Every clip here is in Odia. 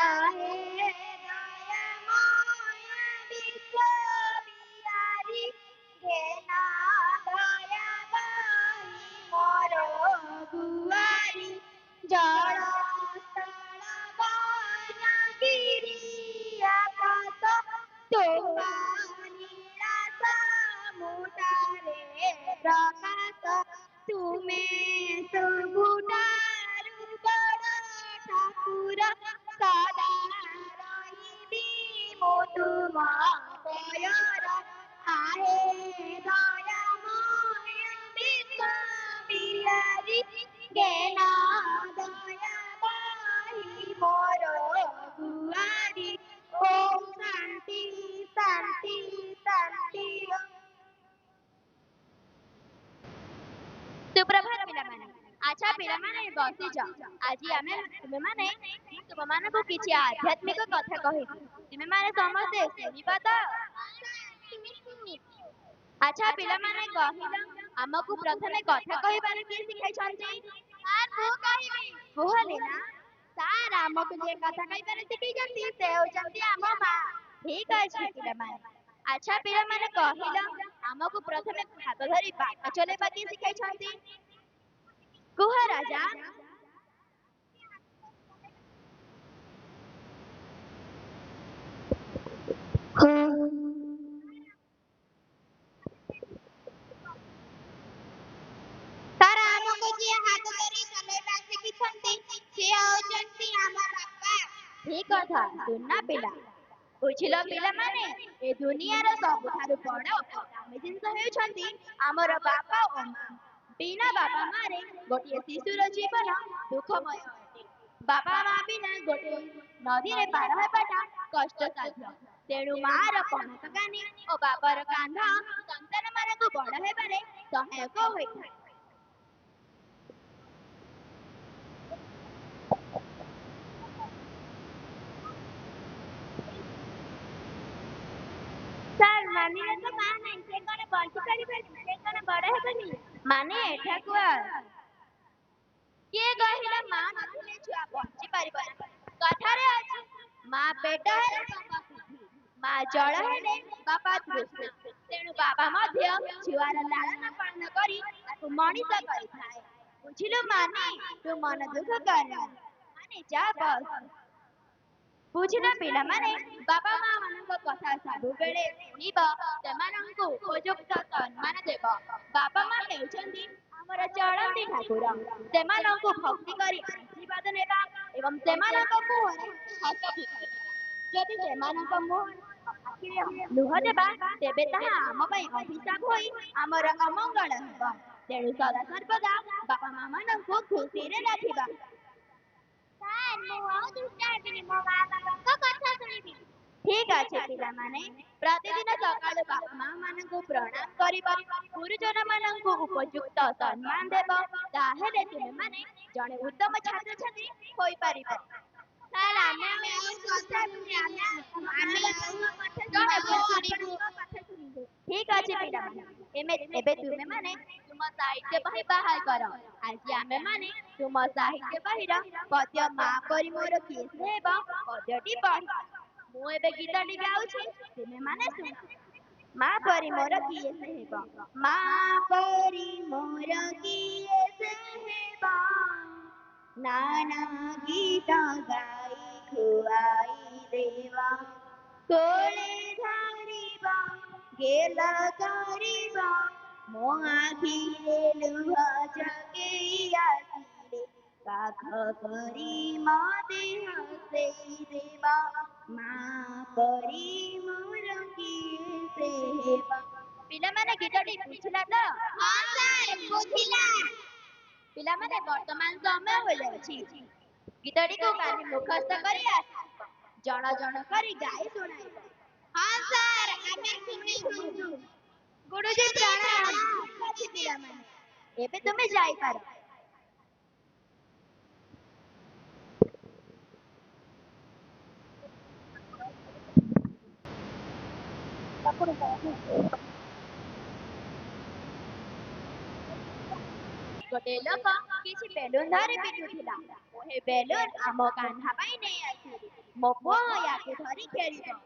आहे दयामय विश्वविहारी घेना दया बाई मोर गुआरी जल स्थल वन गिरी आकाश तोमा नीला समुद्रे प्रकाश तुमे सबुठारु बड़ ठाकुर सदा रहिबी मो तुम दयर आहे दयामय विश्वविहारी घेना दया बाई मोर गुआरी ओम शांति शांति शांति। सुप्रभात पिलामाने आछा पिलामाने बसी जा आजी आमे तुमे माने तुम मानको किछि आध्यात्मिक कथा कहिबी तुमे माने समझते सुनिबा त आछा पिलामाने कहिला हमकु प्रथमे कथा कहिबार के सिखाइ छन्ती सार को कहिबी कोहले ना सार हमकु जे कथा कहिबार सिखाइ छन्ती से होचन्ती आम मा ठीक अछि पिलामाने आछा पिलामाने कहिला हमकु प्रथमे हाथ धरि बाट चलेबा के सिखाइ छन्ती कुह राजा तारा हमको जे हाथ धरि चलेबा सिखाइछन्ती से होचन्ती आम बापा ठीक कथा सुनना पिला बुझिलो पिला माने ए दुनियार सबुठारु बड़ दामी जिनिस हेउछन्ती आमर बापा ओ मां बिना बापा मारे गोटे शिशुर जीवन दुखमय अटे बापा मां बिना गोटे नदी रे पार हेबाटा कष्ट साध्य तेणु मार पणत कानी ओ बापर कांध संतान मानकु बड़ हेबारे सहायक होइଥାଏ। सर मानिले तो मां नहीं से कोने बंची परिबेनी से कोने बड़ हेबेनी माने एठाकु के कहिला मां नथिले छुआ बंची परिबेनी कथारे अछि मां पेट हेले बापा बुद्धि मां जळ हेले बापा दृष्टि तेणु बाबा मध्य छुआर लालन पालन करी ताकु मଣିଷ କରିଥାଏ बुझिलु माने तू मन दुख कर माने जा बस बुझिल पिला माने बाबा मां मानक कथा सबु बेले सुनिब सेमानंकु उपयुक्त सम्मान देब बाबा मां हेउछन्ती हमर चलंती ठाकुर सेमानंकु भक्ति करी आशीर्वाद नेबा एवं सेमानक मुहरे हस फुटाइबा जदि सेमानक मुहरे आखिरे लुह देबा तेबे ताहा आम पई अभिशाप होई हमर अमंगल हेब तेणु सदा सर्वदा बापा मां मानंकु खुशी रे राखिबा। सार मु आउ दुष्टा हेबिनी मो मां बाबाक कथा सुनिबी ठीक अछि पिला माने प्रतिदिन सकाळ बापा मां मानंकु प्रणाम करिब गुरुजन मानंकु उपयुक्त सम्मान देब ताहेले तुमे माने जणे उत्तम छात्र छात्री होई पारिब। सार आमे आउ कथा सुनी आमे जणे गुरुजनक कथा सुनिबु ठीक अछि पिला माने एबे तुमे माने तुम साहित्य बही बाहार कर आज आमे माने तुम साहित्य बहीर पद्य मां परी मोर किए से हेब पद्यटी पढ़ मु एबे गीतटी गाउछि तुमे माने सुन मां परी मोर किए से हेब मां परी मोर किए से हेब नाना गीत गाई खुआई देवा कोले धरिबा गेल करिबा मो आखिरे लुह जगेई आसिले काख परी मते हसेई देवा मां परी मोर किए से हेबा। पिला माने गीतटी बुझिला त हां सर बुझिला पिला माने वर्तमान समय होले अछि गीतटी को काली मुखस्थ करी जण जण करी गाई सुनाइब। हां सर आमे सुनिबु गुरुजी प्रणाम अछि पिला माने एबे तुमे जाई पार। गोटे लोक किछि बेलून धरि पिटुथिला ओहे बेलून आम कान्हा पाई नै आइथिले ମୋ ପୁଅ ୟାକୁ ଧରି ଖେଳିବ।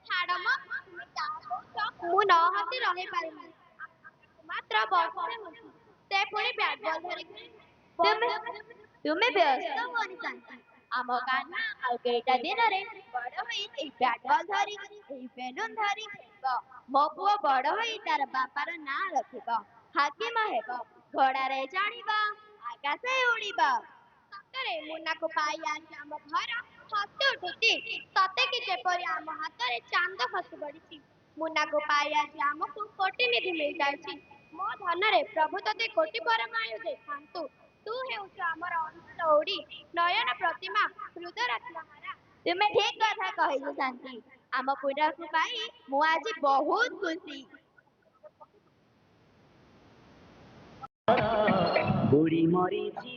ଛାଡ଼ ମ, ତୁମେ ଯାହା କହୁଛ ମୁଁ ନ ହସି ରହିପାରୁନି। ମାତ୍ର ବର୍ଷେ ହେଉଛି ସେ ପୁଣି ବ୍ୟାଟ୍ ବଲ୍ ଧରି ତୁମେ ତୁମେ ବ୍ୟସ୍ତ ହୁଅନି ଶାନ୍ତି। ଆମ କାହ୍ନା ଆଉ କେଇଟା ଦିନରେ ବଡ଼ ହୋଇ ଏହି ବ୍ୟାଟ୍ ବଲ୍ ଧରି ଏହି ବେଲୁନ୍ ଧରି ଖେଳିବ। ମୋ ପୁଅ ବଡ଼ ହୋଇ ତାର ବାପାର ନାଁ ରଖିବ, ହାକିମ ହେବ, ଘୋଡ଼ାରେ ଚଢ଼ିବ, ଆକାଶେ ଉଡ଼ିବ। ସତରେ ମୁନାକୁ ପାଇ ଆଜି ଆମ ଘର ହସି ଉଠୁଛି। ସତେ କି ଯେପରି ଆମ ହାତରେ ଚାନ୍ଦ ଖସି ପଡ଼ିଛି। ମୁନାକୁ ପାଇ ଆଜି ଆମକୁ କୋଟିନିଧି ମିଳିଯାଇଛି। ମୋ ଧନରେ ପ୍ରଭୁ ତତେ କୋଟି ପରମାୟୁ ଦେଖାନ୍ତୁ। ତୁ ହେଉଛୁ ଆମର ଅନ୍ତର ଓଡ଼ି, ନୟନ ପ୍ରତିମା, ହୃଦ ରତ୍ନହାରା। ତୁମେ ଠିକ କଥା କହିଲୁ ଶାନ୍ତି। ଆମ ପୁରାକୁ ପାଇ ମୁଁ ଆଜି ବହୁତ ଖୁସି। ବୁଢ଼ୀ ମରିଛି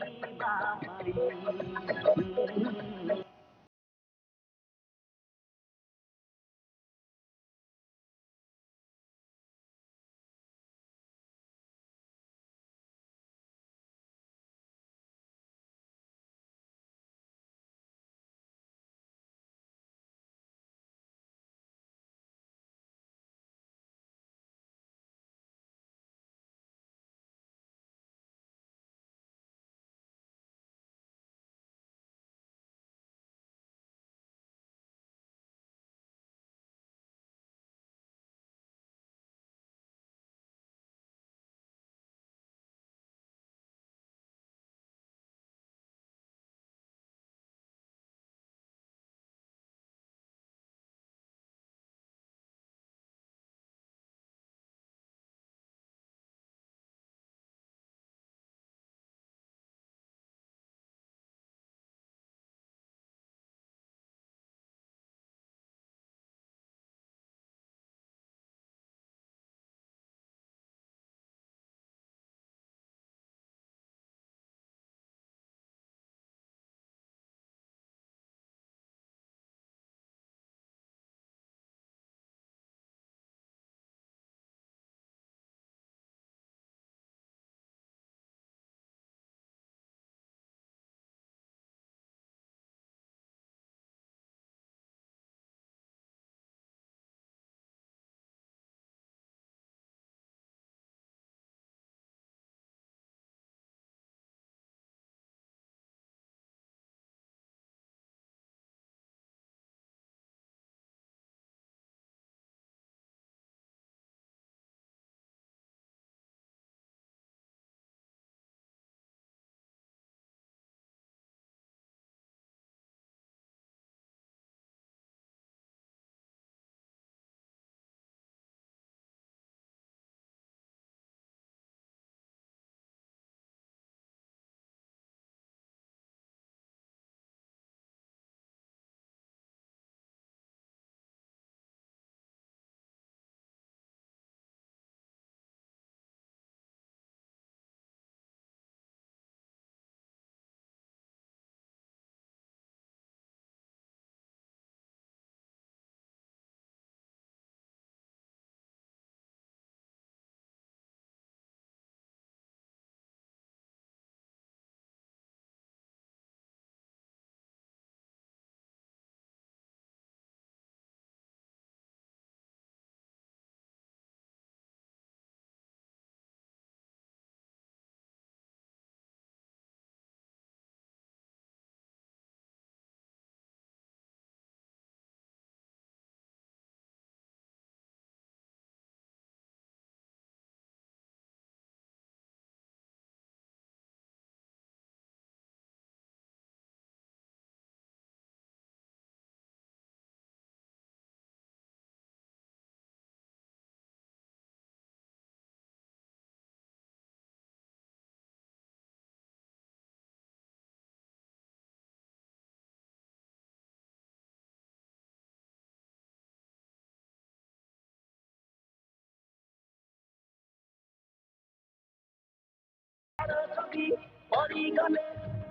परिगले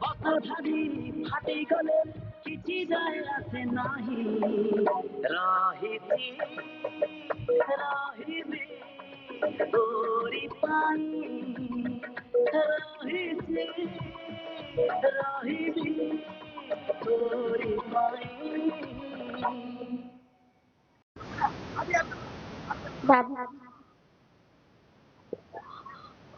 बसधारी फाटिगले किछि जाय आसे नाही रहिछि रहिबि तोरी पाई रहिछि रहिबि तोरी पाई ବାବୁ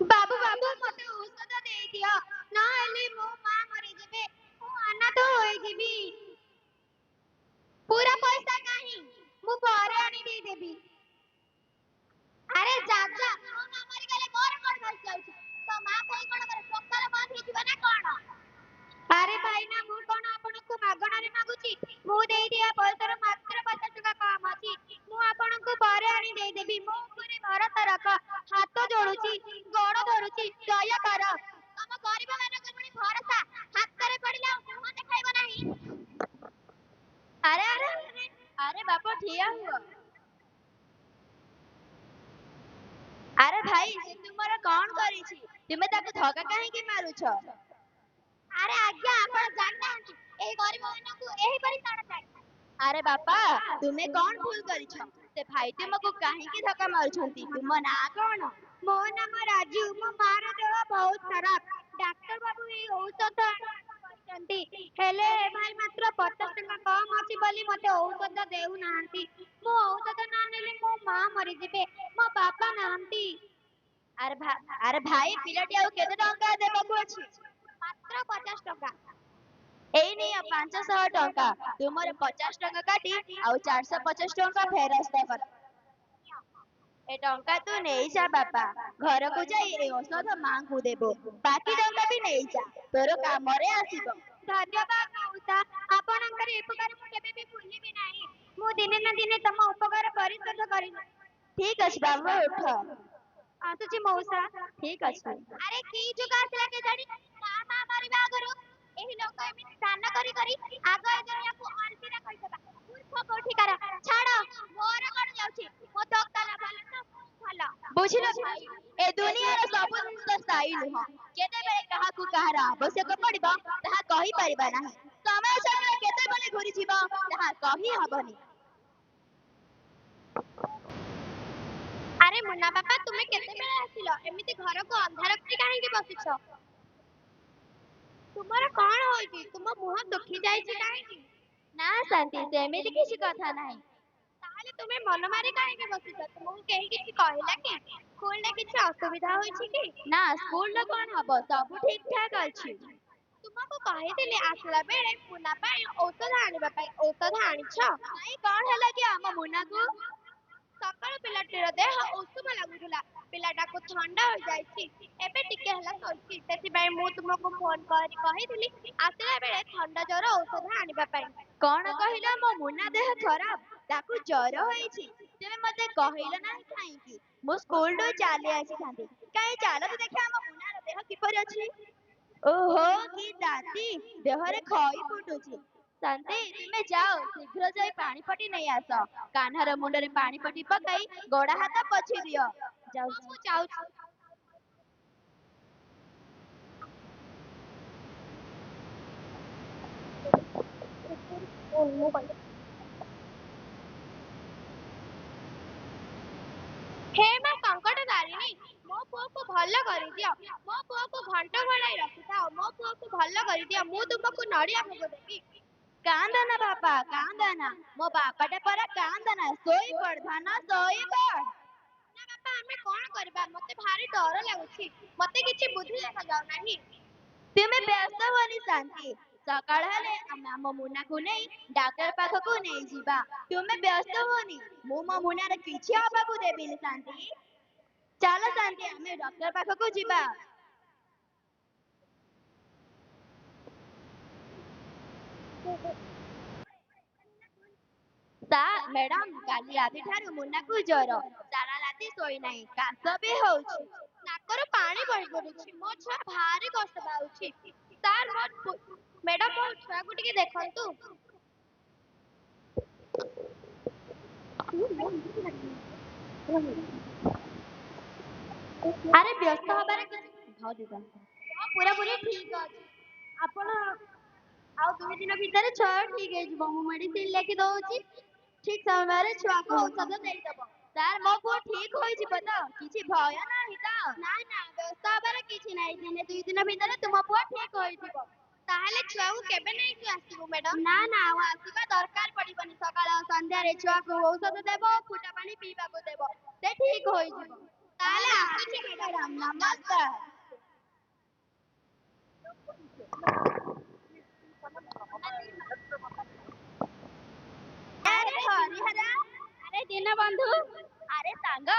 ବାବୁ ବାବୁ ମତେ ଔଷଧ ଦେଇଦିଅ ନହେଲେ ମୋ ମା ମରିଯିବେ ମୁଁ ଅନାଥ ହୋଇଯିବି ପୁରା ପଇସା କାହିଁ ମୁଁ ପରେ ଆଣି ଦେଇଦେବି ଆରେ ଚାଚା ମୋ ମା ମରିଗଲେ ମୋର କଣ ଦୋଷ ଯାଉଛି ତ ମା ପାଇଁ କଣ ମୋର ସକାଳ ବନ୍ଦ ହେଇଯିବ ନା କଣ ଆରେ ଭାଇନା ମୁଁ କଣ ଆପଣଙ୍କୁ ମାଗଣାରେ ମାଗୁଛି ମୁଁ ଦେଇଥିବା ପଇସାର ମାତ୍ର 50 ଟଙ୍କା କମ ଅଛି ମୁଁ ଆପଣଙ୍କୁ ପରେ ଆଣି ଦେଇଦେବି ମୋ ଉପରେ ଭରସା ରଖ ହାତ ଯୋଡୁଛି ଗୋଡ ଧରୁଛି ଦୟା କର ତମ ଗରିବ ମାନଙ୍କ ପୁଣି ଭରସା ହାତରେ ପଡିଲେ ଆଉ ମୁହଁ ଦେଖାଇବ ନାହିଁ ଆରେ ଆରେ ଆରେ ବାପ ଠିଆ ହୁଅ ଆରେ ଭାଇ ସେ ତୁମର କଣ କରିଛି ତୁମେ ତାକୁ ଧକ୍କା କାହିଁକି ମାରୁଛ ଆରେ ଆଜ୍ଞା ଆପଣ ଜାଣିନାହାନ୍ତି ଏହି ଗରିବ ମାନଙ୍କୁ ଏହିପରି ଛାଡ଼ଯାଏ ଆରେ ବାପା ତୁମେ କଣ ଭୁଲ କରିଛ ସେ ଭାଇ ତୁମକୁ କାହିଁକି ଧକ୍କା ମାରୁଛନ୍ତି ତୁମ ନାଁ କଣ ମୋ ନାମ ରାଜୁ ମୋ ମାର ଦେହ ବହୁତ ଖରାପ ଡାକ୍ତର ବାବୁ ଏହି ଔଷଧ କହିଛନ୍ତି ହେଲେ ଭାଇ ମାତ୍ର 50 ଟଙ୍କା କମ ଅଛି ବୋଲି ମତେ ଔଷଧ ଦେଉନାହାନ୍ତି ମୁଁ ଔଷଧ ନ ନେଲେ ମୋ ମା ମରିଯିବେ ମୋ ବାପା ନାହାନ୍ତି ଆରେ ଭାଇ ପିଲାଟି ଆଉ କେତେ ଟଙ୍କା ଦେବାକୁ ଅଛି ମାତ୍ର 50 ଟଙ୍କା ଏଇ ନିଅ 500 ଟଙ୍କା ତୁମର 50 ଟଙ୍କା କାଟି ଆଉ 450 ଟଙ୍କା ଫେରସ୍ତ କର ଏ ଟଙ୍କା ତୁ ନେଇଯା ବାପା ଘରକୁ ଯାଇ ଏ ଔଷଧ ମାଙ୍କୁ ଦେବୁ ବାକି ଟଙ୍କା ବି ନେଇଯା ତୋର କାମରେ ଆସିବ ଧନ୍ୟବାଦ ମଉସା ଆପଣଙ୍କର ଏ ଉପକାର ମୁଁ କେବେ ବି ଭୁଲିବି ନାହିଁ ମୁଁ ଦିନେ ନା ଦିନେ ତମ ଉପକାର ପରିଶୋଧ କରିବି ଠିକ ଅଛି ବାବୁ ଉଠ ଆସୁଛି ମଉସା ଠିକ ଅଛି ଆରେ କି ଯୁଗ ଆସିଲା କେଜାଣି ତା ମା ମରିବା ଆଗରୁ ଏହି ଲୋକ ଏମିତି ଦାନ କରି କରି ଆଗ ଏ ଦୁନିଆକୁ ଅଲବିଦା କହିଦେବା ମୂର୍ଖ କୋଠିକାର ଛାଡ଼ ମୋର କଣ ଯାଉଛି ମୋ ଦୋକାନ ଭଲ ତ ଭଲ ବୁଝିଲ ଭାଇ ଏ ଦୁନିଆର ସବୁ ଜିନିଷ ସ୍ଥାୟୀ ନୁହଁ କେତେବେଳେ କାହାକୁ କାହାର ଆବଶ୍ୟକ ପଡିବ ତାହା କହିପାରିବା ନାହିଁ ସମୟ ସମୟ କେତେବେଳେ ଘୁରିଯିବ ତାହା କହି ହବନି ଆରେ ମୁନା ବାପା ତୁମେ କେତେବେଳେ ଆସିଲ ଏମିତି ଘରକୁ ଅନ୍ଧାର କରି କାହିଁକି ବସିଛ ତୁମର କଣ ହୋଇଛି ତୁମ ମୁହଁ ଶୁଖି ଯାଇଛି କାହିଁକି ନା ଶାନ୍ତି ସେମିତି କିଛି କଥା ନାହିଁ ତାହେଲେ ତୁମେ ମନ ମାରି କାହିଁକି ବସିଛ ତୁମକୁ କେହି କିଛି କହିଲା କି ସ୍କୁଲରେ କିଛି ଅସୁବିଧା ହୋଇଛି କି ନା ସ୍କୁଲରେ କଣ ହବ ସବୁ ଠିକ ଠାକ ଅଛି ତୁମକୁ କହିଥିଲି ଆସିଲା ବେଳେ ମୁନା ପାଇଁ ଔଷଧ ଆଣିବା ପାଇଁ ଔଷଧ ଆଣିଛ ନାଇଁ କଣ ହେଲା କି ଆମ ମୁନାକୁ ସକାଳୁ ପିଲାଟିର ଦେହ ଉଷୁମ ଲାଗୁଥିଲା ପିଲାଟାକୁ ଥଣ୍ଡା ହୋଇଯାଇଛି ଏବେ ଟିକେ ହେଲା ଶୋଇଛି ସେଥିପାଇଁ ମୁଁ ତୁମକୁ ଫୋନ କରି କହିଥିଲି ଆସିଲା ବେଳେ ଥଣ୍ଡା ଜ୍ୱର ଔଷଧ ଆଣିବା ପାଇଁ କଣ କହିଲ ମୋ ମୁନା ଦେହ ଖରାପ ତାକୁ ଜ୍ୱର ହୋଇଛି ତେବେ ମତେ କହିଲ ନାହିଁ କାହିଁକି ମୁଁ ସ୍କୁଲରୁ ଚାଲି ଆସିଥାନ୍ତି କାହିଁ ଚାଲ ତ ଦେଖିବା ଆମ ମୁନାର ଦେହ କିପରି ଅଛି ଓହୋ କି ତାତି ଦେହରେ ଖଇ ଫୁଟୁଛି ଶାନ୍ତି ତୁମେ ଯାଅ ଶୀଘ୍ର ଯାଇ ପାଣି ପଟି ନେଇ ଆସ କାହ୍ନାର ମୁଣ୍ଡରେ ପାଣି ପଟି ପକାଇ ଗୋଡ଼ ହାତ ପୋଛି ଦିଅ ଯାଉଛି ମୁଁ ଯାଉଛି ହେ ମା ସଙ୍କଟ ତାରିଣୀ ମୋ ପୁଅକୁ ଭଲ କରିଦିଅ ମୋ ପୁଅକୁ ଘଣ୍ଟ ଘୋଡ଼ାଇ ରଖିଥାଅ ମୋ ପୁଅକୁ ଭଲ କରିଦିଅ ମୁଁ ତୁମକୁ ନଡ଼ିଆ ଭୋଗ ଦେବି କାନ୍ଦନା ବାପା କାନ୍ଦନା ମୋ ବାପାଟା ପରା କାନ୍ଦନା ଶୋଇପଡ଼ ଧନ ଶୋଇପଡ଼ ନା ବାପା ଆମେ କଣ କରିବା ମତେ ଭାରି ଡର ଲାଗୁଛି ମତେ କିଛି ବୁଦ୍ଧି ଦେଖାଯାଉ ନାହିଁ ତୁମେ ବ୍ୟସ୍ତ ହୁଅନି ଶାନ୍ତି ସକାଳ ହେଲେ ଆମେ ଆମ ମୁନାକୁ ନେଇ ଡାକ୍ତର ପାଖକୁ ନେଇଯିବା ତୁମେ ବ୍ୟସ୍ତ ହୁଅନି ମୁଁ ମୋ ମୁନାର କିଛି ହବାକୁ ଦେବିନି ଶାନ୍ତି ଚାଲ ଶାନ୍ତି ଆମେ ଡକ୍ଟର ପାଖକୁ ଯିବା ମ୍ୟାଡାମ କାଲି ରାତିଠାରୁ ମୁନାକୁ ଜ୍ୱର ସାରା ରାତି ଶୋଇନାହିଁ କାଶ ବି ହଉଛି ନାକରୁ ପାଣି ବହି ପଡୁଛି ମୋ ଛୁଆ ଭାରି କଷ୍ଟ ପାଉଛି ସାର୍ ମ୍ୟାଡାମ ମୋ ଛୁଆକୁ ଟିକେ ଦେଖନ୍ତୁ ଆରେ ବ୍ୟସ୍ତ ହବାରେ ପୁରାପୁରି ଠିକ ଅଛି ଆପଣ ଆଉ 2 ଦିନ ଭିତରେ ଛୁଆ ଠିକ ହେଇଯିବ ମୁଁ ମେଡିସିନ ଲେଖି ଦଉଛି ଠିକ ସମୟରେ ଛୁଆକୁ ଔଷଧ ଦେଇଦବ ସାର୍ ମୋ ପୁଅ ଠିକ ହୋଇଯିବ ତ କିଛି ଭୟ ନାହିଁ ତ ନା ନା ବ୍ୟସ୍ତ ହବାର କିଛି ନାହିଁ ଦିନେ 2 ଦିନ ଭିତରେ ତୁମ ପୁଅ ଠିକ ହୋଇଯିବ ତାହେଲେ ଛୁଆକୁ କେବେ ନେଇକି ଆସିବୁ ମ୍ୟାଡାମ? ନା ନା ଆଉ ଆସିବା ଦରକାର ପଡିବନି। ସକାଳ ସନ୍ଧ୍ୟାରେ ଛୁଆକୁ ଔଷଧ ଦେବ, ଫୁଟା ପାଣି ପିଇବାକୁ ଦେବ, ସେ ଠିକ ହୋଇଯିବ। ତାହେଲେ ଆସୁଛି ମ୍ୟାଡାମ, ନମସ୍କାର। ଆରେ ହରିହର, ଆରେ ଦୀନବନ୍ଧୁ, ଆରେ ସାଙ୍ଗ,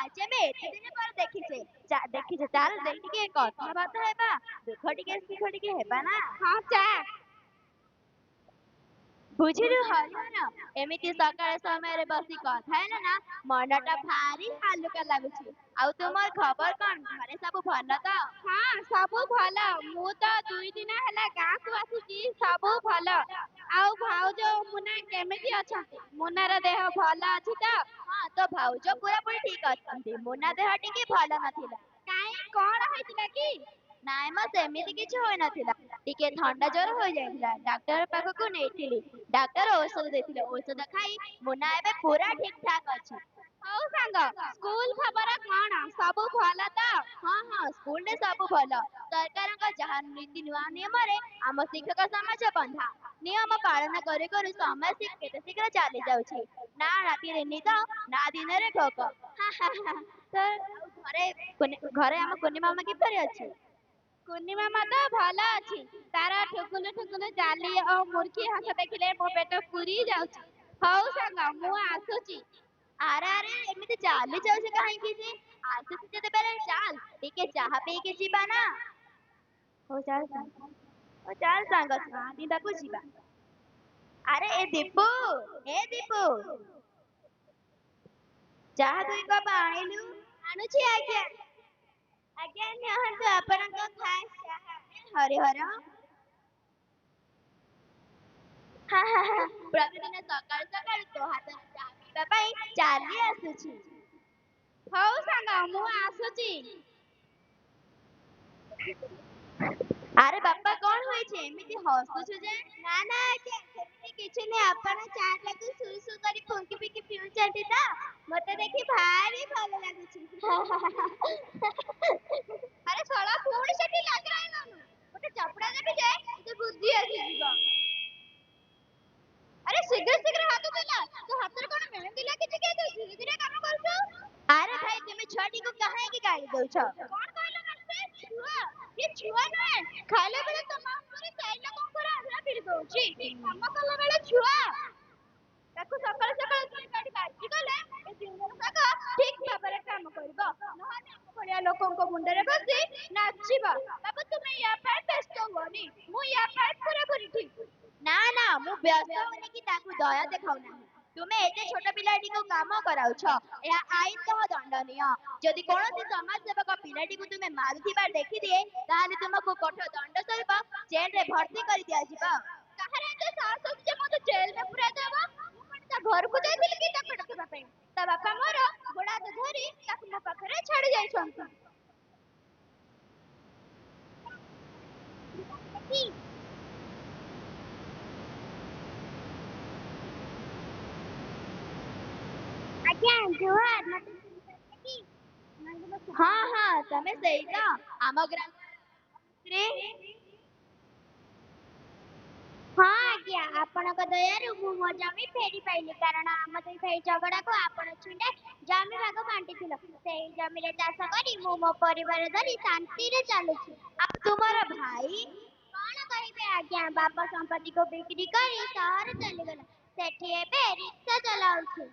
ଆଜି ଆମେ ଏତେ ଦିନ ପରେ ଦେଖିଛେ, ଚାଲ ଦେଖିକି କଥାବାର୍ତ୍ତା ହେବା, ଦୁଃଖ ଟିକେ ସୁଖ ଟିକେ ହେବା ନା। ହଁ ଚାଲ। ବୁଝିଲୁ ହରିହର, ଏମିତି ସକାଳ ସମୟରେ ବସି କଥା ହେଲେ ନା ମନଟା ଭାରି ହାଲୁକା ଲାଗୁଛି। ଆଉ ତୁମର ଖବର କଣ? ଘରେ ସବୁ ଭଲ ତ? ହଁ ସବୁ ଭଲ। ମୁଁ ତ 2 ଦିନ ହେଲା ଗାଁକୁ ଆସିଛି, ସବୁ ଭଲ। ଆଉ ଭାଉଜ ମୁନା କେମିତି ଅଛନ୍ତି? ମୁନାର ଦେହ ଭଲ ଅଛି ତ? ହଁ, ତୋ ଭାଉଜ ପୁରାପୁରି ଠିକ ଅଛନ୍ତି। ମୁନା ଦେହ ଟିକେ ଭଲ ନଥିଲା। କାଇଁ, କଣ ହେଇଥିଲା କି? ନାଇଁ ମ, ସେମିତି କିଛି ହୋଇନଥିଲା, ଟିକେ ଥଣ୍ଡା ଜ୍ୱର ହୋଇଯାଇଥିଲା। ଡାକ୍ତର ପାଖକୁ ନେଇଥିଲି, ଡାକ୍ତର ଔଷଧ ଦେଇଥିଲେ, ଔଷଧ ଖାଇ ମୁନା ଏବେ ପୁରା ଠିକ ଠାକ ଅଛି। ହଉ ସାଙ୍ଗ, ସ୍କୁଲ ଖବର କଣ? ସବୁ ଭଲ ତ? ହଁ ହଁ, ସ୍କୁଲରେ ସବୁ ଭଲ। ସରକାରଙ୍କ ଯାହା ନୀତି ନୂଆ ନିୟମରେ ଆମ ଶିକ୍ଷକ ସମାଜ ବନ୍ଧା। ନିୟମ ପାଳନ କରୁ କରୁ ସମୟ କେତେ ଶୀଘ୍ର ଚାଲି ଯାଉଛି। ନା ରାତିରେ ନିଦ, ନା ଦିନରେ ଭୋକ। ତ ଘରେ ଆମ କୁନି ମାମା କିପରି ଅଛି? କୁନି ମାମା ତ ଭଲ ଅଛି। ତାର ଠୁକୁଲୁ ଠୁକୁଲୁ ଚାଲି ଓ ମୁର୍ଖି ହସ ଦେଖିଲେ ମୋ ପେଟ ପୁରି ଯାଉଛି। ହଉ ସାଙ୍ଗ, ମୁଁ ଆସୁଛି। ଆରେ ଆରେ, ଏମିତି ଚାଲି ଯାଉଛି କାହିଁକି ଯେ? ଆସୁଛି ଯେତେବେଳେ ଚାଲ, ଟିକେ ଚାହା ପିଇକି ଯିବା ନା। ହଉ ଚାଲ ସାଙ୍ଗ, ଚାହା ପିଇବାକୁ ଯିବା। ଆରେ ଏ ଦୀପୁ, ଚାହା 2 କପ୍ ଆଣିଲୁ। ଆଣୁଛି ଆଜ୍ଞା। ଆଜ୍ଞା ନିଅନ୍ତୁ ଆପଣଙ୍କ ଖାସ୍ ଚାହା। ହରିହର, ପ୍ରତିଦିନ ସକାଳୁ ସକାଳୁ ତୋ ହାତରୁ ଚାହା ପିଇବା ପାଇଁ ଚାଲି ଆସୁଛି। ହଉ ସାଙ୍ଗ, ମୁଁ ଆସୁଛି। ଆରେ ବାପା, କଣ ହୋଇଛି ଏମିତି ହସୁଛୁ ଯେ? ନା ନା ଆଜ୍ଞା, ସେମିତି କିଛି ନୁହେଁ। ଆପଣ ଚା ଟାକୁ ସୁରୁ ସୁରୁ କରି ଫୁଙ୍କି ଫୁଙ୍କି ପିଉଛନ୍ତି ତ, ମତେ ଦେଖି ଭାରି ଭଲ ଲାଗୁଛି। ଆରେ ଶଳା, ପୁଣି ସେଠି ଲାଗି ରହିଲୁଣୁ। ଗୋଟେ ଚାପୁଡା ଦେବି ଯେ ତୋ ବୁଦ୍ଧି ଆସିଯିବ। ଆରେ ଶୀଘ୍ର ଶୀଘ୍ର ହାତ ଚଲା, ତୋ ହାତରେ କଣ ମେହେନ୍ଦି ଲାଗିଛି କି? ତୁ ଧୀରେ ଧୀରେ କାମ କରୁଛୁ। ଆରେ ଭାଇ, ତୁମେ ଛୁଆଟିକୁ କାହିଁକି ଗାଳି ଦଉଛ? କଣ କହିଲ ମାନେ? ଛୁଆ? ଇଏ ଛୁଆ ନୁହେଁ। ଖାଇଲା ବେଳେ ତମ ଉପରେ ଚାଇ ଲୋକଙ୍କର ଆଢୁଆ ଫିରି ଦଉଛି, କାମ କଲା ବେଳେ ଛୁଆ। ତାକୁ ସକାଳୁ ସକାଳୁ 2 ବାଡ଼ି ବାଜିଗଲେ ଏ ଦିନର ଯାକ ଠିକ ଭାବରେ କାମ କରିବ, ନହେଲେ ଆମ ଭଳିଆ ଲୋକଙ୍କ ମୁଣ୍ଡରେ ବସି ନାଚିବ। ବାବୁ, ତୁମେ ୟା ପାଇଁ ବ୍ୟସ୍ତ ହୁଅନି, ମୁଁ ୟା ପାଇଁ ପୁରାପୁରି ଠିକ। ନା ନା, ମୁଁ ବ୍ୟସ୍ତ ହଉନି କି ତାକୁ ଦୟା ଦେଖାଉନାହିଁ। ତୁମେ ଏତେ ଛୋଟ ପିଲାଟିକୁ କାମ କରାଉଛ, ଏହା ଆଇନତଃ ଦଣ୍ଡନୀୟ। ଯଦି କୌଣସି ସମାଜ ସେବକ ପିଲାଟିକୁ ତୁମେ ମାରୁଥିବା ଦେଖିଦିଏ, ତାହେଲେ ତୁମକୁ କଠୋର ଦଣ୍ଡ ସ୍ୱରୂପ ଜେଲରେ ଭର୍ତ୍ତି କରି ଦିଆଯିବ। କାହାର ଏତେ ସାହସ ଅଛି ଯେ ମତେ ଜେଲରେ ପୁରେଇ ଦେବ? ମୁଁ କଣ ତା ଘରକୁ ଯାଇଥିଲି କି ତାକୁ ଡାକିବା ପାଇଁ? ତା ବାପା ମୋର ଗୋଡ଼ ହାତ ଧରି ତାକୁ ମୋ ପାଖରେ ଛାଡ଼ି ଯାଇଛନ୍ତି। ଆଜ୍ଞା ଜୁହାର, ମତେ ଚିହ୍ନିପାରିଲେ କି? ହଁ ହଁ, ତମେ ସେଇ ତ ଆମ ଗ୍ରାମର। ହଁ ଆଜ୍ଞା, ଆପଣଙ୍କ ଦୟାରୁ ମୁଁ ମୋ ଜମି ଫେରି ପାଇଲି। କାରଣ ଆମ 2 ଭାଇ ଝଗଡ଼ାକୁ ଆପଣ ଛିଣ୍ଡାଇ ଜମି ଭାଗ ବାଣ୍ଟିଥିଲ। ସେଇ ଜମିରେ ଚାଷ କରି ମୁଁ ମୋ ପରିବାର ଧରି ଶାନ୍ତିରେ ଚାଲୁଛି। ଆଉ ତୁମର ଭାଇ? କଣ କହିବେ ଆଜ୍ଞା, ବାପା ସମ୍ପତ୍ତିକୁ ବିକ୍ରି କରି ସହର ଚାଲିଗଲା। ସେଠି ଏବେ ରିକ୍ସା ଚଲାଉଛି।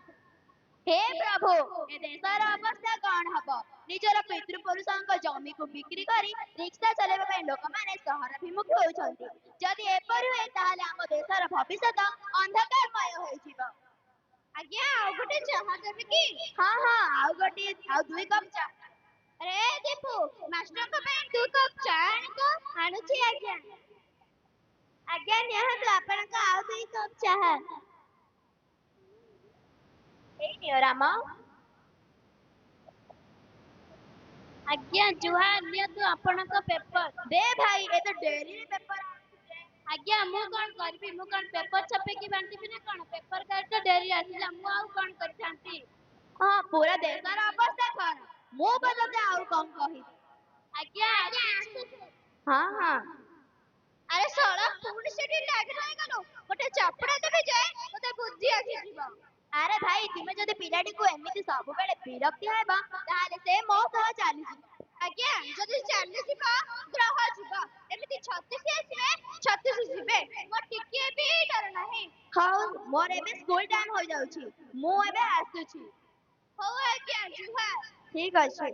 ହେ ପ୍ରଭୁ, ଏ ଦେଶର ଅବସ୍ଥା କଣ ହବ? ନିଜର ପିତୃପୁରୁଷଙ୍କ ଜମିକୁ ବିକ୍ରି କରି ରିକ୍ସା ଚଲେଇବା ପାଇଁ ଲୋକମାନେ ସହରାଭିମୁଖୀ ହେଉଛନ୍ତି। ଯଦି ଏପରି ହୁଏ, ତାହେଲେ ଆମ ଦେଶର ଭବିଷ୍ୟତ ଅନ୍ଧକାରମୟ ହୋଇଯିବ। ଆଜ୍ଞା, ଆଉ ଗୋଟେ ଚାହା ଦେବେ କି? ହଁ ହଁ, ଆଉ 2 କପ୍ ଚା। ରେ ଦୀପୁ, ମାଷ୍ଟରଙ୍କ ପାଇଁ 2 କପ୍ ଚା ଆଣି ତ। ଆଣୁଛି ଆଜ୍ଞା। ଆଜ୍ଞା ନିଅନ୍ତୁ ଆପଣଙ୍କ ଆଉ 2 କପ୍ ଚାହା। ଏଇ ନିଅ ରାମ। ଆଜ୍ଞା ଜୁହାର, ନିଅନ୍ତୁ ଆପଣଙ୍କ ପେପର। ଦେ ଭାଇ, ଏତେ ଡେରିରେ ପେପର ଆଣୁଛୁ ଯେ। ଆଜ୍ଞା, ମୁଁ କଣ କରିବି? ମୁଁ କଣ ପେପର ଛପେଇକି ବାଣ୍ଟିବି ନା କଣ? ପେପର ଗାଡି ତ ଡେରି ଆସିଲା, ମୁଁ ଆଉ କଣ କରିଥାନ୍ତି? ହଁ, ପୁରା ଦେଶର ଅବସ୍ଥା ଖରାପ। ମୁଁ ବଦଳରେ ଆଉ କଣ କହିବି? ଆଜ୍ଞା ଆସୁଛି। ହଁ ହଁ, ଆରେ ଶଳା ପୁଣି ସେଠି ଟ୍ୟାଗ ରହିଗଲୁ ଗୋଟେ ଚାପୁଡ଼ା ଦେବି ଯେ ତତେ ବୁଦ୍ଧି ଆସିଯିବ। ଆରେ ଭାଇ ତୁମେ ଯଦି ପିଲାଟିକୁ ଏମିତି ସବୁବେଳେ ବିରକ୍ତି ହେବ ତାହେଲେ ସେ ମୋ ସହ ଚାଲିଯିବ। ଆଜ୍ଞା ଯଦି ଚାଲିଯିବ ଗ୍ରହ ଯିବ ଏମିତି 36 ଆସିବେ 36 ଯିବେ ମୋ ଟିକିଏ ବି ଡର ନାହିଁ। ହଉ ମୋର ଏବେ ସ୍କୁଲ ଟାଇମ୍ ହୋଇଯାଉଛି ମୁଁ ଏବେ ଆସୁଛି। ହଉ ଆଜ୍ଞା ଜୁହାର। ଠିକ୍ ଅଛି।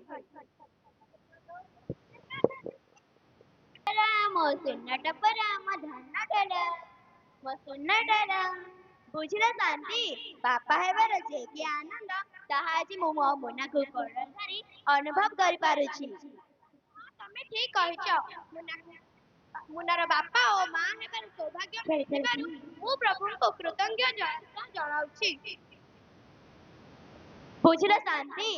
ମୋ ସୁନା ଟପରା ମୋ ଧନ ଟରା ମୋ ସୁନା ଟରା ବୁଝିଲ ଶାନ୍ତି ବାପା ହେବାର ଯେ କି ଆନନ୍ଦ ତାହା ଆଜି ମୁଁ ମୋ ମୁନାକୁ କୋଳରେ ଧରି ଅନୁଭବ କରିପାରୁଛି। ତମେ ଠିକ୍ କହିଛ। ମୁନାର ବାପା ଓ ମା ହେବାର ସୌଭାଗ୍ୟ ମିଳିଥିବାରୁ ମୁଁ ପ୍ରଭୁଙ୍କୁ କୃତଜ୍ଞ ଜଣାଉଛି। ବୁଝିଲ ଶାନ୍ତି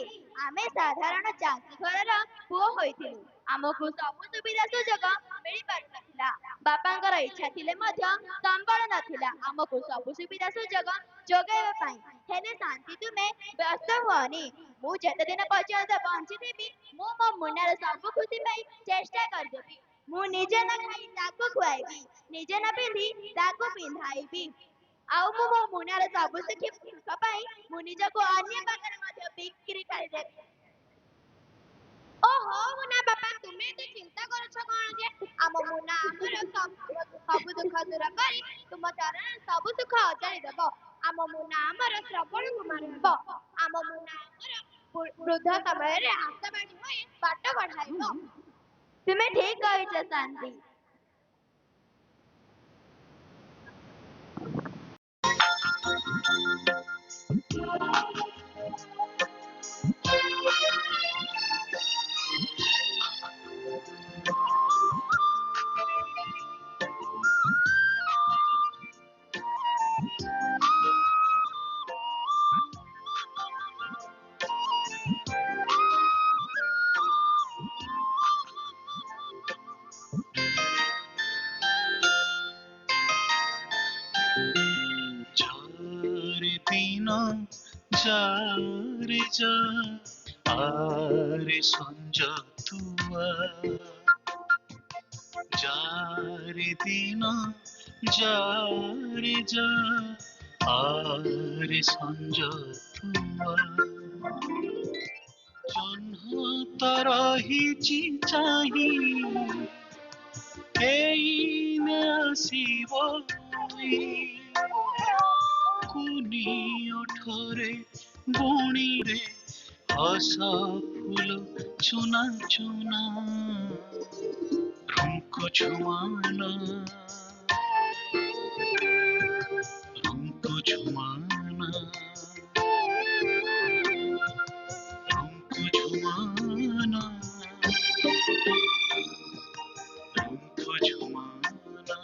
ଆମେ ସାଧାରଣ ଚାଷୀ ଘରର ପୁଅ ହୋଇଥିଲୁ ଆମକୁ ସବୁ ସୁବିଧା ସୁଯୋଗ ମିଳିପାରୁନଥିଲା। ବାପାଙ୍କର ଇଚ୍ଛା ଥିଲେ ମଧ୍ୟ ସମ୍ବଳ ନଥିଲା ଆମକୁ ସବୁ ସୁବିଧା ସୁଯୋଗ ଯୋଗାଇବା ପାଇଁ। ହେଲେ ଶାନ୍ତି ତୁମେ ବ୍ୟସ୍ତ ହୁଅନି ମୁଁ ଯେତେଦିନ ପର୍ଯ୍ୟନ୍ତ ବଞ୍ଚିଥିବି ମୁଁ ମୋ ମୁନାର ସବୁ ଖୁସି ପାଇଁ ଚେଷ୍ଟା କରିଦେବି। ମୁଁ ନିଜେ ନ ଖାଇ ତାକୁ ଖୁଆଇବି ନିଜେ ନ ପିନ୍ଧି ତାକୁ ପିନ୍ଧାଇବି ଆଉ ମୁଁ ମୋ ମୁନାର ସବୁ ସୁଖ ପାଇଁ ମୁଁ ନିଜକୁ ଅନ୍ୟ ପାଖରେ ମଧ୍ୟ ବିକ୍ରି କରିଦେବି। ଓହୋ ମୁନା ବାପା ତୁମେ ଏତେ ଚିନ୍ତା କରୁଛ କଣ ଯେ ଆମ ମୁନା ଆମର ସବୁ ଦୁଃଖ ଦୂର କରି ତୁମ ଚରଣରେ ସବୁ ସୁଖ ଅଜାଡ଼ି ଦେବ। ଆମ ମୁନା ଆମର ଶ୍ରବଣ କୁମାର ହେବ। ଆମ ମୁନା ଆମର ବୃଦ୍ଧ ସମୟରେ ଆଶାବାଣୀ ହୋଇ ବାଟ ବଢାଇବ। ତୁମେ ଠିକ୍ କହିଛ ଶାନ୍ତି। ঝরে দিন যারে যা আরে সঞ্জ তুয়া যারে দিন যারে যা আরে সঞ্জ তুয়া জহ্ন তর হিচি চাহি এইনে আসিব কুনি ওঠরে গুণীরে হস ফুল চুনা চুনা রুঙ্কু ঝুমানা রুঙ্কু ঝুমানা রুঙ্কু ঝুমানা রুঙ্কু ঝুমানা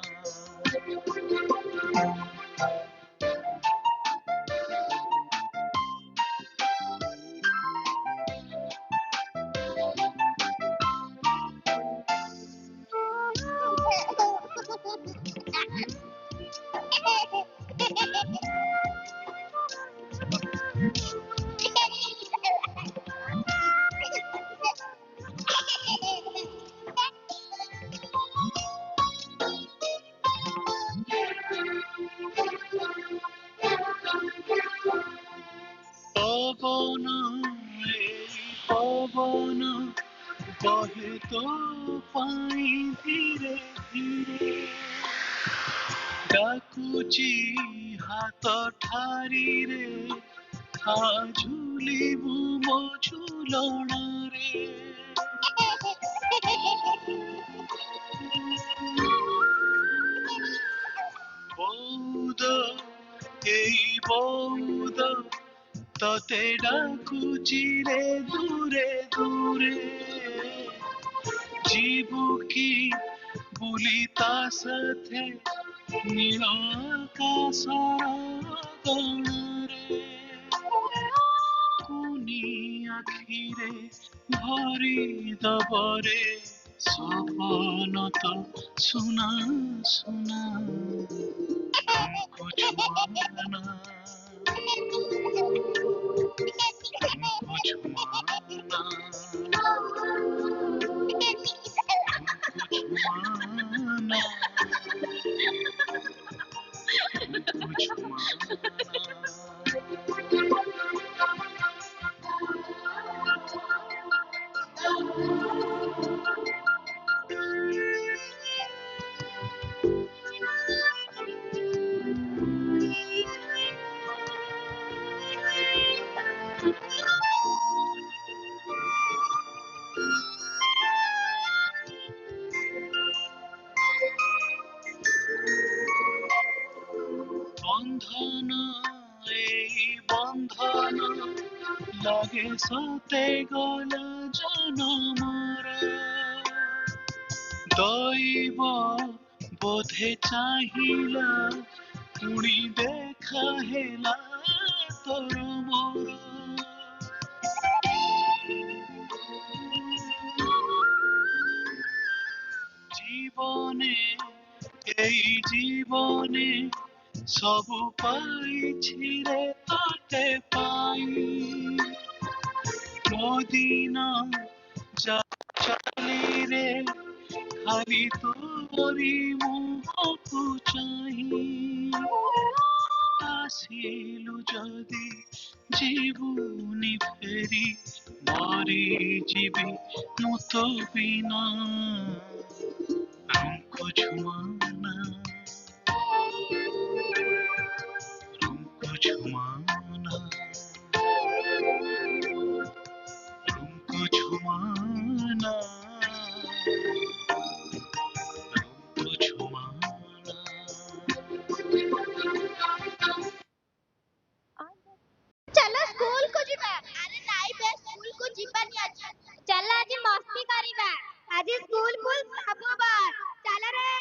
পবন এই পবন বহে তো পাই ধীরে ধীরে ডাকুচি হাত ঠারিরে ঝুলিবু ମୋ ଝୁଲଣାରେ ବଉଦ ଏଇ ବଉଦ ତତେ ଡାକୁଚି ରେ ଦୂରେ ଦୂରେ ଯିବୁ କି বুলি ତା ସାথে নীল আকাশৰ গণৰে কুনি আখিৰে ভৰি দবৰে সপনত সোনা সোনা কুছুমানা কুছুমানা কুছুমানা বন্ধন এই বন্ধন লাগে সতে গলা জনমর দৈব বোধে চাহিলা পুଣି দেখা হেলা তোর মোর জীবনে এই জীবনে ସବୁ ପାଇଛି ରେ ତତେ ପାଇ ମୋ ଦିନ ଚାଲି ରେ ଖାଲି ତୋରି ମୁହଁକୁ ଚାହିଁ ଆସିଲୁ ଯଦି ଯିବୁନି ଫେରି ମରିଯିବି ମୁଁ ତୋ ବିନା ରୁଙ୍କୁ ଝୁମନା ରୁଙ୍କୁ ଝୁମନା ରୁଙ୍କୁ ଝୁମନା ରୁଙ୍କୁ ଝୁମନା चलो स्कूल को जीवा। अरे नाई बे स्कूल को जीवानी आज। चल आज मस्ती करिवा। आज स्कूल फुल सब बार। चल रे।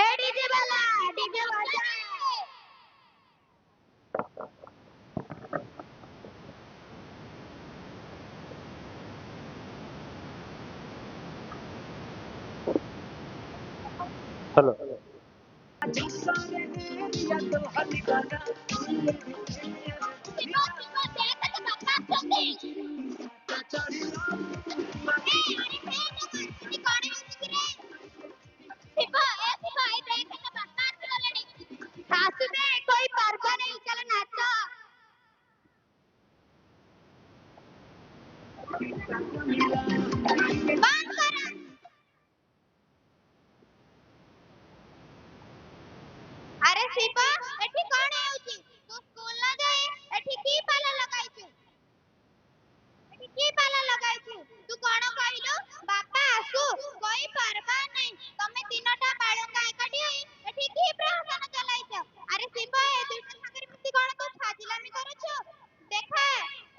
ए डीजे वाला डीजे बजा। हेलो कोई पर्व नहीं चल नाचो बंद कर अरे शिवा एठी कोण आउची तू स्कूल ना जाई एठी की पाला लगाइछु एठी की पाला लगाइछु तू कोण कहिलो बापा आसु कोई परवा नहीं तमे तीनटा बाळका एकाठी एठी की प्रहसन चलाइछ अरे शिवा ए दुटा सागरी मिति कोण तो फाजिलामी करूछु देखा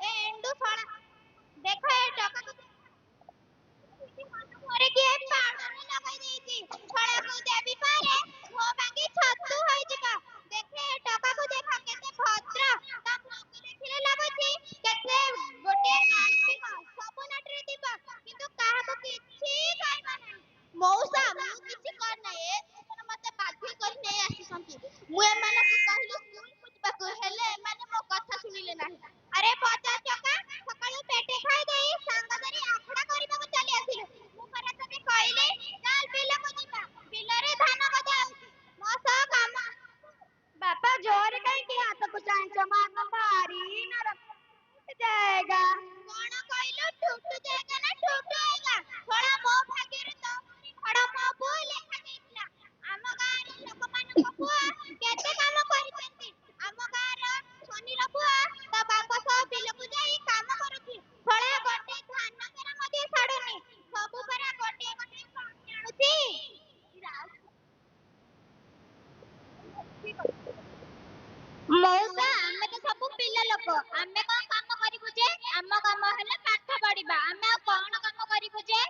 ए एंडू फळा देखा ए टका को घरे के पाउडर लगाई देइची फळा को देबी पारे हो बाकी छत्तु होई जिबा देखे टका को देखा केते भद्र ता मुख देखिले लागुची केते गोटे गांठी सब नाटरे दिबा किंतु काहा को किछि कहबा नै मौसा मु किछि कर नै ए तने मते बाध्य कर नै आसी संती मु ए माने को कहिलो स्कूल को जिबा को हेले माने मो कथा सुनिले नाही अरे बच्चा चका सकाळु पेटे खाई देई सांग धरी आखडा करबा को चली आसिले मु परा तने कहिले चल बिल को जिबा बिलरे धान गजा मोसा काम बापा जोर कहीं के हाथ को चांचो मार भारी न रख जाएगा कौन कहलो टूट जाएगा ना टूट आएगा थोड़ा मो भाग्य रे तो थोड़ा मो बोल लेखा देइला आम गार लोक मान को पुआ केते काम करिसेंती आम गार सोनी रो पुआ ता बापा सो बिल को जाई काम करूची थोड़ा गोटे धान केरा मध्ये छाडुनी सब परा गोटे गोटे पानी आनुची मौसा आमे तो सब पिल्ला लोक आमे कोन काम करिबु जे आम काम हेले पाठ पढिबा आमे कोन काम करिबु जे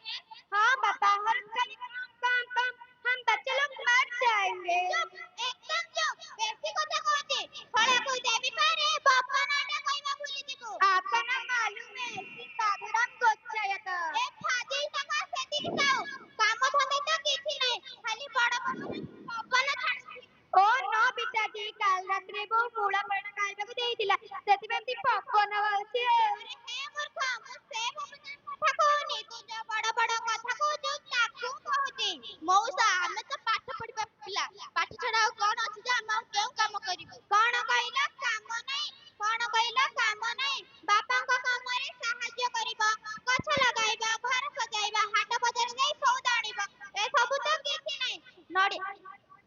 हां बाबा हम खाली काम हम बच्चे लोग मर जाएंगे एकदम चुप बेसी কথা कहते फळा कोई देबी पारे बापा नाटा कहबा भूली दिबो आपन मालूम है सीताराम गोचायत ए फाजी सका सेती जाओ काम धंदे तो किछि नै खाली बड़ पवन छाड़ ओ नो पिताजी काल रात्रे बो मूला पण खाइबा को देइतिला सेति बेंती पवन होछि अरे हे मूर्ख मु से भवन कथा कहनी तू जो बड़ बड़ कथा कहू ताकू कहूची मौसा हमें तो पाठ पढिबा पिला पाठ छडा कोन अछि जे हम केउ काम करिबु कोन कहिला काम नै कोन कहिला काम नै बापा को काम रे सहाय्य करिबा गछ लगाइबा घर सजाइबा हाट बाजार जाई सौदा आनिबा ए सब तो किछि नै नडी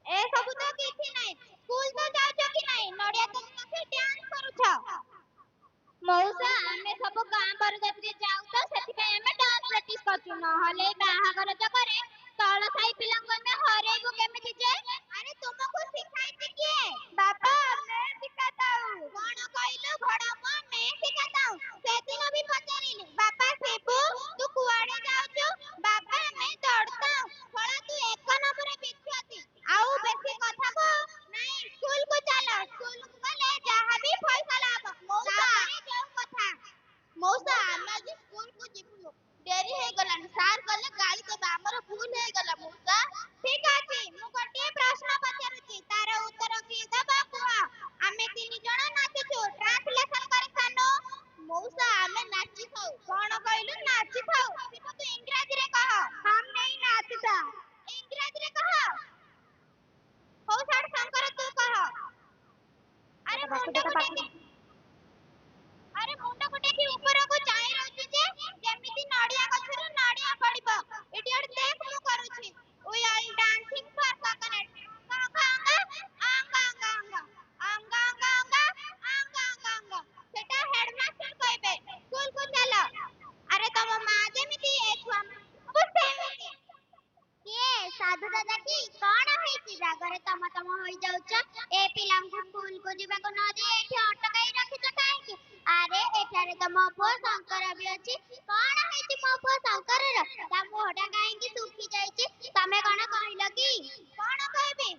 ए सब तो किछि नै स्कूल तो जाउछ कि नै नडिया तो के डांस करूछ मौसा हमें सब गां पर जत्रे जाउ तो सेति पे हमें डांस प्रैक्टिस करछु न हले बाहागर जकरे तळ साई पिलंग में हरेबो केमिति जे अरे तुमको ମୁଣ୍ଡକୁ ଟେକି ଆରେ ମୁଣ୍ଡକୁ ଟେକି ଉପରକୁ ଚାହିଁ ରହିଛୁ ଯେ ଯେମିତି ନଡ଼ିଆ ଗଛରୁ ନଡ଼ିଆ ପଡ଼ିବ। ଇଡିୟଟ ଦେଖ ମୁଁ କରୁଛି। We are dancing for coconut. ଅଙ୍ଗା ଅଙ୍ଗା ଅଙ୍ଗା ଅଙ୍ଗା ଅଙ୍ଗା ଅଙ୍ଗା ଅଙ୍ଗା ଅଙ୍ଗା ଅଙ୍ଗା ସେଟା ହେଡମାଷ୍ଟର କହିବେ। ସ୍କୁଲକୁ ଚାଲ। ଆରେ ତମ ମା ଯେମିତି ଏ ଛୁଆ ସବୁ ସେମିତି। କିଏ ସାଧୁ ଦାଦା କି କଣ ହେଇଛି ରାଗରେ ତମ ହୋଇଯାଉଛ? ଏ ପିଲାଙ୍କୁ ସ୍କୁଲକୁ ଯିବାକୁ ନ ଦେଇ ଏଠି ଅଟକାଇ ରଖିଛ କାହିଁକି? ଆରେ ଏଠାରେ ତ ମୋ ପୁଅ ଶଙ୍କର ବି ଅଛି। କଣ ହେଇଛି ମୋ ପୁଅ ଶଙ୍କରର? ତା ମୁହଁଟା କାହିଁକି ଶୁଖି ଯାଇଛି? ତମେ କଣ କହିଲ କି? କଣ କହିବି?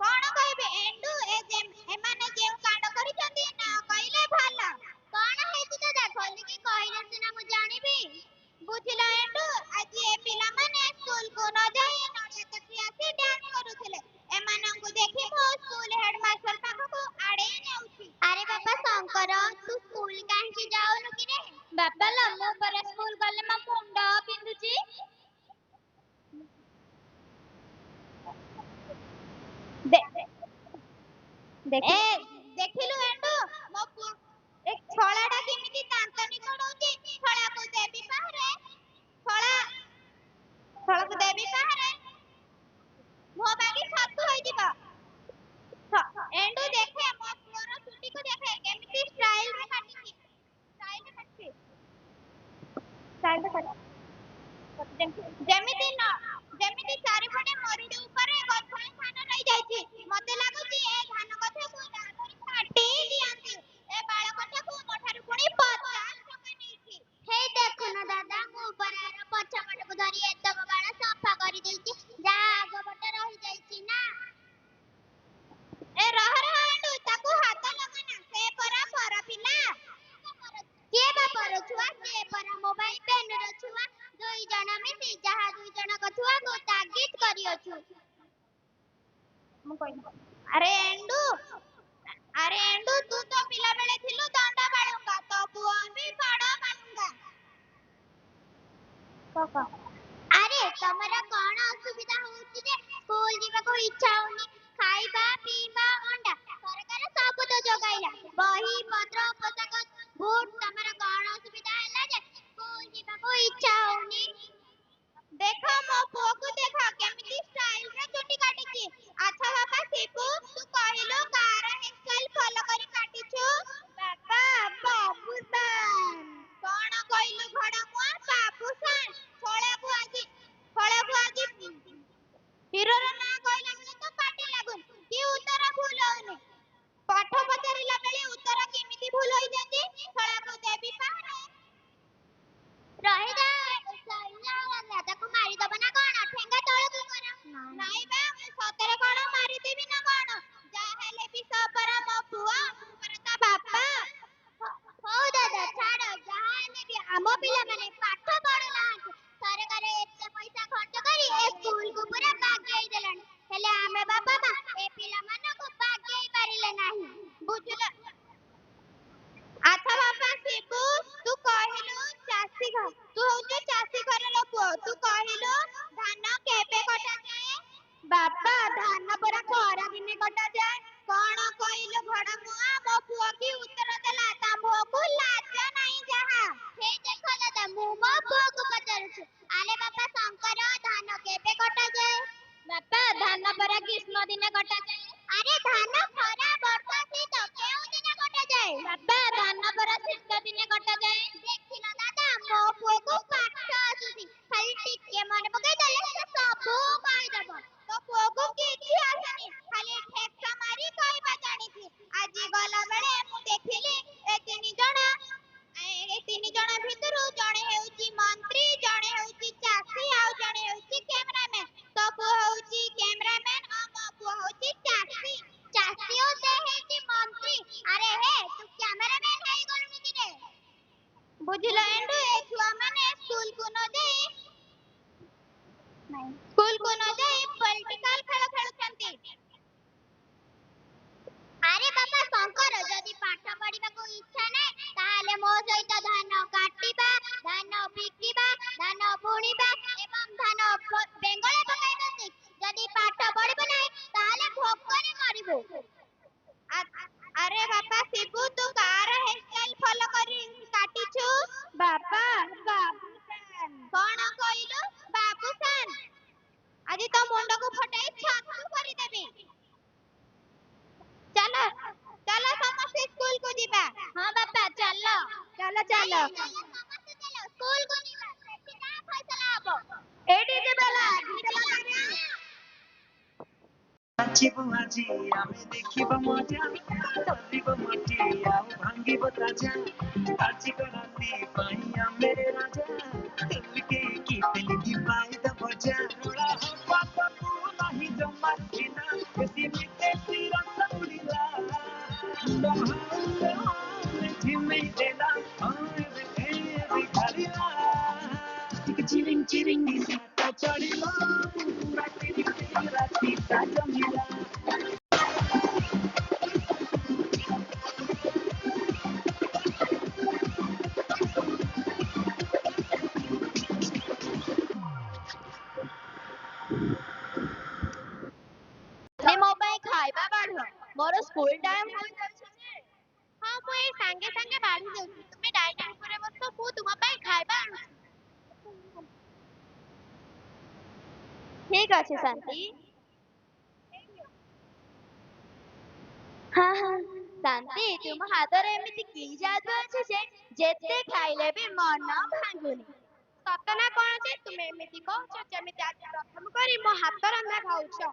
କଣ କହିବି? ଏଣ୍ଡୁ ଏମାନେ ଯେଉଁ କାଣ୍ଡ କରିଛନ୍ତି ନ କହିଲେ ଭଲ। କଣ ହେଇଛି ଦାଦା ଖୋଲିକି କହିଲେ ସିନା ମୁଁ ଜାଣିବି। ବୁଝିଲ ଏଣ୍ଡୁ ଆଜି ଏ ପିଲାମାନେ ସ୍କୁଲକୁ ନ ଯାଇ ନଡ଼ିଆ କଠି ଆସି ଡ୍ୟାନ୍ସ କରୁଥିଲେ। ଏମାନଙ୍କୁ ଦେଖି ମୁଁ ସ୍କୁଲ ହେଡମାଷ୍ଟର ପାଖକୁ ଆଡ଼େଇ ନେଉଛି। ଆରେ ବାପା ଶଙ୍କର ତୁ ସ୍କୁଲ କାହିଁକି ଯାଉନୁ କି ରେ? ବାପା ଲୋ ମୁଁ ପରା ସ୍କୁଲ ଗଲେ ମୋ ମୁଣ୍ଡ ବିନ୍ଧୁଛି। ଦେଖିଲୁ ଏଣ୍ଡୁ ମୋ ପୁଅ ଏ ଛଳାଟା କେମିତି ଦାନ୍ତ ନିକଡ଼ଉଛି। ଛଳାକୁ ଦେବି ପାହାରେ ଛଳାକୁ ଦେବି ପାହାରେ ମୋ ବାଗି ଛତୁ ହେଇଯିବ। ଏଣ୍ଡୁ ଦେଖେ ମୋ ପୁଅର ଚୁଟିକୁ ଦେଖେ କେମିତି ଷ୍ଟାଇଲରେ କାଟିଛି। ଯେମିତି ଚାରିପଟେ ମରୁଡ଼ି ଉପରେ ଗଛରେ ଧାନ ରହିଯାଇଛି। ମତେ ଲାଗୁଛି ଏ ଧାନ ଗଛକୁ ଦାନ୍ତରେ କାଟି ଦିଅନ୍ତି। ଏ ବାଳକଟାକୁ ମୋଠାରୁ ପୁଣି 50 ଟଙ୍କା ନେଇଛି। ହେଇ ଦେଖୁନ ଦାଦା ମୁଁ ପରାର ପଛପଟକୁ ଧରି ଏତକ ବାଳ ସଫା କରିଦେଇଛି। ଯାହା ଆଗପଟେ ରହିଯାଇଛି ନା। ଏ ରହ ଏଣ୍ଡୁ ତାକୁ ହାତ ଲଗାନା। ସେ ପରା ପର ପିଲା। କିଏ ବା ପର ଛୁଆ? ସେ ପରା ମୋ ଭାଇ ପେନୁର ଛୁଆ। ଦୁଇ ଜଣ ମିଶି ଯାହା ଦୁଇ ଜଣକ ଛୁଆକୁ ତାଗିଦ କରିଅଛୁ। ଆରେ ଏଣ୍ଡୁ ତୁ ତ ପିଲାବେଳେ ଥିଲୁ ଦଣ୍ଡ ବାଳୁଙ୍ଗା। ତୋ ପୁଅ ବି ବଡ଼ ବାଳୁଙ୍ଗା। ଆରେ ତମର କଣ ଅସୁବିଧା ହଉଛି ଯେ ସ୍କୁଲ ଯିବାକୁ ଇଚ୍ଛା ହଉନି? ଖାଇବା ପିଇବା ଅଣ୍ଡା ସରକାର ସବୁ ତ ଯୋଗାଇଲା। ବହି ପତ୍ର ପୋଷାକ ବୁଟ ତମର କଣ ଅସୁବିଧା ହେଲା ଯେ ସ୍କୁଲ ଯିବାକୁ ଇଚ୍ଛା ହଉନି? ଦେଖ ମୋ ପୁଅକୁ ଦେଖ କେମିତି ଷ୍ଟାଇଲରେ ଚୁଟି କାଟିଛି। ଆଚ୍ଛା ବାପା ଶିବୁ ତୁ କହିଲୁ କାହାର ହେୟାରଷ୍ଟାଇଲ ଭଲ କରି କାଟିଛୁ? ବାପା ବାବୁସାନ। କଣ କହିଲୁ ଘୋଡ଼ାମୁହାଁ? ବାବୁସାନ। ଛଳାକୁ ଆଜି ହିରୋର ନାଁ କହିଲା ବେଳେ ତ ପାଟି ଲାଗୁନି କି ଉତ୍ତର ଭୁଲ ହଉନି। ପାଠ ପଚାରିଲା ବେଳେ ଉତ୍ତର କେମିତି ଭୁଲ ହୋଇଯାଉଛି? ଛଳାକୁ ଦେବି ପାହାରେ ରହିଯା। ତାକୁ ମାରିଦବ ନା କଣ? ଠେଙ୍ଗା ତଳକୁ କର। ନାଇଁ ବା ମୁଁ ସତରେ କଣ ମାରିଦେବି ନା କଣ? ଯାହା ହେଲେ ବି ସେ ପରା ମୋ ପୁଅ। ମୁଁ ପରା ତା ବାପା। ହଉ ଦାଦା ଛାଡ଼। ଯାହା ହେଲେ ବି ଆମ ପିଲାମାନେ ପାଠ ପଢୁନାହାନ୍ତି। ସରକାର ଏତେ ପଇସା ଖର୍ଚ୍ଚ କରି ଏ ସ୍କୁଲକୁ ପୁରା ବାଗେଇ ଦେଲେଣି। ହେଲେ ଆମେ ବାପା ମା ଏ ପିଲାମାନଙ୍କୁ ବାଗେଇ ପାରିଲେ ନାହିଁ। ବୁଝିଲ? ଆଚ୍ଛା ବାପା ଶିବୁ ତୁ କହିଲୁ ତୁ ହଉଛୁ ଚାଷୀ ଘରର ପୁଅ। ତୁ କହିଲୁ ଧାନ କେବେ କଟାଯାଏ? ବାପା ଧାନ ପରା ଖରା ଦିନେ କଟାଯାଏ। କଣ କହିଲୁ ଘୋଡ଼ାମୁହାଁ? ମୋ ପୁଅ କି ଉତ୍ତର ଦେଲା? ତା ମୁହଁକୁ ଲାଜ ନାହିଁ ଯାହା। ହେଇ ଦେଖ ଦାଦା ମୁଁ ମୋ ପୁଅକୁ ପଚାରୁଛି। ଆରେ ବାପା ଶଙ୍କର ଧାନ କେବେ କଟାଯାଏ? ବାପା ଧାନ ପରା ଗ୍ରୀଷ୍ମ ଦିନେ କଟାଯାଏ। ଆରେ ଧାନ ଖରା ବର୍ଷା ଶୀତ କେଉଁ ଦିନ କଟାଯାଏ? ବାପା ଧାନ ପରା ଶୀତ ଦିନେ କଟାଯାଏ। ଦେଖିଲ ଦାଦା ମୋ ପୁଅକୁ ପାଠ ଆସୁଛି। ଖାଲି ଟିକେ ମନେ ପକେଇ ଦେଲେ ସେ ସବୁ କହିଦବ। ତୋ ପୁଅକୁ କିଛି ଆସୁନି ଖାଲି ଠେକ ମାରି କହିବା ଜାଣିଛି। ଆଜି ଗଲା ବେଳେ ମୁଁ ଦେଖିଲି ଏ ତିନି ଜଣ ଭିତରୁ ଜଣେ ହେଉଛି ମନ୍ତ୍ରୀ, ଜଣେ ହେଉଛି ଚାଷୀ ଆଉ ଜଣେ ହେଉଛି କ୍ୟାମେରାମ୍ୟାନ। ତୋ ପୁଅ ହେଉଛି କ୍ୟାମେରାମ୍ୟାନ ଆଉ ମୋ ପୁଅ ହେଉଛି ଚାଷୀ। ଚାଷୀ ଓ नाचिबु आजी आमे देखिबा मजा धरिबो मठी आउ भांगिबो ताजा आजी को राती पाई आमे राजा तुमके की तेली पाई द बजा रोड़ा हो पापा तू नहीं जमा चिना किसी मिटे सिरा उड़ीला झिमे देला आए रे घरिला चिरिंग चिरिंग साता चढ़िला पूरा तेरी राती ता जमिला ને ମୋ ପାଇଁ ଖାଇବା ବାଢ ମୋର ସ୍କୁଲ ଟାଇମ ହୋଇଯାଉଛି ଯେ ହଁ ମୁଁ ଏଇ ସାଙ୍ଗେ ସାଙ୍ଗେ ବାଢି ଦେଉଛି ତୁମେ ଡାଇନିଂ ଉପରେ ବସ ମୁଁ ତୁମ ପାଇଁ ଖାଇବା ଆଣୁଛି ଠିକ ଅଛି ଶାନ୍ତି। ହଁ ହଁ ଶାନ୍ତି ତୁମ ହାତରେ ଏମିତି କି ଯାଦୁ ଅଛି ଯେ ଯେତେ ଖାଇଲେ ବି ମନ ଭାଙ୍ଗୁନି। ସତ ନା କଣ ଯେ ତୁମେ ଏମିତି କହୁଛ ଯେମିତି ଆଜି ପ୍ରଥମ କରି ମୋ ହାତ ରନ୍ଧା ଖାଉଛ।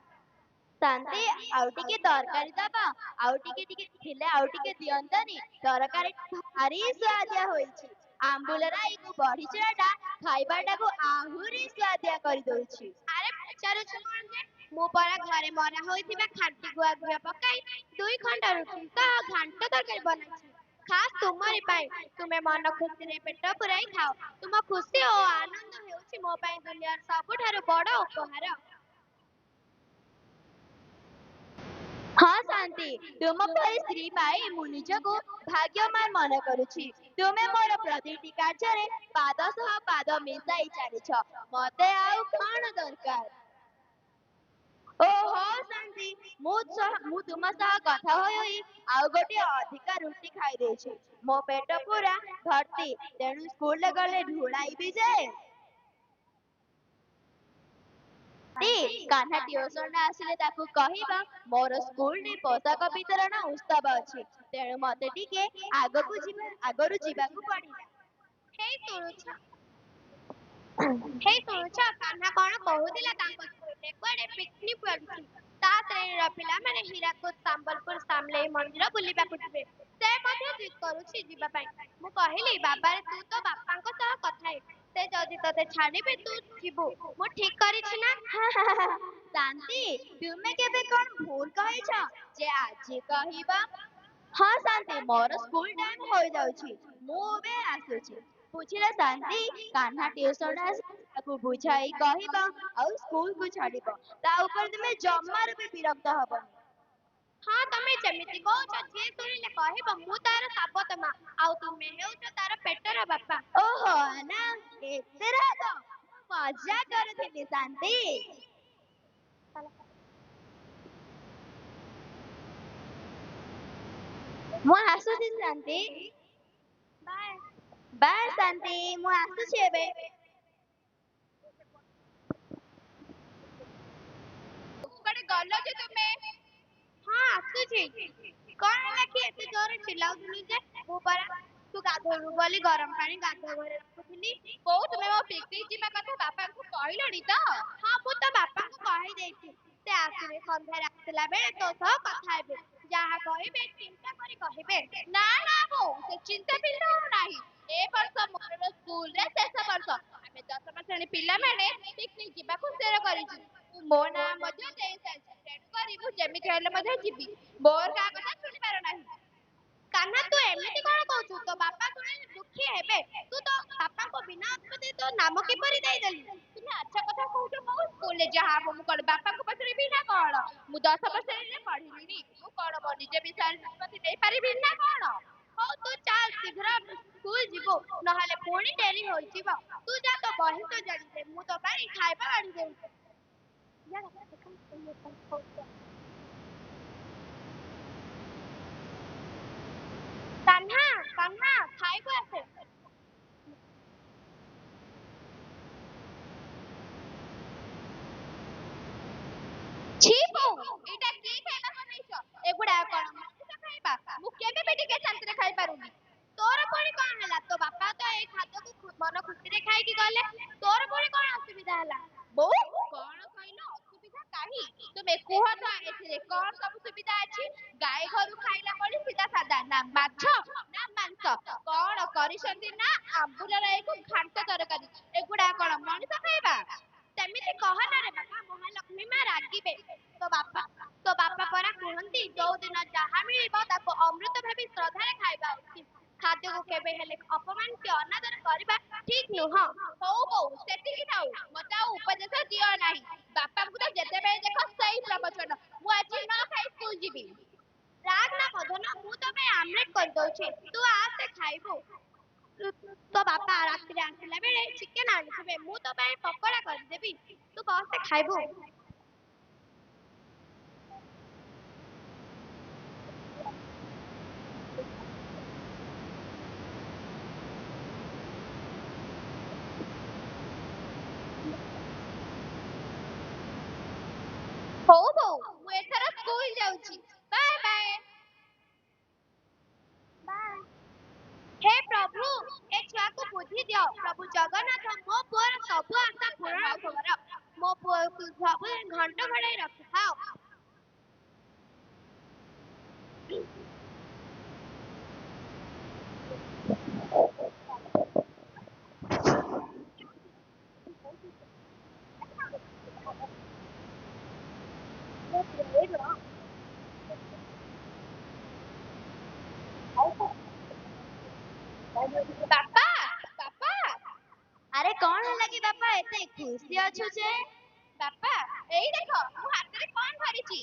ଶାନ୍ତି ଆଉ ଟିକେ ତରକାରୀ ଦବ ଆଉ ଟିକେ ଥିଲେ ଆଉ ଟିକେ ଦିଅନ୍ତନି ତରକାରୀ ଭାରି ସୁଆଦିଆ ହୋଇଛି ଆମ୍ବୁଲ ରାଇକୁ ବଢିଚୁରାଟା ଖାଇବାଟାକୁ ଆହୁରି ସୁଆଦିଆ କରିଦଉଛି। ଆରେ ପଚାରୁଛ କଣ ଯେ ମୁଁ ପରା ଘରେ ମରା ହୋଇଥିବା ଖାଣ୍ଟି ଗୁଆ ଘିଅ ପକାଇ 2 ଖଣ୍ଡ ରୁଟି ସହ ଘାଣ୍ଟ ତରକାରୀ ବନାଇଛି ଖାସ୍ ତୁମରି ପାଇଁ ତୁମେ ମନ ଖୁସିରେ ପେଟ ପୁରାଇ ଖାଅ ତୁମ ଖୁସି ଓ ଆନନ୍ଦ ହେଉଛି ମୋ ପାଇଁ ଦୁନିଆର ସବୁଠାରୁ ବଡ଼ ଉପହାର। ହଁ ଶାନ୍ତି ତୁମ ପରି ସ୍ତ୍ରୀ ପାଇ ମୁଁ ନିଜକୁ ଭାଗ୍ୟମାନ ମନେ କରୁଛି। ତୁମେ ମୋର ପ୍ରତିଟି କାର୍ଯ୍ୟରେ ପାଦ ସହ ପାଦ ମିଶାଇ ଚାଲିଛ ମତେ ଆଉ କଣ ଦରକାର। ଓହୋ ଶାନ୍ତି ମୁଁ ତୁମ ସହ କଥା ହୋଇ ହୋଇ ଆଉ ଗୋଟିଏ ଅଧିକା ରୁଟି ଖାଇ ଦେଇଛି ମୋ ପେଟ ପୁରା ଭର୍ତ୍ତି ତେଣୁ ସ୍କୁଲରେ ଗଲେ ଢୁଳାଇବି ଯେ କାହ୍ନା ଟିଉସନରେ ଆସିଲେ ତାକୁ କହିବା ମୋର ସ୍କୁଲରେ ପୋଷାକ ବିତରଣ ଉତ୍ସବ ଅଛି ତେଣୁ ମତେ ଟିକେ ଆଗରୁ ଯିବାକୁ ପଡିଲା। ହେଇ ଶୁଣୁଛ କାହ୍ନା କଣ କହୁଥିଲା ତାଙ୍କ ସ୍କୁଲରେ କୁଆଡେ ପିକନିକ ପଡୁଛି ତା ଶ୍ରେଣୀର ପିଲାମାନେ ହୀରାକୁଦ ସମ୍ବଲପୁର ସାମଲେଇ ମନ୍ଦିର ବୁଲିବାକୁ ଯିବେ ସେ ମଧ୍ୟ ଜିଦ୍ କରୁଛି ଯିବା ପାଇଁ ମୁଁ କହିଲି ବାବାରେ ତୁ ତ ବାପାଙ୍କ ସହ କଥା ହେ ସେ ଯଦି ତତେ ଛାଡିବେ ତୁ ଯିବୁ ମୁଁ ଠିକ କରିଛି ନା। ଶାନ୍ତି ତୁମେ କେବେ କଣ ଭୁଲ କହିଛ ଯେ ଆଜି କହିବ। ହଁ ଶାନ୍ତି ମୋର ସ୍କୁଲ ଟାଇମ ହୋଇଯାଉଛି ମୁଁ ଏବେ ଆସୁଛି ବୁଝିଲ ଶାନ୍ତି କାହ୍ନା ଟିଉସନ ଆସି ତାକୁ ବୁଝାଇ କହିବ ଆଉ ସ୍କୁଲକୁ ଛାଡିବ ତା ଉପରେ ତୁମେ ଜମାରୁ ବି ବିରକ୍ତ ହବନି। ହଁ ତମେ ଯେମିତି କହୁଛ ଯିଏ ଶୁଣିଲେ କହିବ ମୁଁ ତାର ସାବତ ମା ଆଉ ତୁମେ ହେଉଛ ତାର ପେଟର ବାପା। ଓହୋ ନା ଏତେ ରାଗ ମୁଁ ମଜା କରୁଥିଲି ଶାନ୍ତି। ମୁଁ ଆସୁଛି ଶାନ୍ତି। ବାଏ ଶାନ୍ତି ମୁଁ ଆସୁଛି ଏବେ। କୁଆଡେ ଗଲ ଯେ ତୁମେ? ହଁ ଆସୁଛି କଣ ହେଲା କି ଏତେ ଜୋରରେ ଚିଲ୍ଲାଉଥିଲୁ ଯେ ମୁଁ ପରା ତୁ ଗାଧୋଇବୁ ବୋଲି ଗରମ ପାଣି ଗାଧୁଆ ଘରେ ରଖୁଥିଲି। ବୋଉ ତୁମେ ମୋ ପିକନିକ ଯିବା କଥା ବାପାଙ୍କୁ କହିଲଣି ତ? ହଁ ମୁଁ ତ ବାପାଙ୍କୁ କହିଦେଇଛି ସେ ଆସିବେ ସନ୍ଧ୍ୟାରେ ଆସିଲା ବେଳେ ତୋ ସହ କଥା ହେବେ ଯାହା କହିବେ ଚିନ୍ତା କରି କହିବେ। ନା ନା ବୋଉ ସେ ଚିନ୍ତା ଫିନ୍ତା ଆଉ ନାହିଁ ଏ ବର୍ଷ ମୋର ସ୍କୁଲରେ ଶେଷ ବର୍ଷ ଆମେ 10ମ ଶ୍ରେଣୀ ପିଲାମାନେ ପିକନିକ ଯିବାକୁ ସ୍ଥିର କରିଛୁ ମୋ ନାଁ ମଧ୍ୟ ଦେଇସାରିଛି ତେଣୁକରି ମୁଁ ଯେମିତି ହେଲେ ମଧ୍ୟ ଯିବି ମୋର କାହା କଥା ଶୁଣିବାର ନାହିଁ। କାହ୍ନା ତୁ ଏମିତି କଣ କହୁଛୁ ତୋ ବାପା ଶୁଣିଲେ ଦୁଃଖୀ ହେବେ ତୁ ତ ବାପାଙ୍କ ବିନା ଅନୁମତି ତୋ ନାମ କିପରି ଦେଇଦେଲୁ? ତୁମେ ଆଚ୍ଛା କଥା କହୁଛ ବୋଉ ସ୍କୁଲରେ ଯାହା ହବ ମୁଁ କଣ ବାପାଙ୍କୁ ପଚାରିବି ନା କଣ? ମୁଁ 10ମ ଶ୍ରେଣୀରେ ପଢିଲିଣି ମୁଁ କଣ ମୋ ନିଜ ବିଷୟରେ ନିଷ୍ପତ୍ତି ନେଇପାରିବି ନା କଣ? ହଉ ତୁ ଚାଲ ଶୀଘ୍ର ସ୍କୁଲ ଯିବୁ ନହେଲେ ପୁଣି ଡେରି ହୋଇଯିବ ତୁ ଯା ତୋ ବହି ସଜାଡିଦେ ମୁଁ ତୋ ପାଇଁ ଖାଇବା ଆଣି ଦେଉଛି। କାହ୍ନା କାହ୍ନା ଖାଇବୁ ଆସେ। छी ବୋଉ ଏଇଟା କି ଖାଇବା ବନେଇଛ ଏଗୁଡା କଣ ମଣିଷ ଖାଇବା ମୁଁ କେବେ ବି ଟିକେ ଶାନ୍ତିରେ ଖାଇପାରୁନି। ତୋର ପୁଣି କଣ ହେଲା ତୋ ବାପା ତ ଏଇ ଖାଦ୍ୟକୁ ମନ ଖୁସିରେ ଖାଇକି ଗଲେ ତୋର ପୁଣି କଣ ଅସୁବିଧା ହେଲା? ବୋଉ କଣ କହିଲ ଅସୁବିଧା କାହିଁ ତୁମେ କୁହ ତ ଏଥିରେ କଣ ସବୁ ସୁବିଧା ଅଛି? ଗାଈ ଘରୁ ଖାଇଲା ଭଳି ସିଧା ସାଧା, ନା ମାଛ ନା ମାଂସ। କଣ କରିଛନ୍ତି ନା ଆମ୍ବୁଲ ରାଇକୁ ଘାଣ୍ଟ ତରକାରୀ। ଏଗୁଡା କଣ ମଣିଷ ଖାଇବା? ସେମିତି କହନା ରେ ବାପା, ମହାଲକ୍ଷ୍ମୀ ମା ରାଗିବେ। ତୋ ବାପା ପରା କୁହନ୍ତି ଯୋଉଦିନ ଯାହା ମିଳିବ ତାକୁ ଅମୃତ ଭାବି ଶ୍ରଦ୍ଧାରେ ଖାଇବା ଉଚିତ। ଖାଦ୍ୟକୁ କେବେ ହେଲେ ଅପମାନ କି ଅନାଦର କରିବା ଠିକ ନୁହଁ। ହଉ ହଉ, ସେତିକି ଥାଉ, ମତେ ଆଉ ଉପଦେଶ ଦିଅ ନାହିଁ। ବାପାଙ୍କୁ ତ ଯେତେବେଳେ ଦେଖ ସେଇ ପ୍ରବଚନ। ମୁଁ ଆଜି ନ ଖାଇ ସ୍କୁଲ ଯିବି। ରାଗ ନା ମଦନ, ମୁଁ ତୋ ପାଇଁ ଆମଲେଟ କରିଦଉଛି, ତୁ ଆସେ ଖାଇବୁ। ତୋ ବାପା ରାତିରେ ଆସିଲା ବେଳେ ଚିକେନ ଆଣିଥିବେ, ମୁଁ ତୋ ପାଇଁ ପକୋଡା କରିଦେବି, ତୁ ବସେ ଖାଇବୁ। ହଉ ହଉ, ମୁଁ ଏଥର ସ୍କୁଲ ଯାଉଛି। Bye bye. ହେ ପ୍ରଭୁ, ଏ ଛୁଆକୁ ବୁଦ୍ଧି ଦିଅ। ପ୍ରଭୁ ଜଗନ୍ନାଥ, ମୋ ପୁଅର ସବୁ ଆଶା ପୂରଣ କର। ମୋ ପୁଅକୁ ସବୁଦିନ ଘଣ୍ଟ ଘୋଡେଇ ରଖିଥାଅ। ବାପା, ବାପା। ଆରେ କଣ ହେଲା କି ବାପା, ଏତେ ଖୁସି ଅଛୁ ଯେ? ବାପା, ଏଇ ଦେଖ ମୁଁ ହାତରେ କଣ ଧରିଛି।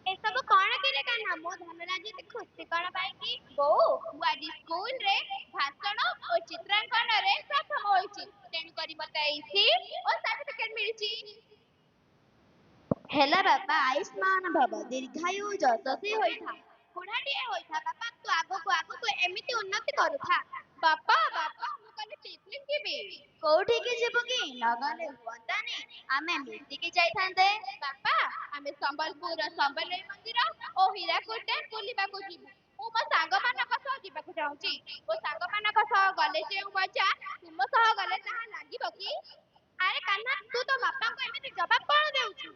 ଏସବୁ କଣ କିରେ କାହ୍ନା? ମୋ ଧନରାଜ ଏତେ ଖୁସି କଣ ପାଇଁ କି? ବୋଉ, ମୁଁ ଆଜି ସ୍କୁଲରେ ଭାଷଣ ଓ ଚିତ୍ରାଙ୍କନରେ ପ୍ରଥମ ହୋଇଛି। ତେଣୁକରି ମତେ ଏଇ ସିଟ୍ ଓ ସାର୍ଟିଫିକେଟ ମିଳିଛି। ହେଲା ବାପା, ଆୟୁଷ୍ମାନ ଭବ, ଦୀର୍ଘାୟୁ ଯଶସ୍ୱୀ ହୋଇଥା। ବୁଢାଟିଏ ହୋଇଥା ବାପା, ତୁ ଆଗକୁ ଆଗକୁ ଏମିତି ଉନ୍ନତି କରୁଥା। ବାପା, ବାପା, ମୁଁ କାଲି ପିକନିକ ଯିବି। କୋଉଠିକି ଯିବୁ କି? ନଗଲେ ହୁଅନ୍ତାନି, ଆମେ ମିଶିକି ଯାଇଥାନ୍ତେ। ବାପା, ଆମେ ସମ୍ବଲପୁରର ସମ୍ବଲେଇ ମନ୍ଦିର ଓ ହୀରାକୁଦ ଡ୍ୟାମ ବୁଲିବାକୁ ଯିବୁ। ମୁଁ ମୋ ସାଙ୍ଗମାନଙ୍କ ସହ ଯିବାକୁ ଚାହୁଁଛି। ମୋ ସାଙ୍ଗମାନଙ୍କ ସହ ଗଲେ ଯେଉଁ ମଜା, ତୁମ ସହ ଗଲେ ତାହା ଲାଗିବ କି? ଆରେ କାହ୍ନା, ତୁ ତୋ ବାପାଙ୍କୁ ଏମିତି ଜବାବ କଣ ଦେଉଛୁ?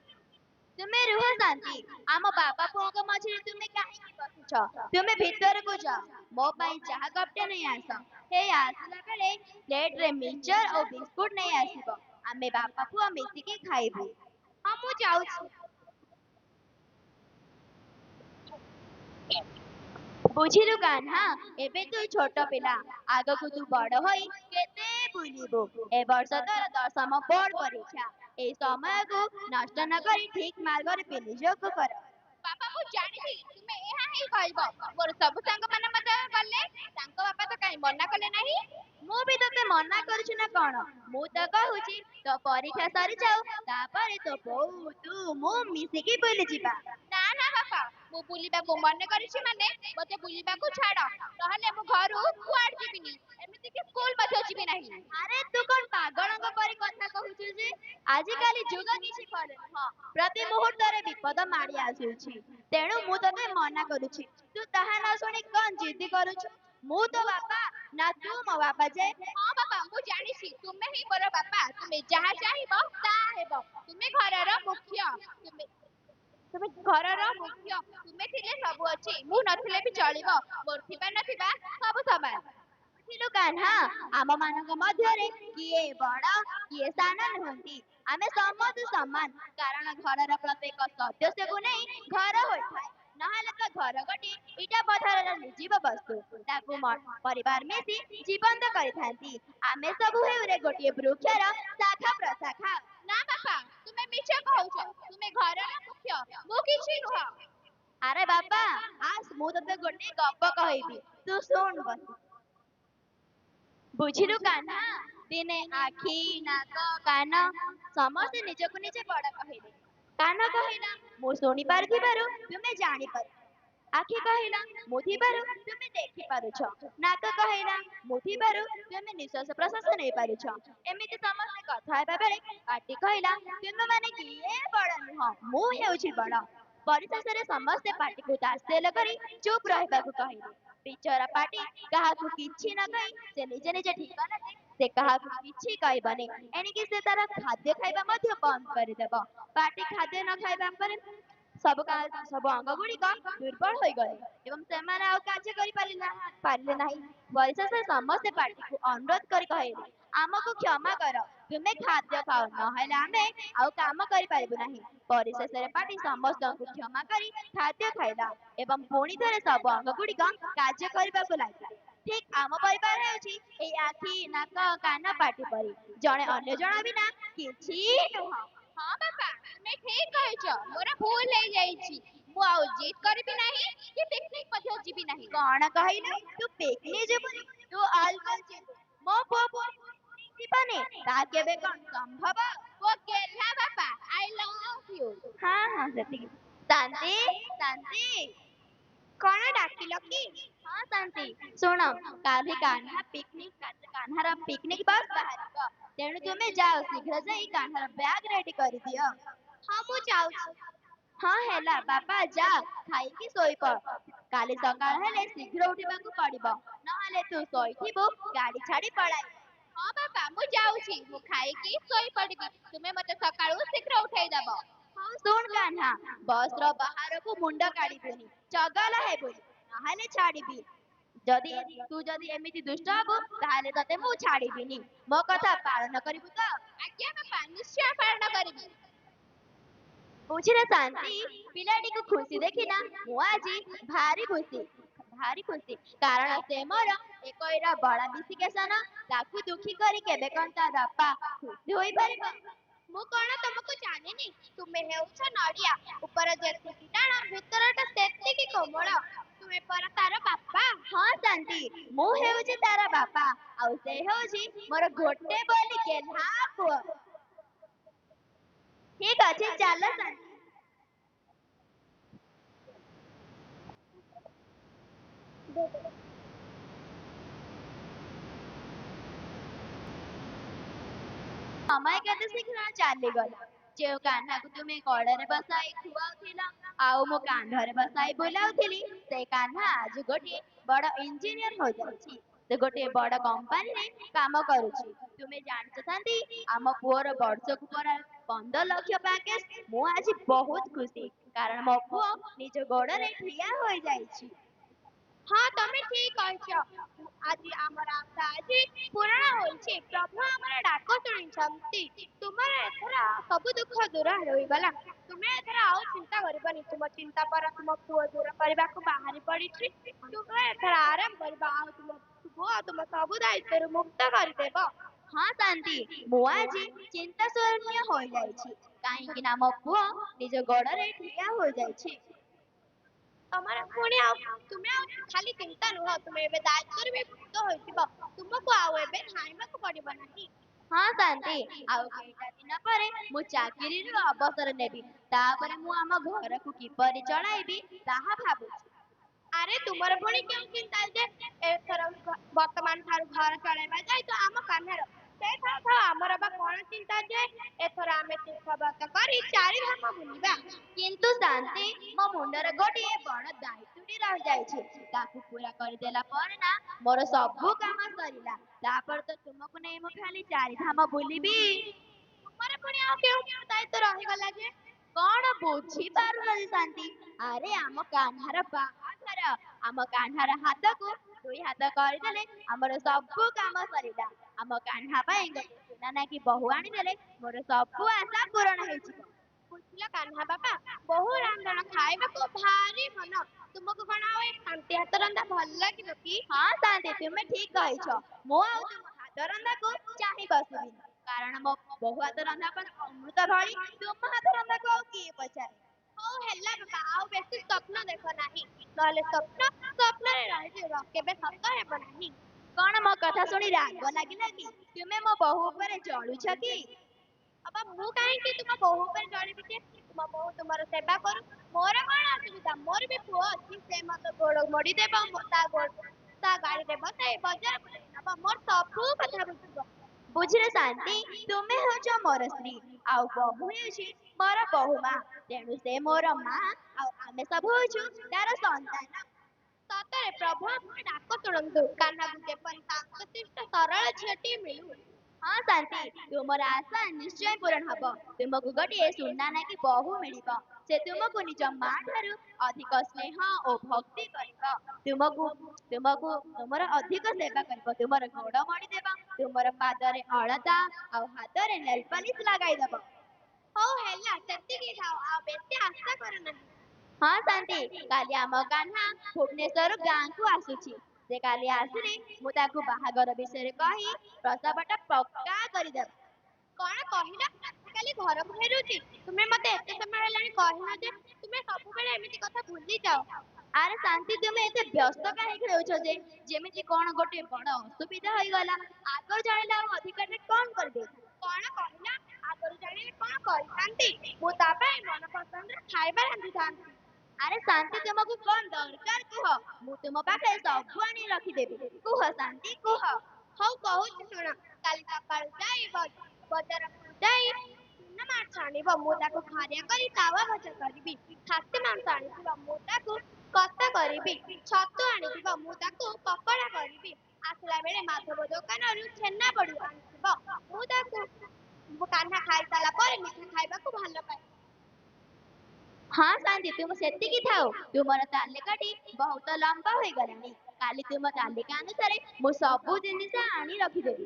ତୁମେ ରୁହ ଶାନ୍ତି, ଆମ ବାପା ପୁଅଙ୍କ ମଝିରେ ତୁମେ କାହିଁକି ବସିଛ? ତୁମେ ଭିତରକୁ ଯାଅ, ମୋ ପାଇଁ ଚାହା କପଟେ ନେଇ ଆସ। ହେଇ ଆସିଲା ବେଳେ ପ୍ଲେଟରେ ମିକ୍ସଚର ଓ ବିସ୍କୁଟ ନେଇ ଆସିବ। ଆମେ ବାପା ପୁଅ ମିଶିକି ଖାଇବୁ। ହଁ, ମୁଁ ଯାଉଛି। ବୁଝିଲୁ କାହ୍ନା, ଏବେ ତୁ ଛୋଟ ପିଲା, ଆଗକୁ ତୁ ବଡ ହୋଇ କେତେ ବୁଲିବୁ। ଏ ବର୍ଷ ତୋର ଦଶମ ବୋର୍ଡ ପରୀକ୍ଷା। এই ସମୟକୁ ନଷ୍ଟ ନ କରି ଠିକ୍ ମାର୍ଗରେ ବିନିଯୋଗ କର। ବାପା, ମୁଁ ଜାଣିଥିଲି ତୁମେ ଏହା ହିଁ କହିବ। ମୋର ସବୁ ସାଙ୍ଗମାନେ ମଧ୍ୟ ଗଲେ, ତାଙ୍କ ବାପା ତ କାହିଁ ମନା କଲେ ନାହିଁ? ମୁଁ ବି ତତେ ମନା କରୁଛି ନା କଣ? ମୁଁ ତ କହୁଛି ତୋ ପରୀକ୍ଷା ସରିଯାଉ, ତାପରେ ତୋ ବୋଉ ତୁ ମୁଁ ମିଶିକି ବୁଲିଯିବା। ନା ନା ବାପା, ମୁଁ ବୁଲିବାକୁ ମନେ କରିଛି ମାନେ ମତେ ବୁଲିବାକୁ ଛାଡ, ନହେଲେ ମୁଁ ଘରୁ କୁଆଡେ ଯିବିନି। ଏମିତିକି ସ୍କୁଲ ମଧ୍ୟ ଯିବି ନାହିଁ। ଆରେ ତୁ କଣ ପାଗଳଙ୍କ ପରି କଥା କହୁଛୁ ଯେ? ଆଜିକାଲି ଯୁଗ କିଛି ଭଲ ନୁହଁ, ପ୍ରତି ମୁହୂର୍ତ୍ତରେ ବିପଦ ମାଡ଼ି ଆସୁଛି। ତେଣୁ ମୁଁ ତତେ ମନା କରୁଛି, ତୁ ତାହା ନ ଶୁଣି କଣ ଜିଦି କରୁଛୁ? ମୁଁ ତୋ ବାପା ନା ତୁ ମୋ ବାପା ଯେ? ହଁ ବାପା, ମୁଁ ଜାଣିଛି ତୁମେ ହିଁ ମୋର ବାପା। ତୁମେ ଯାହା ଚାହିଁବ ତାହା ହେବ। ତୁମେ ଘରର ମୁଖ୍ୟ। ତୁମେ ଘରର ମୁଖ୍ୟ। ତୁମେ ଥିଲେ ସବୁ ଅଛି, ମୁଁ ନଥିଲେ ବି ଚଳିବ। ମୋର ଥିବା ନଥିବା ସବୁ ସମାନ। ବୁଝିଲୁ କାହ୍ନା, ଆମମାନଙ୍କ ମଧ୍ୟରେ କିଏ ବଡ କିଏ ସାନ ନୁହନ୍ତି। ଆମେ ସମସ୍ତେ ସମାନ, କାରଣ ଘରର ପ୍ରତ୍ୟେକ ସଦସ୍ୟକୁ ନେଇ ଘର ହୋଇଥାଏ। ନହେଲେ ତ ଘର ଗୋଟିଏ ଇଟା ପଥରର ନିର୍ଜୀବ ବସ୍ତୁ, ତାକୁ ପରିବାର ମିଶି ଜୀବନ୍ତ କରିଥାନ୍ତି। ଆମେ ସବୁ ହେଉରେ ଗୋଟିଏ ବୃକ୍ଷର ଶାଖା ପ୍ରଶାଖା। ନା ବାପା, ତୁମେ ମିଛ କହୁଛ। ତୁମେ ଘରର ମୁଖ୍ୟ, ମୁଁ କିଛି ନୁହଁ। ଆରେ ବାପା, ଆସ ମୁଁ ତତେ ଗୋଟେ ଗପ କହିବି, ତୁ ଶୁଣ ବସି। ବୁଝିଲୁ କାହ୍ନା, ଦିନେ ଆଖି ନାକ କାନ ସମସ୍ତେ ନିଜକୁ ନିଜେ ବଡ କହିଲେ। କାନ କହିଲା, ମୁଁ ଶୁଣି ପାରୁଥିବାରୁ ତୁମେ ଜାଣିପାରୁଛ। ଆଖି କହିଲା, ମୁଁ ଥିବାରୁ ତୁମେ ଦେଖିପାରୁଛ। ନାକ କହିଲା, ମୁଁ ଥିବାରୁ ତୁମେ ନିଶ୍ୱାସ ପ୍ରଶ୍ୱାସ ନେଇପାରୁଛ। ଏମିତି ସମସ୍ତେ କଥା ହେବା ବେଳେ ପାଟି କହିଲା, ତୁମେମାନେ କିଏ ବଡ ନୁହଁ, ମୁଁ ହେଉଛି ବଡ। ପରିଶେଷରେ ସମସ୍ତେ ପାଟିକୁ ତାତ୍ସଲ୍ୟ କରି ଚୁପ୍ ରହିବାକୁ କହିଲେ। ବିଚରା ପାଟି କାହାକୁ କିଛି ନ କହି ସେ ନିଜେ ନିଜେ ଠିକନା ଯେ ସେ କାହାକୁ କିଛି କହିବନି। ଏଣିକି ସେ ତାର ଖାଦ୍ୟ ଖାଇବା ମଧ୍ୟ ବନ୍ଦ କରିଦେବ। ପାଟି ଖାଦ୍ୟ ନ ଖାଇବା ପରେ ସବୁ ଅଙ୍ଗ ଗୁଡ଼ିକ ଦୁର୍ବଳ ହୋଇଗଲେ ଏବଂ ସେମାନେ ଆଉ କାର୍ଯ୍ୟ ପାରିଲେ ନାହିଁ। ପରିଶେଷରେ ସମସ୍ତେ ପାଟିକୁ ଅନୁରୋଧ କରି କହିଲେ, ଆମକୁ କ୍ଷମା କର, ତୁମେ ଖାଦ୍ୟ ଖାଅ, ନହେଲେ ଆମେ ଆଉ କାମ କରିପାରିବୁ ନାହିଁ। ପରିଶେଷରେ ପାଟି ସମସ୍ତଙ୍କୁ କ୍ଷମା କରି ଖାଦ୍ୟ ଖାଇଲା ଏବଂ ପୁଣି ଥରେ ସବୁ ଅଙ୍ଗ ଗୁଡ଼ିକ କାର୍ଯ୍ୟ କରିବାକୁ ଲାଗିଲା। ଠିକ୍ ଆମ ପରିବାର ହେଉଛି ଏଇ ଆଖି, ନାକ, କାନ, ପାଟି ପରି। ଜଣେ ଅନ୍ୟ ଜଣ ବିନା କିଛି ନୁହଁ। ହଁ ବାପା, ତୁମେ ଠିକ କହିଛ। ମୋର ଭୁଲ ହେଇଯାଇଛି। ମୁଁ ଆଉ ଜିଦ୍ କରିବି ନାହିଁ କି ପିକନିକ ମଧ୍ୟ ଯିବି ନାହିଁ। କଣ କହିଲୁ? ତୁ ପିକନିକ ଯିବୁନି? ତୁ ଅଲଗା ଯିବୁ। ମୋ ପୁଅ ପୁଣି ପିକନିକ ଯିବନି? ତାହା କେବେ କଣ ସମ୍ଭବ? ଓ ଗେହ୍ଲା ବାପା, ଆଇ ଲଭ୍ ୟୁ। ହଁ ସେତିକି। ଶାନ୍ତି, ଶାନ୍ତି। କଣ ଡାକିଲ କି? ହଁ ଶାନ୍ତି, ଶୁଣ, କାଲି କାହ୍ନାର ପିକନିକ ବସ୍ ବାହାରିବ। ତେଣୁ ତୁମେ ଯାଅ, ଶୀଘ୍ର ଯାଇ କାହ୍ନାର ବ୍ୟାଗ ରେଡି କରିଦିଅ। ହଁ, ମୁଁ ଯାଉଛି। ହଁ ହେଲା, ବାପା ଯା, ଖାଇକି ଶୋଇପଡ଼। କାଲି ସକାଳ ହେଲେ ଶୀଘ୍ର ଉଠିବାକୁ ପଡ଼ିବ, ନହେଲେ ତୁ ଶୋଇଥିବୁ ଗାଡ଼ି ଛାଡ଼ି ପଳାଇବୁ। ହଁ ବାପା, ମୁଁ ଯାଉଛି। ମୁଁ ଖାଇକି ଶୋଇ ପଡ଼ିବି। ତୁମେ ମତେ ସକାଳୁ ଶୀଘ୍ର ଉଠେଇଦବ। ହଉ ଶୁଣ କାହ୍ନା, ବସ୍ର ବାହାରକୁ ମୁଣ୍ଡ କାଢିବୁନି, ଚଗଲା ହେବୁନି, ନହେଲେ ଛାଡ଼ିବି। ଯଦି ଏମିତି ଦୁଷ୍ଟ ହବୁ ତାହେଲେ ତତେ ମୁଁ ଛାଡ଼ିବିନି। ମୋ କଥା ପାଳନ କରିବୁ ତ? ଆଜ୍ଞା ବାପା, ନିଶ୍ଚୟ ପାଳନ କରିବି। ବୁଝିଲେ ଶାନ୍ତି, ପିଲାଟିକୁ ଖୁସି ଦେଖିନା ମୁଁ ଆଜି ଭାରି ଖୁସି। କାରଣ ସେ ମୋର ଏକଇରା ବଡ ବିଶିକେଶନ। ତାକୁ ଦୁଃଖୀ କରି କେବେ କଣ ତା ବାପା ଖୁସି ହୋଇପାରିବ? ମୁଁ କଣ ତମକୁ ଜାଣିନି? ତୁମେ ହେଉଛ ନଡ଼ିଆ, ଉପର ଯେତିକି ଟାଣ, ଭିତରଟା ସେତିକି କୋମଳ। ତୁମେ ପରା ତାର ବାପା। ହଁ ଶାନ୍ତି, ମୁଁ ହେଉଛି ତାର ବାପା, ଆଉ ସେ ହେଉଛି ମୋର ଗୋଟେ ବୋଲି ଗେହ୍ଲା ପୁଅ। ଠିକ ଅଛି, ଚାଲ ଶାନ୍ତି। ସମୟ କେତେ ଶୀଘ୍ର ଚାଲିଗଲା। ଯେଉଁ କାହ୍ନାକୁ ତୁମେ କୋଳରେ ବସାଇ ଖୁଆଉଥିଲ ଆଉ ମୁଁ କାନ୍ଧରେ ବସାଇ ବୁଲାଉଥିଲି, ସେ କାହ୍ନା ଆଜି ଗୋଟିଏ ବଡ ଇଞ୍ଜିନିୟର ହୋଇଯାଇଛି। ସେ ଗୋଟିଏ ବଡ କମ୍ପାନୀରେ କାମ କରୁଛି। ତୁମେ ଜାଣିଛ ଶାନ୍ତି, ଆମ ପୁଅର ବର୍ଷକୁ ପରା 15 ଲକ୍ଷ ପ୍ୟାକେଜ। ମୁଁ ଆଜି ବହୁତ ଖୁସି, କାରଣ ମୋ ପୁଅ ନିଜ ଗୋଡରେ ଠିଆ ହୋଇଯାଇଛି। ହଁ, ତମେ ଠିକ କହିଛ। ଆଜି ଆମର ଆଶା ଆଜି ପୂରଣ ହୋଇଛି। ପ୍ରଭୁ ଆମର ଡାକ ଶୁଣିଛନ୍ତି। ତୁମର ଏଥର ସବୁ ଦୁଃଖ ଦୂର ହୋଇଗଲା। ତୁମେ ଏଥର ଆଉ ଚିନ୍ତା କରିବନି। ତୁମ ଚିନ୍ତା ପରା ତୁମ ପୁଅ ଦୂର କରିବାକୁ ବାହାରି ପଡ଼ିଛି। ତୁମେ ଏଥର ଆରାମ କରିବ, ଆଉ ତୁମ ପୁଅ ତୁମ ସବୁ ଦାୟିତ୍ୱରୁ ମୁକ୍ତ କରିଦେବ। ହଁ ଶାନ୍ତି, ମୁଁ ଆଜି ଚିନ୍ତା ଶୂନ୍ୟ ହୋଇଯାଇଛି, କାହିଁକି ନା ମୋ ପୁଅ ନିଜ ଗୋଡରେ ଠିଆ ହୋଇଯାଇଛି। ତୁମେ ଆଉ ଖାଲି ଚିନ୍ତା ନୁହଁ, ତୁମେ ଏବେ ଦାୟିତ୍ୱରୁ ବି ମୁକ୍ତ ହୋଇଯିବ। ତୁମକୁ ଆଉ ଏବେ ଧାଇଁବାକୁ ପଡ଼ିବ ନାହିଁ। ହଁ ଶାନ୍ତି, ଆଉ କେଇଟା ଦିନ ପରେ ମୁଁ ଚାକିରିରୁ ଅବସର ନେବି। ତାପରେ ମୁଁ ଆମ ଘରକୁ କିପରି ଚଳାଇବି ତାହା ଭାବୁଛି। ଆରେ ତୁମର ପୁଣି କେଉଁ ଚିନ୍ତା ଯେ? ଏଥର ବର୍ତ୍ତମାନ ଠାରୁ ଘର ଚଳାଇବା ଦାୟିତ୍ୱ ଆମ କାନ୍ଧର। ସେ ଥାଉ, ଆମର ବା କଣ ଚିନ୍ତା ଯେ? ଏଥର ଆମେ ତୀର୍ଥବ୍ରତ କରି 4 ଧାମ ବୁଲିବା। କିନ୍ତୁ ଶାନ୍ତି, ମୋ ମୁଣ୍ଡରେ ଗୋଟିଏ ବଡ ଦାୟିତ୍ୱଟି ରହିଯାଇଛି। ତାକୁ ପୁରା କରିଦେଲା ପରେ ନା ମୋର ସବୁ କାମ ସରିଲା। ତାପରେ ତ ତୁମକୁ ନେଇ ମୁଁ ଖାଲି 4 ଧାମ ବୁଲିବି। ତୁମର ପୁଣି ଆଉ କେଉଁ ଦାୟିତ୍ୱ ରହିଗଲା ଯେ? କଣ ବୁଝିପାରୁନది ଶାନ୍ତି? ଆରେ ଆମ କାହ୍ନାର ବାହାଘର। ଆମ କାହ୍ନାର ହାତକୁ 2 ହାତ କରିଦେଲେ ଆମର ସବୁ କାମ ସରିଲା। ଆମ କାହ୍ନା ପାଇଁ ଗୋଟେ ସୁନା ନାକି ବୋହୂ ଆଣିଦେଲେ ମୋର ସବୁ ଆଶା ପୂରଣ ହେଇଯିବ। ବୁଝିଲ କାହ୍ନା ବାପା, ବୋହୂ ରାନ୍ଧଣ ଖାଇବାକୁ ଭାରି ମନ। ତୁମକୁ କଣ ଆଉ ଏ ଶାନ୍ତି ହାତ ରନ୍ଧା ଭଲ ଲାଗିବ କି? ହଁ ଶାନ୍ତି, ତୁମେ ଠିକ କହିଛ। ମୁଁ ଆଉ ତୁମ ହାତ ରନ୍ଧାକୁ ଚାହିଁ ବସିବିନି, କାରଣ ମୋ ବୋହୂ ହାତ ରନ୍ଧା ପରା ଅମୃତ ଭଳି। ତୁମ ହାତ ରନ୍ଧାକୁ ଆଉ କିଏ ପଚାରେ? ହଉ ହେଲା ବାପା, ଆଉ ବେଶୀ ସ୍ୱପ୍ନ ଦେଖ ନାହିଁ, ନହେଲେ ସ୍ୱପ୍ନ ସ୍ୱପ୍ନରେ ରହିଯିବ, କେବେ ସତ ହେବ ନାହିଁ। କଣ ମୋ କଥା ଶୁଣି ରାଗ ଲାଗିଲା କି? ତୁମେ ମୋ ବୋହୂ ଉପରେ ଜଳୁଛ କି? ବାପା, ମୁଁ କାହିଁକି ତୁମ ବୋହୂ ଉପରେ ଜଳିବି ଯେ? ତୁମ ବୋହୂ ତୁମର ସେବା କରୁ, ମୋର କଣ ଅସୁବିଧା? ମୋର ବି ପୁଅ ଅଛି, ସେ ମତେ ଗୋଡ ମୋଡିଦେବ, ତା ଗାଡିରେ ବସାଇ ବଜାର ବୁଲେଇ ନବ, ମୋର ସବୁ କଥା ବୁଝିବ। ବୁଝିଲେ ଶାନ୍ତି, ତୁମେ ହେଉଛ ମୋର ସ୍ତ୍ରୀ, ଆଉ ବୋହୂ ହେଉଛି ମୋର ବୋହୂମା। ତେଣୁ ସେ ମୋର ମା, ଆଉ ଆମେ ସବୁ ହେଉଛୁ ତାର ସନ୍ତାନ। ସତରେ ପ୍ରଭୁ ଆମର ଡାକ ଶୁଣନ୍ତୁ। କାହ୍ନାକୁ ଯେପରି ଶାନ୍ତଶିଷ୍ଟ ସରଳ ଝିଅଟିଏ ମିଳୁ। ହଁ ଶାନ୍ତି, ତୁମର ଆଶା ନିଶ୍ଚୟ ପୂରଣ ହବ। ତୁମକୁ ଗୋଟିଏ ସୁନା ନାକି ବୋହୂ ମିଳିବ। ସେ ତୁମକୁ ନିଜ ମା ଠାରୁ ଅଧିକ ସ୍ନେହ ଓ ଭକ୍ତି କରିବ। ତୁମକୁ ତୁମକୁ ତୁମର ଅଧିକ ସେବା କରିବ। ତୁମର ଗୋଡ଼ ମୋଡ଼ିଦେବ, ତୁମର ପାଦରେ ଅଳତା ଆଉ ହାତରେ ନେଲ୍ ପଲିସ୍ ଲଗାଇଦେବ। ହଉ ହେଲା, ସେତିକି ଥାଉ, ଆଉ ବେଶୀ ଆଶା କର ନାହିଁ। ହଁ ଶାନ୍ତି, କାଲି ଆମ କାହ୍ନା ଭୁବନେଶ୍ୱରରୁ ଗାଁକୁ ଆସୁଛି। ସେ କାଲି ଆସିଲେ ମୁଁ ତାକୁ ବାହାଘର ବିଷୟରେ କହି ପ୍ରସ୍ତାବଟା ପକ୍କା କରିଦେବ। କଣ କହିଲ? ସେ କାଲି ଘରକୁ ଫେରୁଛି? ତୁମେ ମତେ ଏତେ ସମୟ ହେଲାଣି କହିନ ଯେ? ତୁମେ ସବୁବେଳେ ଏମିତି କଥା ଭୁଲି ଯାଅ। ଆରେ ଶାନ୍ତି, ତୁମେ ଏତେ ବ୍ୟସ୍ତ କାହିଁକି ହେଉଛ ଯେ? ଯେମିତି କଣ ଗୋଟେ ବଡ଼ ଅସୁବିଧା ହୋଇଗଲା। ଆଗରୁ ଜାଣିଲେ ଆଉ ଅଧିକାଟା କଣ କରିଦେଇ। କଣ କହିଲ? ଆଗରୁ ଜାଣିଲେ କଣ କରିଥାନ୍ତି? ମୁଁ ତା ପାଇଁ ମନ ପସନ୍ଦର ଖାଇବା ରାନ୍ଧିଥାନ୍ତି। ଆରେ ଶାନ୍ତି, ତୁମକୁ କଣ ଦରକାର କୁହ, ମୁଁ ତୁମ ପାଖରେ ସବୁ ଆଣି ରଖିଦେବି। କୁହ ଶାନ୍ତି, କୁହ। ହଉ କହୁଛି ଶୁଣ। କାଲି ସକାଳୁ ଯାଇ ବଜାରକୁ ଯାଇ ଚୁନା ମାଛ ଆଣିବ, ମୁଁ ତାକୁ ଖାରିଆ କରି ତାୱା ଭଜା କରିବି। ଖାସି ମାଂସ ଆଣିଥିବ, ମୁଁ ତାକୁ କଷା କରିବି। ଛତୁ ଆଣିଥିବ, ମୁଁ ତାକୁ ପକୋଡା କରିବି। ଆସିଲା ବେଳେ ମାଧବ ଦୋକାନରୁ ଛେନା ପୋଡି ଆଣିଥିବ, ମୁଁ ତାକୁ କାହ୍ନା ଖାଇସାରିଲା ପରେ ମିଠା ଖାଇବାକୁ ଭଲ ପାଏ। ହଁ ଶାନ୍ତି, ତୁମ ସେତିକି ଥାଉ। ତୁମର ତାଲିକାଟି ବହୁତ ଲମ୍ବା ହୋଇଗଲାଣି। କାଲି ତୁମ ତାଲିକା ଅନୁସାରେ ମୁଁ ସବୁ ଜିନିଷ ଆଣି ରଖିଦେବି।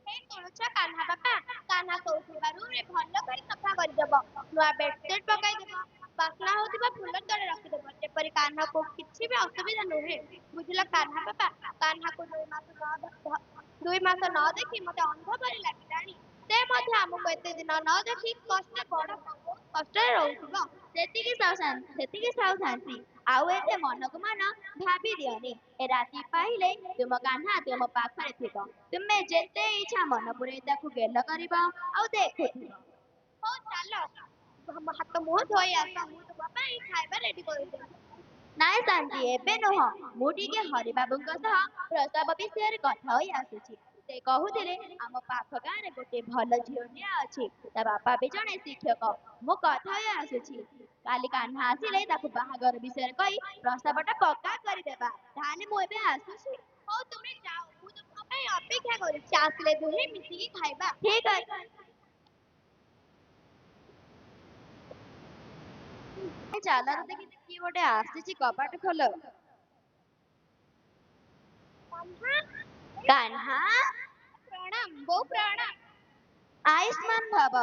ହେ ଶୁଣୁଛ କାହ୍ନା ବାପା, କାହ୍ନା ଶୋଉଥିବା ରୁମରେ ଭଲ କରି ସଫା କରିଦେବ। ନୂଆ ବେଡସିଟ୍ ପକାଇଦେବ। ବାସ୍ନା ହଉଥିବା ଫୁଲ ତଳେ ରଖିଦେବ, ଯେପରି କାହ୍ନାକୁ କିଛି ବି ଅସୁବିଧା ନୁହେଁ। ବୁଝିଲ କାହ୍ନା ବାପା? କାହ୍ନାକୁ 2 ମାସ ନ ଦେଖି ମତେ ଅନ୍ଧ ପରି ଲାଗିଲାଣି। ସେ ମଧ୍ୟ ଆମକୁ ଏତେ ଦିନ ନ ଦେଖି ବହୁତ କଷ୍ଟରେ ରହୁଥିବ। ସେତିକି ଥାଉ ଶାନ୍ତି। ଆଉ ଏତେ ମନକୁ ମନ ଭାବି ଦିଅନି। ଏ ରାତି ପାହିଲେ ତୁମ କାହ୍ନା ତୁମ ପାଖରେ ଥିବ। ତୁମେ ଯେତେ ଇଚ୍ଛା ମନ ପୁରେଇ ତାକୁ ଗେଲ କରିବ ଆଉ ଦେଖୁଥିବ। ହଉ ଚାଲ, ହାତ ମୁହଁ ଧୋଇ ଆସ, ମୁଁ ତୁମ ପାଇଁ ଖାଇବା ରେଡି କରିଦେବି। ନାଇଁ ଶାନ୍ତି, ଏବେ ନୁହଁ। ମୁଁ ଟିକେ ହରିବାବୁଙ୍କ ସହ ପ୍ରସ୍ତାବ ବିଷୟରେ କଥା ହୋଇ ଆସୁଛି। ସେ କହୁଥିଲେ ଆମ ପାଖ ଗାଁରେ ଗୋଟେ ଭଲ ଝିଅଟିଏ ଅଛି। ତା ବାପା ବି ଜଣେ ଶିକ୍ଷକ। ମୁଁ କଥା ହୋଇ ଆସୁଛି। କାଲି କାହ୍ନା ଆସିଲେ ତାକୁ ବାହାଘର ବିଷୟରେ କହି ପ୍ରସ୍ତାବଟା ପକ୍କା କରିଦେବା। ତାହେଲେ ମୁଁ ଏବେ ଆସୁଛି। ହଉ ତୁମେ ଯାଅ, ମୁଁ ତୁମ ପାଇଁ ଅପେକ୍ଷା କରୁଛି। ଆସିଲେ ଦୁହେଁ ମିଶିକି ଖାଇବା। ଠିକ ଅଛି। ଚାଲ ତ ଦେଖି କିଏ ଗୋଟେ ଆସିଛି, କବାଟ ଖୋଲ। କାହ୍ନା, କାହ୍ନା, ପ୍ରଣାମ ବୋଉ, ପ୍ରଣାମ। ଆୟୁଷ୍ମାନ ଭବ।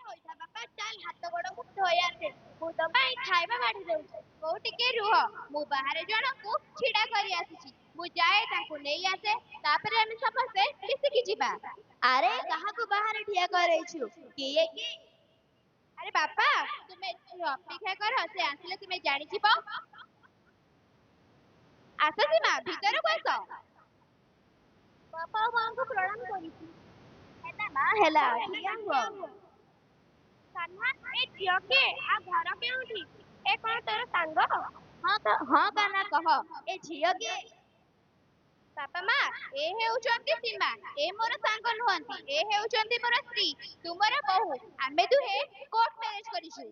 ହୋଇଥା ବାପା, ଚାଲ ହାତ ଗୋଡ଼ ମୁହଁ ଧୋଇ ଆସେ। ମୁଁ ତୋ ପାଇଁ ଖାଇବା ବାଢି ଦଉଛି। ବୋଉ ଟିକେ ରୁହ, ମୁଁ ବାହାରେ ଜଣକୁ ଛିଡା କରି ଆସିଛି। ମୁଁ ଯାଏ ତାଙ୍କୁ ନେଇ ଆସେ, ତାପରେ ଆମେ ସମସ୍ତେ ମିଶିକି ଯିବା। ଆରେ କାହାକୁ ବାହାରେ ଠିଆ କରେଇଛୁ? କିଏ କି? ଆରେ ବାପା, ତୁମେ ଅପେକ୍ଷା କର, ସେ ଆସିଲେ ତୁମେ ଜାଣିଯିବ। ଆସ ସୀମା, ଭିତରକୁ ଆସ। ବାପା ମାଙ୍କୁ ପ୍ରଣାମ କରିଛି। ହେଲା ମା, ହେଲା, ଠିଆ ହୁଅ। କାହ୍ନା, ଏ ଝିଅ କିଏ? ଆଉ ଘର କେଉଁଠି? ଏ କଣ ତୋର ସାଙ୍ଗ? ହଁ କାହ୍ନା କହ, ଏ ଝିଅ କିଏ? ବାପା ମା, ଏ ହେଉଛନ୍ତି ସୀମା। ଏ ମୋର ସାଙ୍ଗ ନୁହନ୍ତି, ଏ ହେଉଛନ୍ତି ମୋର ସ୍ତ୍ରୀ, ତୁମର ବୋହୂ। ଆମେ ଦୁହେଁ କୋର୍ଟ ମ୍ୟାରେଜ କରିଛୁ।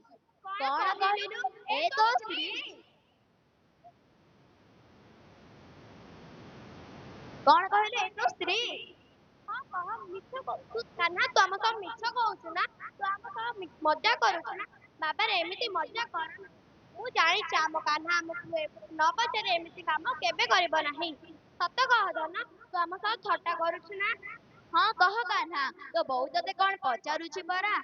କଣ କହିଲୁ? ଏ ତୋ ସ୍ତ୍ରୀ? କଣ କହିଲୁ, ଏ ତୋ ସ୍ତ୍ରୀ? ହଁ କହ, ମିଛ କହୁଛୁ? କାହ୍ନା, ତୁ ଆମ ସହ ମିଛ କହୁଛୁ ନା? ତୁ ଆମ ସହ ମଜା କରୁଛୁ ନା? ବାବାରେ, ଏମିତି ମଜା କରନି। ମୁଁ ଜାଣିଛି ଆମ କାହ୍ନା ଆମକୁ ନ ପଚାରି ଏମିତି କାମ କେବେ କରିବ ନାହିଁ। ସତ କହ ଧନ, ତୁ ଆମ ସହ ଥଟ୍ଟା କରୁଛୁ ନା? ହଁ କହ କାହ୍ନା, ତୋ ବୋଉ ତତେ କଣ ପଚାରୁଛି ପରା।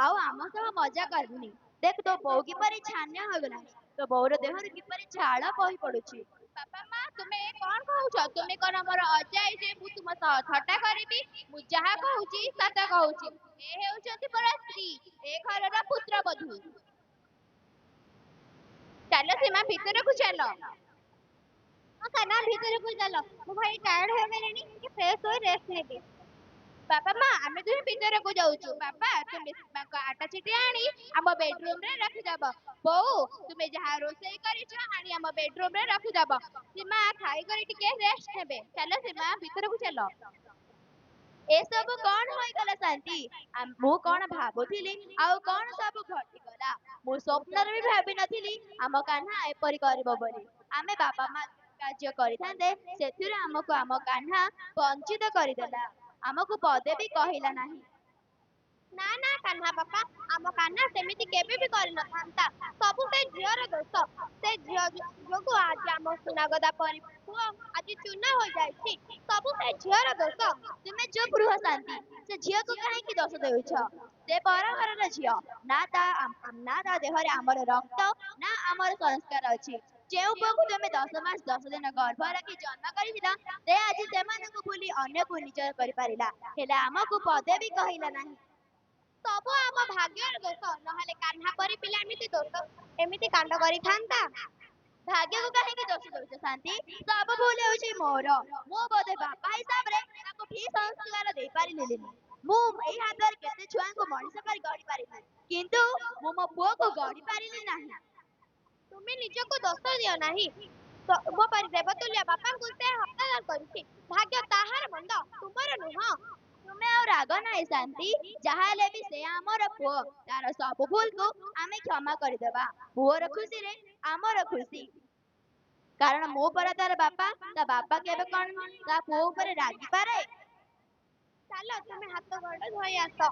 ଆଉ ଆମ ସହ ମଜା କରୁନି। ଦେଖ ତୋ ବୋଉ କିପରି ଛାନିଆ ହୋଇଗଲାଣି। ତୋ ବୋଉର ଦେହରୁ କିପରି ଝାଳ ବୋହି ପଡୁଛି। ବାପା ମା, ତୁମେ କଣ କହୁଛ? ତୁମେ କଣ ମୋର ଅଜାଇ ଯେ ମୁଁ ତୁମ ସହ ଥଟ୍ଟା କରିବି? ମୁଁ ଯାହା କହୁଛି ସତ କହୁଛି। ଏ ହେଉଛନ୍ତି ମୋର ସ୍ତ୍ରୀ, ଏ ଘରର ପୁତ୍ରବଧୂ। ଚାଲ ସୀମା, ଭିତରକୁ ଚାଲ। ହଁ କାହ୍ନା, ଭିତରକୁ ଚାଲ। ମୁଁ ଭାଇ ଟାୟାର୍ଡ ହୋଇଗଲିଣି, ଟିକେ ଫ୍ରେଶ ହୋଇ ରେଷ୍ଟ ନେବି। ବାପା ମା, ଆମେ ଦୁହେଁ ଭିତରକୁ ଯାଉଛୁ। ବାପା, ତୁମେ ସୀମାଙ୍କ ଆଟା ଚିଠି ଆଣି ଆମ ବେଡରୁମରେ ରଖିଦବ। ବୋଉ, ତୁମେ ଯାହା ରୋଷେଇ କରିଛ ଆଣି ଆମ ବେଡରୁମରେ ରଖିଦବ। ସୀମା ଖାଇକରି ଟିକେ ରେଷ୍ଟ ନେବେ। ଚାଲ ସୀମା, ଭିତରକୁ ଚାଲ। ଏସବୁ କଣ ହୋଇଗଲା ଶାନ୍ତି? ମୁଁ କଣ ଭାବୁଥିଲି ଆଉ କଣ ସବୁ ଘଟିଗଲା। ମୁଁ ସ୍ୱପ୍ନରେ ବି ଭାବିନଥିଲି ଆମ କାହ୍ନା ଏପରି କରିବ ବୋଲି। ଆମେ ବାପା ମା କାର୍ଯ୍ୟ କରିଥାନ୍ତେ, ସେଥିରୁ ଆମକୁ ଆମ କାହ୍ନା ବଞ୍ଚିତ କରିଦେଲା। ଆମକୁ ପଦେ ବି କହିଲା ନାହିଁ। ନା ନା କାହ୍ନା ବାପା, ଆମ କାହ୍ନା ସେମିତି କେବେ ବି କରିନଥାନ୍ତା। ସବୁ ସେ ଝିଅର ଦୋଷ। ସେ ଝିଅ ଯୋଗୁ ଆଜି ଆମ ସୁନାଗଦା ପରି ପୁଅ ଆଜି ଚୂନା ହୋଇଯାଇଛି। ସବୁ ସେ ଝିଅର ଦୋଷ। ତୁମେ ଚୁପ୍ ରୁହ ଶାନ୍ତି। ସେ ଝିଅକୁ କାହିଁକି ଦୋଷ ଦେଉଛ? ସେ ପର ଘରର ଝିଅ। ନା ତା ଦେହରେ ଆମର ରକ୍ତ ନା ଆମର ସଂସ୍କାର ଅଛି। ଯେଉଁ ପୁଅକୁ ତୁମେ 10 ମାସ 10 ଦିନ ଗର୍ଭ ରଖି ଜନ୍ମ କରିଥିଲ, ସେ ଆଜି ସେମାନଙ୍କୁ ଭୁଲି ଅନ୍ୟକୁ ନିଜର କରିପାରିଲା, ହେଲେ ଆମକୁ ପଦେ ବି କହିଲା ନାହିଁ। ସବୁ ଆମ ଭାଗ୍ୟର ଦୋଷ। ନହେଲେ କାହ୍ନା ପରି ପିଲା ଏମିତି କାଣ୍ଡ କରିଥାନ୍ତା? ଭାଗ୍ୟକୁ କାହିଁକି ଦୋଷ ଦଉଛ ଶାନ୍ତି? ସବୁ ଭୁଲ ହେଉଛି ମୋର। ମୁଁ ବୋଧେ ବାପା ହିସାବରେ ତାକୁ ଠିକ୍ ସଂସ୍କାର ଦେଇପାରିଲିନି। ମୁଁ ଏଇ ହାତରେ କେତେ ଛୁଆଙ୍କୁ ମଣିଷ କରି ଗଢି ପାରିଲି, କିନ୍ତୁ ମୁଁ ମୋ ପୁଅକୁ ଗଢି ପାରିଲି ନାହିଁ। ତୁମେ ନିଜକୁ ଦୋଷ ଦିଅ ନାହିଁ। ମୋ ପରି ଦେବତୁଲ୍ୟ ବାପାଙ୍କୁ ସେ ହତ୍ୟା କରିଛି। ଭାଗ୍ୟ ତାହାର ମନ୍ଦ, ତୁମର ନୁହଁ। ତୁମେ ଆଉ ରାଗ ନାହିଁ ଶାନ୍ତି। ଯାହା ହେଲେ ବି ସେ ଆମର ପୁଅ। ତାର ସବୁ ଭୁଲକୁ ଆମେ କ୍ଷମା କରିଦେବା। ପୁଅର ଖୁସିରେ ଆମର ଖୁସି। କାରଣ ମୁଁ ପରା ତାର ବାପା। ତା ବାପା କେବେ କଣ ତା ପୁଅ ଉପରେ ରାଗିପାରେ? ଚାଲ ତୁମେ ହାତ ଗୋଡ଼ ଧୋଇ ଆସ।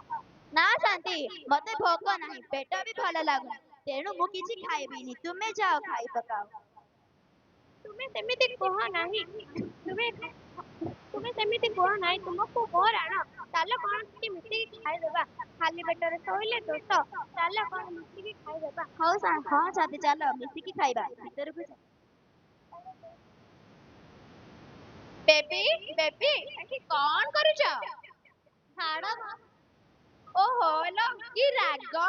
ନା ଶାନ୍ତି, ମତେ ଭୋକ ନାହିଁ, ପେଟ ବି ଭଲ ଲାଗୁନି। ତେଣୁ ମୁଁ କିଛି ଖାଇବିନି। ତୁମେ ଯାଅ ଖାଇ ପକାଅ। ତୁମେ ସେମିତି କୁହ ନାହିଁ। ତୁମେ ସେମିତି କୁହ ନାହିଁ। ତୁମକୁ ମୋ ରାଣ। ଚାଲ କଣ ଟିକେ ମିଶିକି ଖାଇଦେବା। ଖାଲି ପେଟରେ ଶୋଇଲେ ଦୋଷ। ଚାଲ କଣ ମିଶିକି ଖାଇଦେବା। ହଁ ଶାନ୍ତି, ଚାଲ ମିଶିକି ଖାଇବା। ଭିତରକୁ ଯା। ବେବି, ବେବି, ଏଠି କଣ କରୁଛ? ଛାଡ଼। ଓହୋ ଲୋ, କି ରାଗ।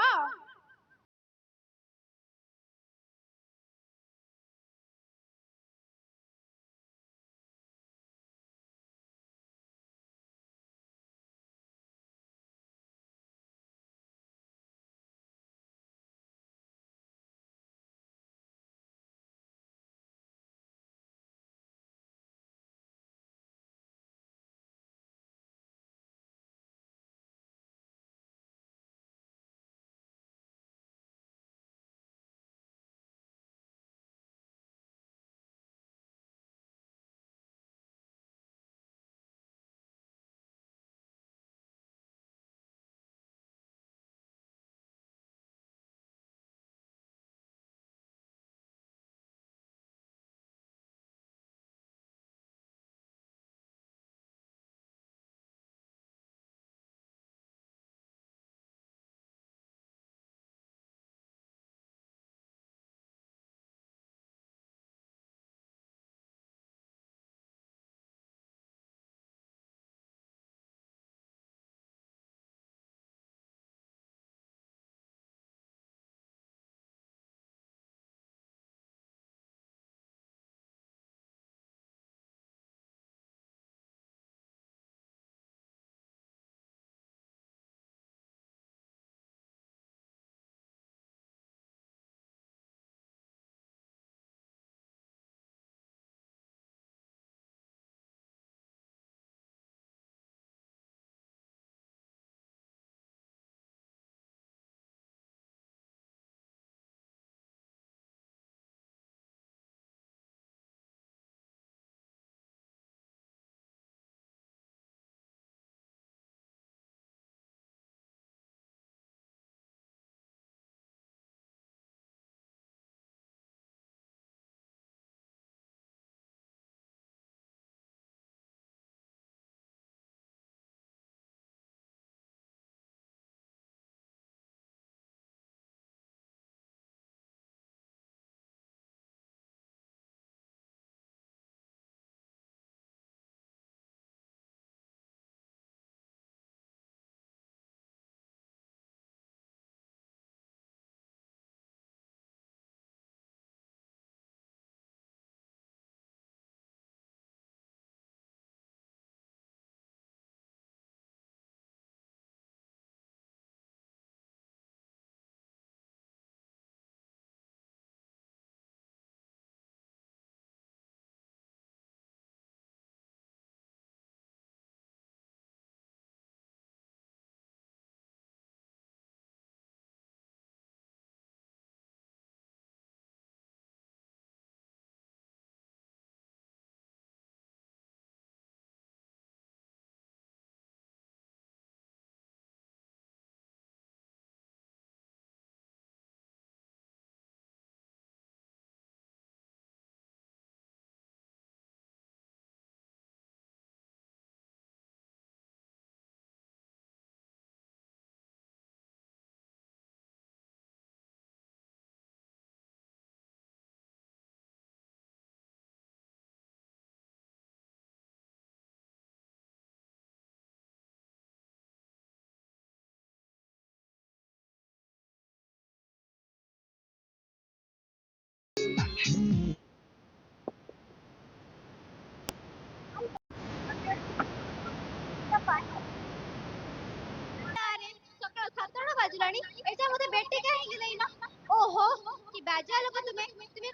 ଲାଜ ଲୋକ ତୁମେ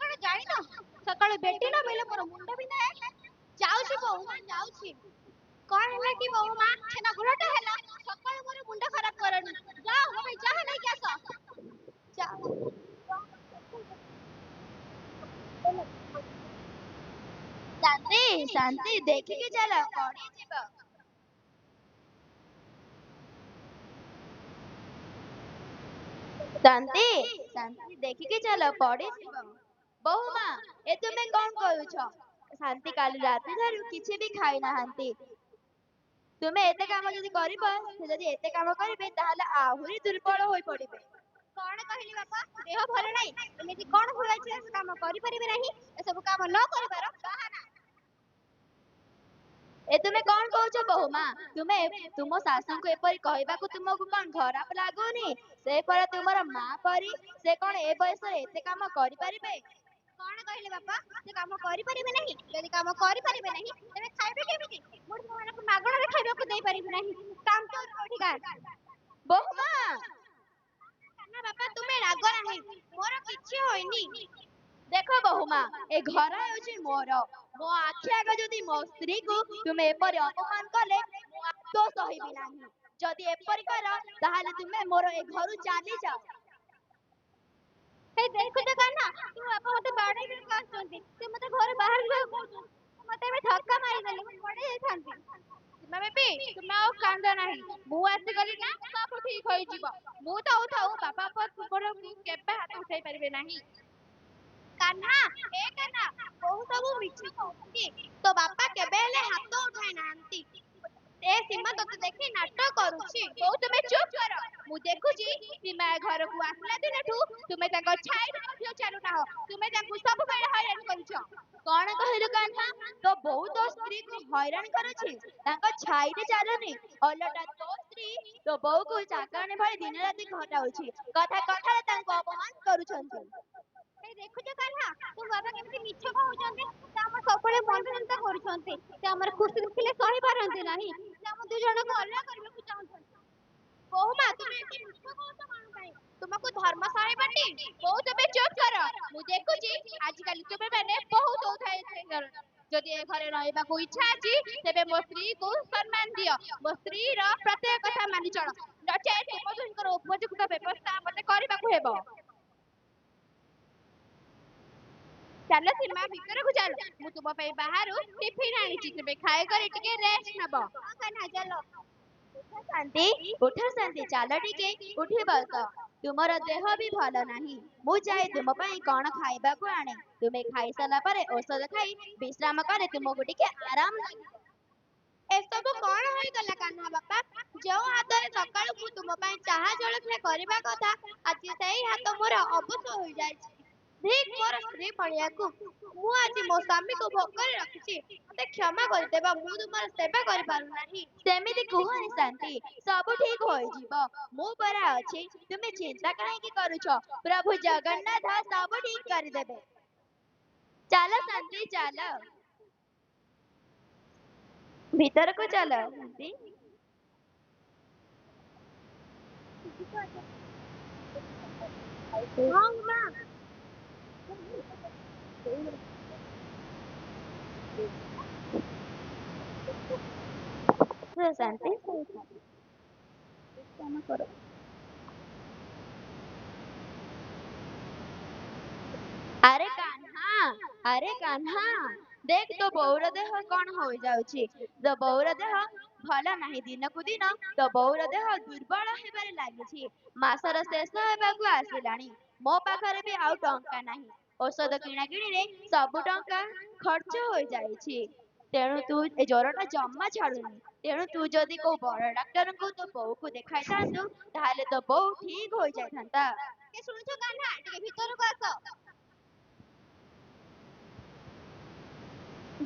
କଣ ଜାଣିନ ସକାଳୁ ବେଟି ନ ବେଲେ ମୋର ମୁଣ୍ଡ ବିନ୍ଧା ଯାଉଛି ବୋଉମା ଯାଉଛି। କଣ ହେଲା କି ବୋଉମା ଛେନା ଗୁଡ଼ଟା ହେଲା ସକାଳୁ ମୋର ମୁଣ୍ଡ ଖରାପ କରନି। ଯାଅ ମୋ ପାଇଁ ଚାହା ନେଇକି ଆସ। ଶାନ୍ତି ଶାନ୍ତି ଦେଖିକି ଚାଲ ପଡିଯିବ। ଶାନ୍ତି ଶାନ୍ତି ଦେଖିକି ଚାଲ ପଡିଯିବ। ବୋହୂମା ଏ ତୁମେ କଣ କରୁଛ? ଶାନ୍ତି କାଲି ରାତି ଠାରୁ କିଛି ବି ଖାଇନାହାନ୍ତି। ତୁମେ ଏତେ କାମ ଯଦି କରିବ ସେ ଯଦି ଏତେ କାମ କରିବେ ତାହେଲେ ଆହୁରି ଦୁର୍ବଳ ହୋଇ ପଡିବେ। କଣ କହିଲି ବାପା ଦେହ ଭଲ ନାହିଁ ଏମିତି କଣ ହୁଏଛି କାମ କରିପାରିବେ ନାହିଁ ଏସବୁ କାମ ନ କରିବାର ବାହାନା। ଏ ତୁମେ କଣ କହୁଛ ବୋହୂମା? ତୁମେ ତୁମ ଶାଶୁଙ୍କୁ ଏପରି କହିବାକୁ ତୁମକୁ କଣ ଖରାପ ଲାଗୁନି? ସେ ପରା ତୁମର ମା ପରି ସେ କଣ ଏ ବୟସରେ ଏତେ କାମ କରିପାରିବେ? କଣ କହିଲେ ବାପା ସେ କାମ କରିପାରିବେ ନାହିଁ? ଯଦି କାମ କରିପାରିବେ ନାହିଁ ତେବେ ଖାଇବେ କେମିତି? ମୁଁ ସେମାନଙ୍କୁ ମାଗଣାରେ ଖାଇବାକୁ ଦେଇପାରିବି ନାହିଁ। କାମ ଅଧିକା ବୋହୂମା ନା ବାପା ତୁମେ ରାଗ ନାହିଁ ମୋର କିଛି ହୋଇନି। ଦେଖ ବୋହୂମା ଏ ଘର ହେଉଛି ମୋର। ମୋ ଆଖି ଆଗ ଯଦି ମୋ ସ୍ତ୍ରୀକୁ ତୁମେ ଏପରି ଅପମାନ କଲେ ମୁଁ ଆଦୌ ସହିବି ନାହିଁ। ଯଦି ଏପରି କର ତାହେଲେ ତୁମେ ମୋର ଏ ଘରୁ ଚାଲିଯାଅ। ହେଇ ଦେଖୁଛ କାହ୍ନା ତୁ ବାପା ମତେ ବାଡେଇବାକୁ ଆସୁଛନ୍ତି ସେ ମତେ ଘରେ ବାହାର ଯିବାକୁ କହୁଛନ୍ତି। ମତେ ଏବେ ଧକ୍କା ମାରିଦେଲେ ମୁଁ ପଡି ଯାଇଥାନ୍ତି। ସୀମା ବେବି ତୁମେ ଆଉ କାନ୍ଦ ନାହିଁ ମୁଁ ଆସିଗଲି ନା ସବୁ ଠିକ ହୋଇଯିବ। ମୁଁ ଥାଉ ବାପା ଉପରକୁ କେବେ ହାତ ଉଠେଇ ପାରିବେ ନାହିଁ। କାହ୍ନା ଏ କାହ୍ନା ବୋହୁ ସବୁ ମିଛ କହୁଛି ତୋ ବାପା କେବେ ହେଲେ ହାତ ଉଠାଇ ନାହାନ୍ତି। ଏ ସୀମା ତତେ ଦେଖି ନାଟକ କରୁଛି। ବୋଉ ତୁମେ ଚୁପ କର। ମୁଁ ଦେଖୁଛି ସୀମା ଘରକୁ ଆସିଲା ଦିନଠୁ ତୁମେ ତାଙ୍କ ଛାଇରେ ମଧ୍ୟ ଚାଲୁନାହ। ତୁମେ ତାଙ୍କୁ ସବୁବେଳେ ହଇରାଣ କରୁଛ। କଣ କହିଲୁ କାହ୍ନା? ତୋ ବୋଉ ତୋ ସ୍ତ୍ରୀକୁ ହଇରାଣ କରୁଛି ତାଙ୍କ ଛାଇରେ ଚାଲୁନି। ଓଲଟା ତୋ ସ୍ତ୍ରୀ ତୋ ବୋଉକୁ ଚାକରାଣୀ ଭଳି ଦିନ ରାତି ଖଟାଉଛି। କଥା କଥାରେ ତାଙ୍କୁ ଅପମାନ କରୁଛନ୍ତି। ହେଇ ଦେଖୁଛ କାହ୍ନା ତୋ ବାବା କେମିତି ମିଛ କହୁଛନ୍ତି। ସେ ଆମର ସବୁବେଳେ ମନ ଚିନ୍ତା କରୁଛନ୍ତି। ସେ ଆମର ଖୁସି ଦେଖିଲେ ସହି ପାରନ୍ତି ନାହିଁ। ସେ ଆମ ଦୁଇ ଜଣଙ୍କୁ ଅଲଗା କରିବାକୁ ଚାହୁଁଛନ୍ତି। ବୋହୂମା ତୁମେ ଏତେ ମିଛ କହୁଛ କଣ ପାଇଁ? ତୁମକୁ ଧର୍ମଶାଳୀ ବାଟି ବୋଉ ତୁମେ ଚୁପ କର। ମୁଁ ଦେଖୁଛି ଆଜିକାଲି ତୁମେ ମାନେ ବହୁତ ଉଠାଇ ଯଦି ଏ ଘରେ ରହିବାକୁ ଇଚ୍ଛା ଅଛି ତେବେ ମୋ ସ୍ତ୍ରୀକୁ ସମ୍ମାନ ଦିଅ। ମୋ ସ୍ତ୍ରୀର ପ୍ରତ୍ୟେକ କଥା ମାନି ଚଳ ନଚେତ ତୁମ ଦୁହିଁଙ୍କର ଉପଯୁକ୍ତ ବ୍ୟବସ୍ଥା ମତେ କରିବାକୁ ହେବ। ଚାଲ ସୀମା ଭିତରକୁ ଚାଲ ମୁଁ ତୁମ ପାଇଁ ବାହାରୁ ଟିଫିନ ଆଣିଛି ତୁମେ ଖାଇକରି ଟିକେ ରେଷ୍ଟ ନବ। ହଁ କାହ୍ନା ଚାଲ। ଶାନ୍ତି ଉଠ ଶାନ୍ତି ଚାଲ ଟିକେ ଉଠି ବସ। ତୁମର ଦେହ ବି ଭଲ ନାହିଁ। ମୁଁ ଯାଇ ତୁମ ପାଇଁ କଣ ଖାଇବାକୁ ଆଣେ। ତୁମେ ଖାଇସାରିଲା ପରେ ଔଷଧ ଖାଇ ବିଶ୍ରାମ କଲେ ତୁମକୁ ଟିକେ ଆରାମ ଲାଗିବ। ଏସବୁ କଣ ହୋଇଗଲା କାହ୍ନା ବାପା? ଯେଉଁ ହାତରେ ସକାଳୁ ମୁଁ ତୁମ ପାଇଁ ଚାହା ଜଳଖିଆ କରିବା କଥା ଆଜି ସେଇ ହାତ ମୋର ଅବଶ ହୋଇଯାଇଛି। ଠିକ ମୋର ସ୍ତ୍ରୀ ପଣିଆକୁ ମୁଁ ଆଜି ମୋ ସ୍ୱାମୀକୁ ଭୋକରେ ରଖିଛି। ମତେ କ୍ଷମା କରିଦେବ ମୁଁ ତୁମର ସେବା କରିପାରୁନାହିଁ। ସେମିତି କୁହନି ଶାନ୍ତି ସବୁ ଠିକ ହୋଇଯିବ। ମୁଁ ପରା ଅଛି ତୁମେ ଚିନ୍ତା କାହିଁକି କରୁଛ? ପ୍ରଭୁ ଜଗନ୍ନାଥ ସବୁ ଠିକ କରିଦେବେ। ଚାଲ ଶାନ୍ତି ଚାଲ ଭିତରକୁ ଚାଲ ଶାନ୍ତି। ହଁ ମା। ଶାନ୍ତି ଆରେ କାହ୍ନା ଆରେ କାହ୍ନା ଦେଖ ତୋ ବୋଉର ଦେହ କଣ ହୋଇଯାଉଛି। ତୋ ବୋଉର ଦେହ ଭଲ ନାହିଁ। ଦିନକୁ ଦିନ ତୋ ବୋଉର ଦେହ ଦୁର୍ବଳ ହେବାରେ ଲାଗିଛି। ମାସର ଶେଷ ହେବାକୁ ଆସିଲାଣି। ମୋ ପାଖରେ ବି ଆଉ ଟଙ୍କା ନାହିଁ। ଔଷଧ କିଣା କିଣିରେ ସବୁ ଟଙ୍କା ଖର୍ଚ୍ଚ ହୋଇଯାଇଛି। ତେଣୁ ତୁ ଏ ଜ୍ୱରଟା ଜମା ଛାଡୁନି। ତେଣୁ ତୁ ଯଦି କୋଉ ବଡ ଡାକ୍ତରଙ୍କୁ ତୋ ବୋଉକୁ ଦେଖାଇଥାନ୍ତୁ ତାହେଲେ ତୋ ବୋଉ ଠିକ ହୋଇଯାଇଥାନ୍ତା। ଏ ଶୁଣୁଛ କାହ୍ନା ଟିକେ ଭିତରକୁ ଆସ।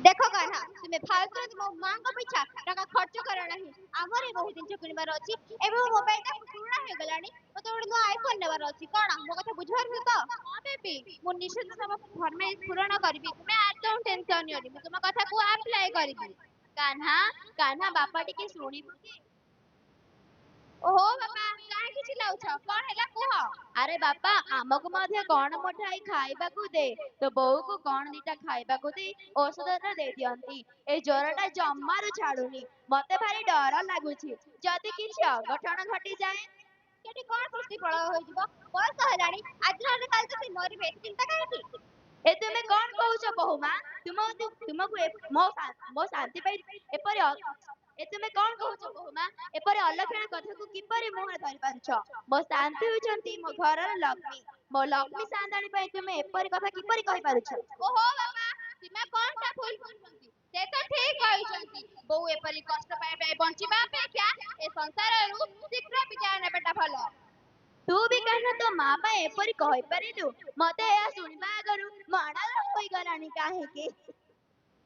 ଦେଖ କାହ୍ନା ତୁମେ ଫାଲତୁରେ ତୁମ ମାଙ୍କ ପିଛା ଟଙ୍କା ଖର୍ଚ୍ଚ କର ନାହିଁ। ଆମର ବହୁତ ଜିନିଷ କିଣିବାର ଅଛି। ଏବେ ମୋ ମୋବାଇଲଟା ପୁରୁଣା ହେଇଗଲାଣି। ମତେ ଗୋଟେ ନୂଆ ଆଇଫୋନ ନେବାର ଅଛି। କଣ ମୋ କଥା ବୁଝିପାରୁଛ ତ? ହଁ ବେବି ମୁଁ ନିଶ୍ଚିତ ତମ ଫରମାଇଶ ପୂରଣ କରିବି। ତୁମେ ଆଦୌ ଟେନସନ ନିଅନି ମୁଁ ତୁମ କଥାକୁ ଆପ୍ଲାଏ କରିବି। କାହ୍ନା କାହ୍ନା ବାପା ଟିକେ ଶୁଣିବୁ କି? ଓହୋ ବାପା କାହିଁକି ଚିଲ୍ଲାଉଛ କଣ ହେଲା କୁହ। ଆରେ ବାପା ଆମକୁ ମଧ୍ୟ କଣ ମୁଠାଇ ଖାଇବାକୁ ଦେ। ତ ବୋଉକୁ କଣ ଦିଟା ଖାଇବାକୁ ଦେଇ ଔଷଧଟା ଦେଇ ଦିଅନ୍ତି। ଏ ଜ୍ୱରଟା ଜମାରୁ ଛାଡୁନି। ମତେ ଭାରି ଡର ଲାଗୁଛି ଯଦି କିଛି ଅଘଟଣ ଘଟିଯାଏ। ସେଠି କଣ ସୃଷ୍ଟି ପ୍ରଳୟ ହୋଇଯିବ ବୟସ ହେଲାଣି ଆଜି ନହେଲେ କାଲି ତ ସେ ମରିବେ ଚିନ୍ତା କାହିଁକି। ଏ ତୁମେ କଣ କହୁଛ ବୋହୂମା? ତୁମକୁ ମୋ ଶାନ୍ତି ପାଇଁ ଏପରି ଏ ତୁମେ କଣ କହୁଛ ବୋହୂମା? ଏପରି ଅଲକ୍ଷଣା କଥାକୁ କିପରି ମୁହଁରେ ଧରି ପାରୁଛ? ମୋ ଶାନ୍ତି ହେଉଛନ୍ତି ମୋ ଘରର ଲକ୍ଷ୍ମୀ। ମୋ ଲକ୍ଷ୍ମୀ ସାନ୍ତାଣୀ ପାଇଁ ତୁମେ ଏପରି କଥା କିପରି କହିପାରୁଛ? ଓହୋ ବାପା ସୀମା କଣଟା ଭୁଲ ବୁଝୁଛନ୍ତି ସେ ତ ଠିକ କହିଛନ୍ତି। ବୋଉ ଏପରି କଷ୍ଟ ପାଇବା ବଞ୍ଚିବା ଅପେକ୍ଷା ଏ ସଂସାରରୁ ଶୀଘ୍ର ବିଦାୟ ନେବାଟା ଭଲ। ତୁ ବି କାହିଁକି ତୋ ମା ପାଇଁ ଏପରି କହିପାରିଲୁ? ମତେ ଏହା ଶୁଣିବା ଆଗରୁ ମନ ହୋଇଗଲାଣି କାହିଁକି?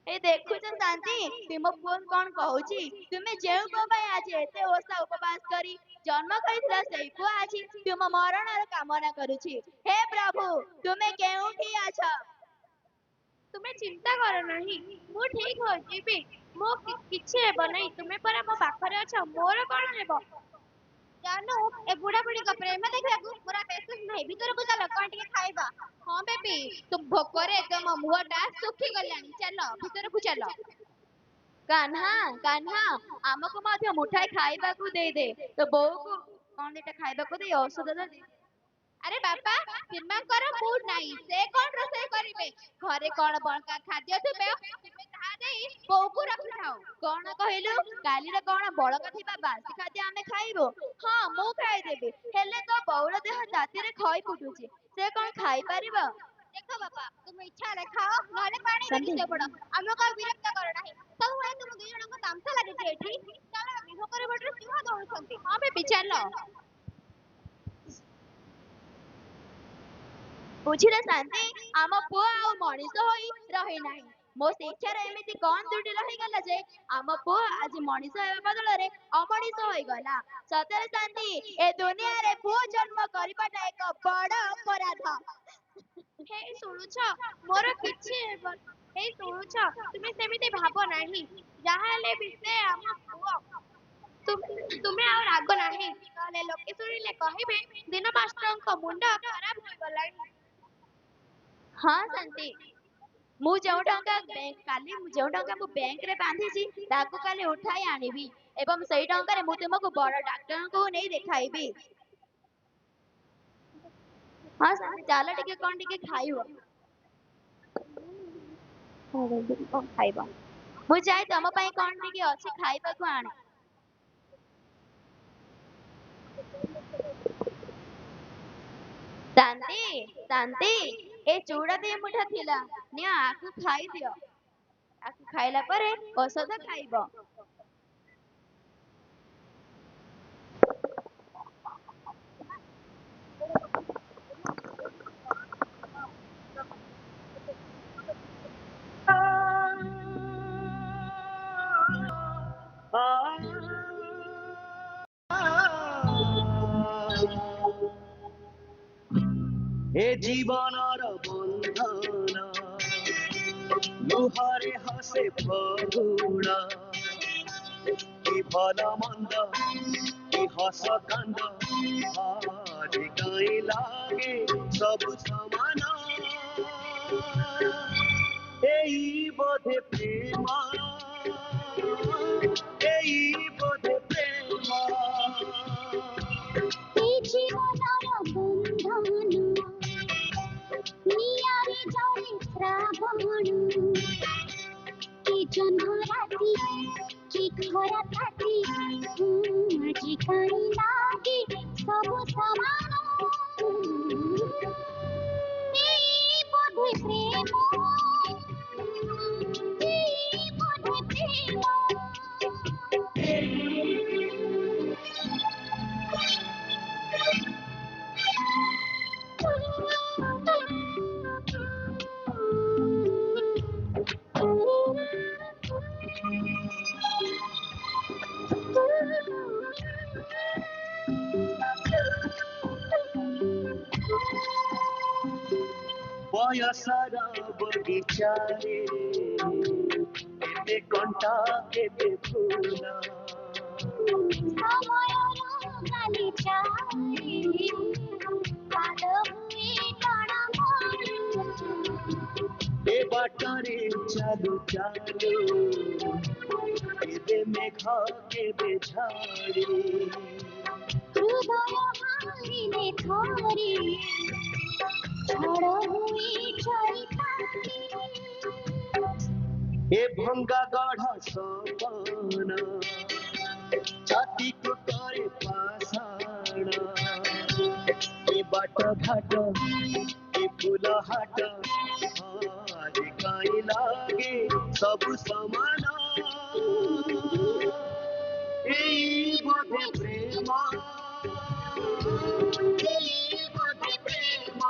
ଏ ଦେଖୁଛ ଶାନ୍ତି ତୁମ ପୁଅ କଣ କହୁଛି? ତୁମେ ଯେଉଁ ପୁଅ ପାଇଁ ଆଜି ଏତେ ଓଷା ଉପବାସ କରି ଜନ୍ମ କରିଥିଲ ସେଇ ପୁଅ ଆଜି ତୁମ ମରଣର କାମନା କରୁଛି। ହେ ପ୍ରଭୁ ତୁମେ କେଉଁଠି ଅଛ? ତୁମେ ଚିନ୍ତା କର ନାହିଁ ମୁଁ ଠିକ ହୋଇଯିବି। ମୁଁ କିଛି ହେବ ନାହିଁ ତୁମେ ପରା ମୋ ପାଖରେ ଅଛ ମୋର କଣ ହେବ। ଜାନୁ ଏ ବୁଢା ବୁଢୀଙ୍କ ପ୍ରେମ ଦେଖିବାକୁ ମୋର ପେସେନ୍ସ ନାହିଁ ଭିତରକୁ ଚାଲ କଣ ଟିକେ ଖାଇବା। ହଁ ବେବି ତୁ ଭୋକରେ ତମ ମୁହଁଟା ଶୁଖିଗଲାଣି ଚାଲ ଭିତରକୁ ଚାଲ। କାହ୍ନା କାହ୍ନା ଆମକୁ ମଧ୍ୟ ମୁଠାଏ ଖାଇବାକୁ ଦେଇଦେ। ତ ବୋଉକୁ କଣ ଦିଟା ଖାଇବାକୁ ଦେଇ ଔଷଧ ଦେ। ଆରେ ବାପା ସୀମାଙ୍କର ମୁଡ୍ ନାହିଁ ସେ କଣ ରୋଷେଇ କରିବେ ଘରେ କଣ ବଳକା ଖାଦ୍ୟ ଥିବେ ତୁମେ ତାହା ଦେଇ ବୋଉକୁ ରଖିଥାଅ। କଣ କହିଲୁ? କାଲିର କଣ ବଳକା ଥିବା ବାସି ଖାଦ୍ୟ ଆମେ ଖାଇବୁ? ହଁ ମୁଁ ଖାଇଦେବି ହେଲେ ତୋ ବୋଉର ଦେହ ତାତିରେ ଖଇ ଫୁଟୁଛି ସେ କଣ ଖାଇପାରିବ? ଦେଖ ବାପା ତୁମେ ଇଚ୍ଛା ହେଲେ ଖାଅ ନହେଲେ ପାଣି ଦେଖି ଶାନ୍ତି ଶୋଇପଡ ଆମକୁ ଆଉ ବିରକ୍ତ କର ନାହିଁ। ସବୁବେଳେ ତୁମ ଦୁଇ ଜଣଙ୍କ ତାମସା ଲାଗିଛି ଏଠି। ଚାଲ ବେବି ଭୋକରେ ପେଟରେ ସିଂହ ଦୌଡୁଛନ୍ତି। ହଁ ବେବି ଚାଲ। ବୁଝିଲେ ଶାନ୍ତି ଆମ ପୁଅ ଆଉ ମଣିଷ ହୋଇ ରହିନାହିଁ। ମୋ ଶିକ୍ଷାର ଏମିତି କଣ ତ୍ରୁଟି ରହିଗଲା ଯେ ଆମ ପୁଅ ଆଜି ମଣିଷ ହେବା ବଦଳରେ ଅମଣିଷ ହୋଇଗଲା। ସତରେ ଶାନ୍ତି ଏ ଦୁନିଆରେ ପୁଅ ଜନ୍ମ କରିବାଟା ଏକ ବଡ ଅପରାଧ। ହେଇ ଶୁଣୁଛ ମୋର କିଛି ହେବ ହେଇ ଶୁଣୁଛ ତୁମେ ସେମିତି ଭାବ ନାହିଁ ଯାହା ହେଲେ ବି ସେ ଆମ ପୁଅ। ତୁମେ ଆଉ ରାଗ ନାହିଁ ନହେଲେ ଲୋକେ ଶୁଣିଲେ କହିବେ ଦିନ ମାଷ୍ଟରଙ୍କ ମୁଣ୍ଡ ଖରାପ ହୋଇଗଲାଣି। ହଁ ଶାନ୍ତି ମୁଁ ଯେଉଁ ଟଙ୍କା ମୁଁ ବ୍ୟାଙ୍କରେ ବାନ୍ଧିଛି ତାକୁ କାଲି ଉଠାଇ ଆଣିବି ଏବଂ ସେଇ ଟଙ୍କାରେ ମୁଁ ତୁମକୁ ବଡ ଡାକ୍ତରଙ୍କୁ ନେଇ ଦେଖାଇବି। ହଁ ଶାନ୍ତି ଚାଲ ଟିକେ କଣ ଟିକେ ଖାଇବ। କଣ ଖାଇବ? ମୁଁ ଯାଇ ତମ ପାଇଁ କଣ ଟିକେ ଅଛି ଖାଇବାକୁ ଆଣେ। ଶାନ୍ତି ଶାନ୍ତି ଏ ଚୁଡା ଦି ମୁଠା ଥିଲା ନିଅ ଆକୁ ଖାଇଦିଅ। ଆକୁ ଖାଇଲା ପରେ ଔଷଧ ଖାଇବ। ଏ ଜୀବନର ବନ୍ଧନ ଲୁହରେ ହସେ ଫଗୁଣ କି ଭଲ ମନ୍ଦ କି ହସ କାନ୍ଦ ଆଜି କାଇଁ ଲାଗେ ସବୁ ସମାନ ଏଇ ବୋଧେ ପ୍ରେମ ଏଇ ବୋଧେ ପ୍ରେମ এই জীবনর বন্ধন নিয়ারে জলে শ্রাবণ কি জহ্ন রাতি কি খরা থাকি আজি কাই লাগে সবু সমান এই বোধে প্রেম এই বোধে ବୟସର ବଗିଚାରେ କେତେ କଣ୍ଟା କେତେ ଫୁଲ ସମୟର ନାଲି ଚାରି ପାଦ ହୁଏ ଟଣାମଣି ଏ ବାଟରେ ଚାଲୁ ଚାଲୁ କେବେ ମେଘ କେବେ ଝଡ଼ି ହୃଦୟ ହାରିଲେ ଥରି ଝଡ଼ ହୁଏ ଚରିତାରି ଏ ଭଙ୍ଗା ଗଢ଼ ସପନ ଛାତିକୁ କରେ ପାଷାଣ ଏ ବାଟ ଘାଟ ଏ ଫୁଲ ହାଟ ଆଜି କାହିଁ ଲାଗେ ସବୁ ସମାନ ଏଇ ବୋଧେ ପ୍ରେମ ଏଇ ବୋଧେ ପ୍ରେମ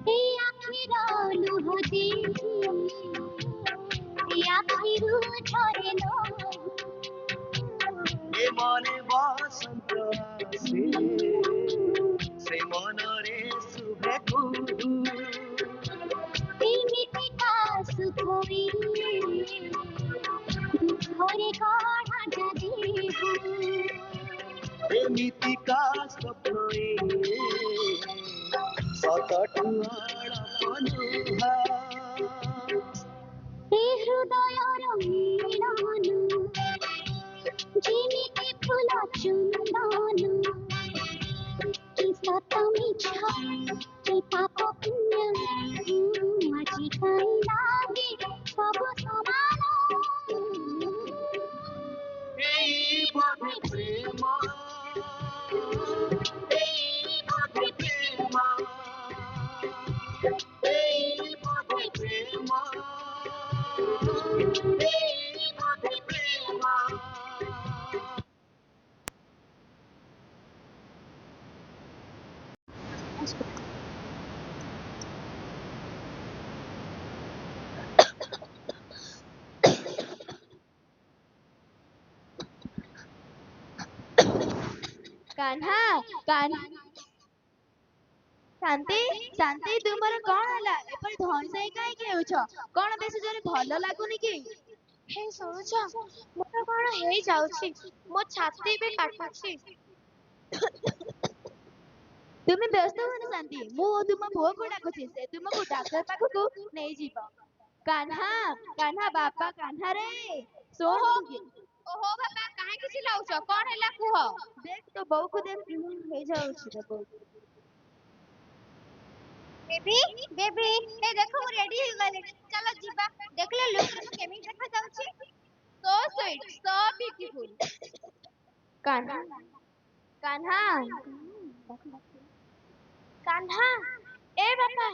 ଏ ଆଖିର ଲୁହ ଦେଖି ଏ ଆଖିରୁ ଝରେ ଲହୁ ଏ ମନେ ବସନ୍ତ ଆସେ ସେ ମନରେ ଶୁଭେ କୁହୁ ଏମିତିକା ସୁଖ ଦୁଃଖରେ ଗଢ଼ା ଦେହ ଏମିତିକା ସ୍ୱପ୍ନ ସତଠୁ ଆଳପ ଲୁହା ଏ ହୃଦୟର ମିଳନ ଯେମିତି ଫୁଲ ଚନ୍ଦନ କି ସତ ମିଛ କି ପାପ ପୁଣ୍ୟ ଆଜି କାହିଁ ଲାଗେ ସବୁ ସମାନ ଏଇ ବୋଧେ ପ୍ରେମ ଏଇ ବୋଧେ ପ୍ରେମ ଏଇ ବୋଧେ ପ୍ରେମ ଏଇ ବୋଧେ ପ୍ରେମ କାହ୍ନା କାହ୍ନା ଶାନ୍ତି ଶାନ୍ତି ତୁମର କଣ ହେଲା ଏପରି ଧଇଁସଇଁ କାହିଁକି ହେଉଛ କଣ ବେଶୀ ଜୋରେ ଭଲ ଲାଗୁନି କି ହେ ଶୁଣୁଛ ମୋର କଣ ହେଇଯାଉଛି ମୋ ଛାତି ବି କାଟୁଛି ତୁମେ ବ୍ୟସ୍ତ ହୁଅନି ଶାନ୍ତି ମୁଁ ତୁମ ପୁଅକୁ ଡାକୁଛି ସେ ତୁମକୁ ଡାକ୍ତର ପାଖକୁ ନେଇଯିବ କାହ୍ନା କାହ୍ନା ବାପା କାହ୍ନା ରେ ଶୁଣ ଓହୋ ବାପା କାହିଁକି ଚିଲ୍ଲାଉଛ କଣ ହେଲା କୁହ देख तो बहू को देख ହେଇଯାଉଛି ରେ ବହୂ ବେବି ବେବି ଏ ଦେଖ ମୁଁ ରେଡି ହେଇଗଲିଣି ଚାଲ ଯିବା ଦେଖିଲେ ଲୁକ୍ରେ ମୁଁ କେମିତି ଦେଖାଯାଉଛି so sweet so beautiful Kanha Kanha Kanha ଏ ବାପା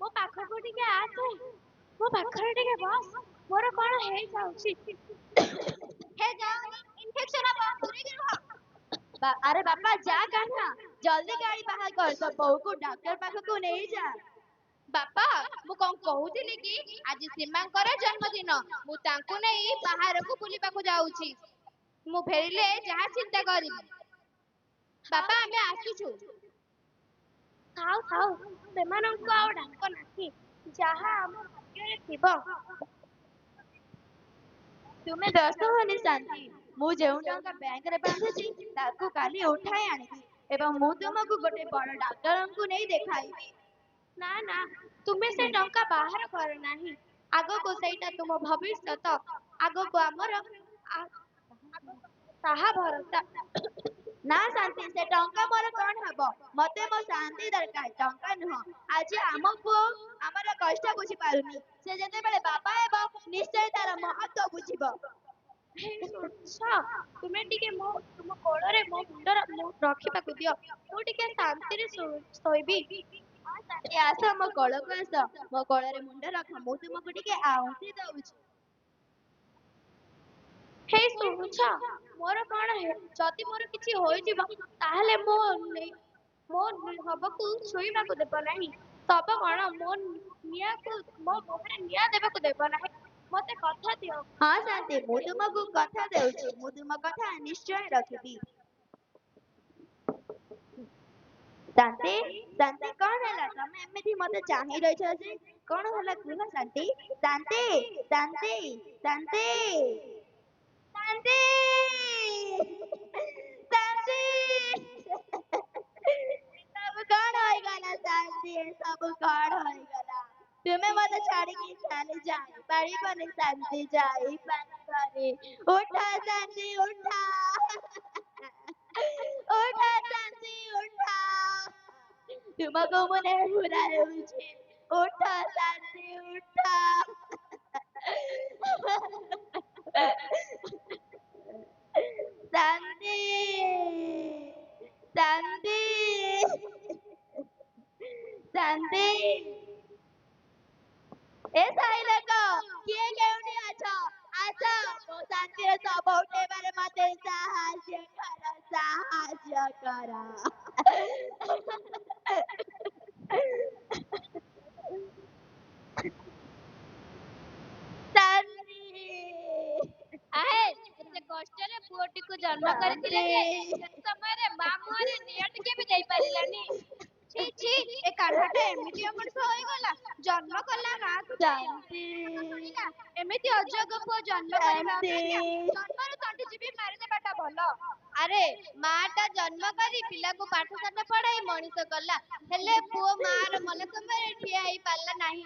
ମୋ ପାଖକୁ ଟିକେ ଆସେ ମୋ ପାଖରେ ଟିକେ ବସ ମୋର କଣ ହେଇଯାଉଛି ହେ ଯାଅନି ଇନଫେକ୍ସନ ହବ ଦୂରେଇକି ରୁହ अरे बापा जा कान्हा जल्दी गाड़ी बाहर कर तो बहू को डॉक्टर पाखକୁ ନେଇଯା ବାପା ମୁଁ କଣ କହୁଥିଲି କି ଆଜି ସୀମାଙ୍କର ଜନ୍ମଦିନ ମୁଁ ତାଙ୍କୁ ନେଇ ବାହାରକୁ ବୁଲିବାକୁ ଯାଉଛି ମୁଁ ଫେରିଲେ ଯାହା ଚିନ୍ତା କରିବି ବାପା ଆମେ ଆସୁଛୁ ଥାଉ ଥାଉ ସେମାନଙ୍କୁ ଆଉ ଡାକ ନାହିଁ ଯାହା ଆମ ଭାଗ୍ୟରେ ଥିବ ତୁମେ ବ୍ୟସ୍ତ ହୁଅନି ଶାନ୍ତି ମୁଁ ଯେଉଁ ଟଙ୍କା ବ୍ୟାଙ୍କରେ ବାନ୍ଧିଛି ତାକୁ କାଲି ଉଠାଇ ଆଣିବି ଏବଂ ମୁଁ ତୁମକୁ ଗୋଟେ ବଡ଼ ଡାକ୍ତରଙ୍କୁ ନେଇ ଦେଖାଇବି ନା ନା ତୁମେ ସେ ଟଙ୍କା ବାହାର କର ନାହିଁ ଆଗକୁ ସେଇଟା ତୁମ ଭବିଷ୍ୟତ ଆଗକୁ ଆମର ତାହା ଭରସା ନା ଶାନ୍ତି ସେ ଟଙ୍କା ମୋର କଣ ହବ ମତେ ମୋ ଶାନ୍ତି ଦରକାର ଟଙ୍କା ନୁହଁ ଆଜି ଆମ ପୁଅ ଆମର କଷ୍ଟ ବୁଝି ପାରୁନି ସେ ଯେତେବେଳେ ବାପା ହେବ ନିଶ୍ଚୟ ତାର ମହତ୍ଵ ବୁଝିବ ତୁମେ ଟିକେ ତୁମ କୋଳରେ ମୋ ମୁଣ୍ଡ ରଖିବାକୁ ଦିଅ ମୁଁ ଟିକେ ଶାନ୍ତିରେ ଶୋଇବି ହଁ ଶାନ୍ତି ଆସ ମୋ କୋଳକୁ ଆସ ମୋ କୋଳରେ ମୁଣ୍ଡ ରଖ ମୁଁ ତୁମକୁ ଟିକେ ଆଉଁସି ଦଉଛି ହେଇ ଶୁଣୁଛ ମୋର କଣ ଯଦି ମୋର କିଛି ହୋଇଯିବ ତାହେଲେ ମୋ ହବକୁ ଛୁଇଁବାକୁ ଦେବ ନାହିଁ। ଶବ କଣ ମୋ ମୁହଁରେ ନିଆଁ ଦେବାକୁ ଦେବ ନାହିଁ। ମତେ କଥା ଦିଅ। ହଁ ଶାନ୍ତି, ମୁଁ ତୁମକୁ କଥା ଦେଉଛି, ମୁଁ ତୁମ କଥା ନିଶ୍ଚୟ ରଖିବି। ଶାନ୍ତି, ଶାନ୍ତି କଣ ହେଲା? ତମେ ଏମିତି ମତେ ଚାହିଁ ରହିଛ ଯେ? କଣ ହେଲା କୁହ ଶାନ୍ତି? ଶାନ୍ତି, ଶାନ୍ତି, ଶାନ୍ତି, ଶାନ୍ତି, ଶାନ୍ତି। ସବୁ କଣ ହୋଇଗଲା ଶାନ୍ତି? ସବୁ କଣ ହୋଇଗଲା? ତୁମେ ମତେ ଛାଡିକି ଚାଲି ଯାଇପାରିବନି ଶାନ୍ତି, ଯାଇପାରିବନି। ଉଠ ଶାନ୍ତି, ଉଠ। ଉଠ ଶାନ୍ତି, ଉଠ। ତୁମକୁ ମୁଁ ନେହୁରା ହେଉଛି। ଉଠ ଶାନ୍ତି, ଉଠ। ଶାନ୍ତି, ଶାନ୍ତି, ଶାନ୍ତି। ଏ ସାଇ ଲୋକ, କିଏ କେଉଁଠି ଅଛ? ଆସ, ମୋ ଶାନ୍ତିର ଶବ ଉଠେଇବାରେ ମତେ ସାହାଯ୍ୟ କର, ସାହାଯ୍ୟ କର। ଶାନ୍ତି, ଆହେ ଏତେ କଷ୍ଟରେ ପୁଅଟିକୁ ଜନ୍ମ କରିଥିଲେ ଯେ ସେ ସମୟରେ ମା ମୁହଁରେ ନିଆଁ ଟିକେ ବି ଦେଇ ପାରିଲାନି। ଛି ଛି, ଏ କାହ୍ନାଟା ଏମିତି ଅମଣିଷ ହୋଇଗଲା। ଜନ୍ମ କଲା ମାକୁ ଯାଇ ଶାନ୍ତି, ଶୁଣିଲା। ଏମିତି ଅଯୋଗ୍ୟ ପୁଅ ଜନ୍ମ କରିବା ଶାନ୍ତି। ଅପେକ୍ଷା ଜନ୍ମରୁ ତଣ୍ଟି ଚିପି ମାରିଦେବାଟା ଭଲ। ଆରେ ମାଟା ଜନ୍ମ କରି ପିଲାକୁ ପାଠ ସାଠ ପଢାଇ ମଣିଷ କଲା, ହେଲେ ପୁଅ ମାର ମନ ସମୟରେ ଠିଆ ହେଇ ପାରିଲା ନାହିଁ।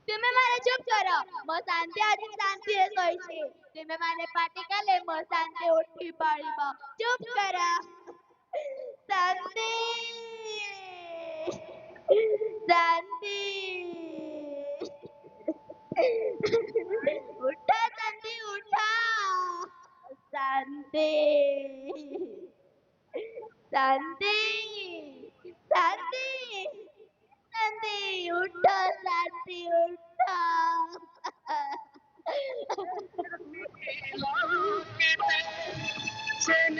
ତୁମେ ମାନେ ଚୁପ୍ କର। ମୋ ଶାନ୍ତି ଆଜି ଶାନ୍ତିରେ ଶୋଇଛି। ତୁମେ ମାନେ ପାଟି କଲେ ମୋ ଶାନ୍ତି ଉଠି ପଡ଼ିବ। ଚୁପ୍ କର। ଶାନ୍ତି, ଶାନ୍ତି। ଉଠ ଶାନ୍ତି, ଉଠ। ଶାନ୍ତି, ଶାନ୍ତି, ଶାନ୍ତି, ଶାନ୍ତି। ଉଠ ଶାନ୍ତି, ଉଠ। चैन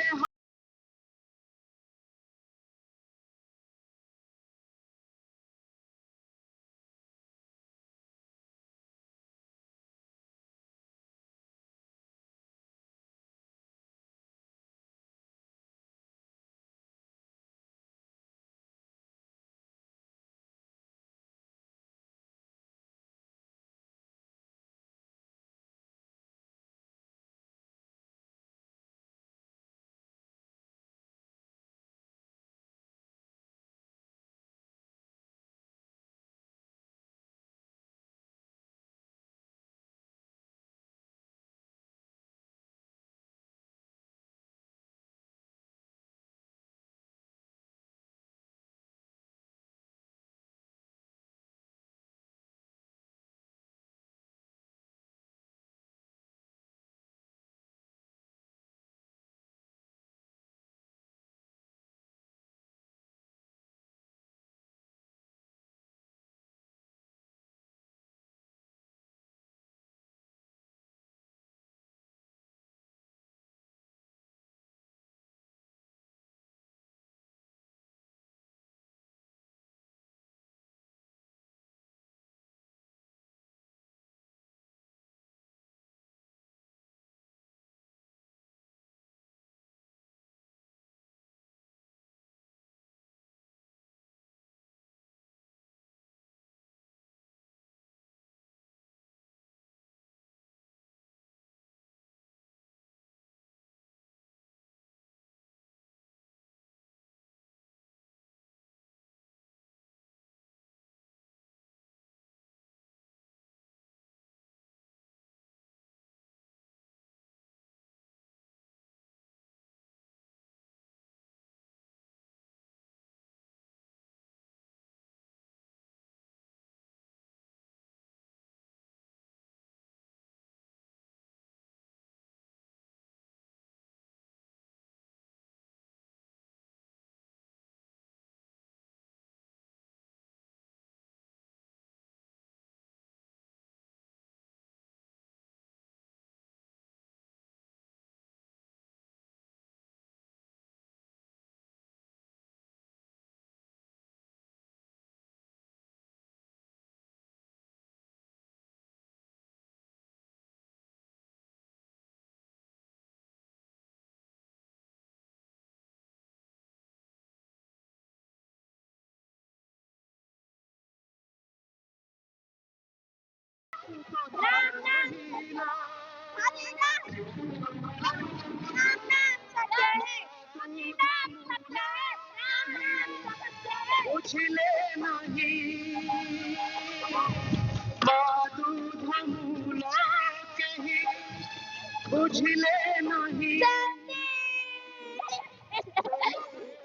राम नाम हरि नाम राम नाम सत्य है हरि नाम सत्य है राम नाम सत्य है बुझले नहीं बादू धमुला कहीं बुझले नहीं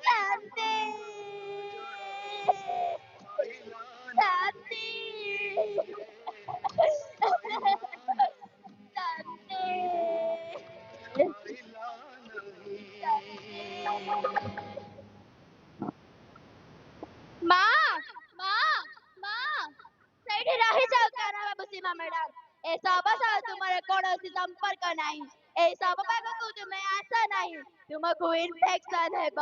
शांति शांति माँ माँ माँ ସେଇଠି ରହିଯାଉ କାରଣ ବାବୁ ସୀମା ମ୍ୟାଡାମ ଏ ଶବ ସହ ତୁମର କୌଣସି ସମ୍ପର୍କ ନାହିଁ এই ଶବ ପାଖକୁ ତୁମେ ଆସ ନାହିଁ ତୁମକୁ ଇନଫେକ୍ସନ ହେବ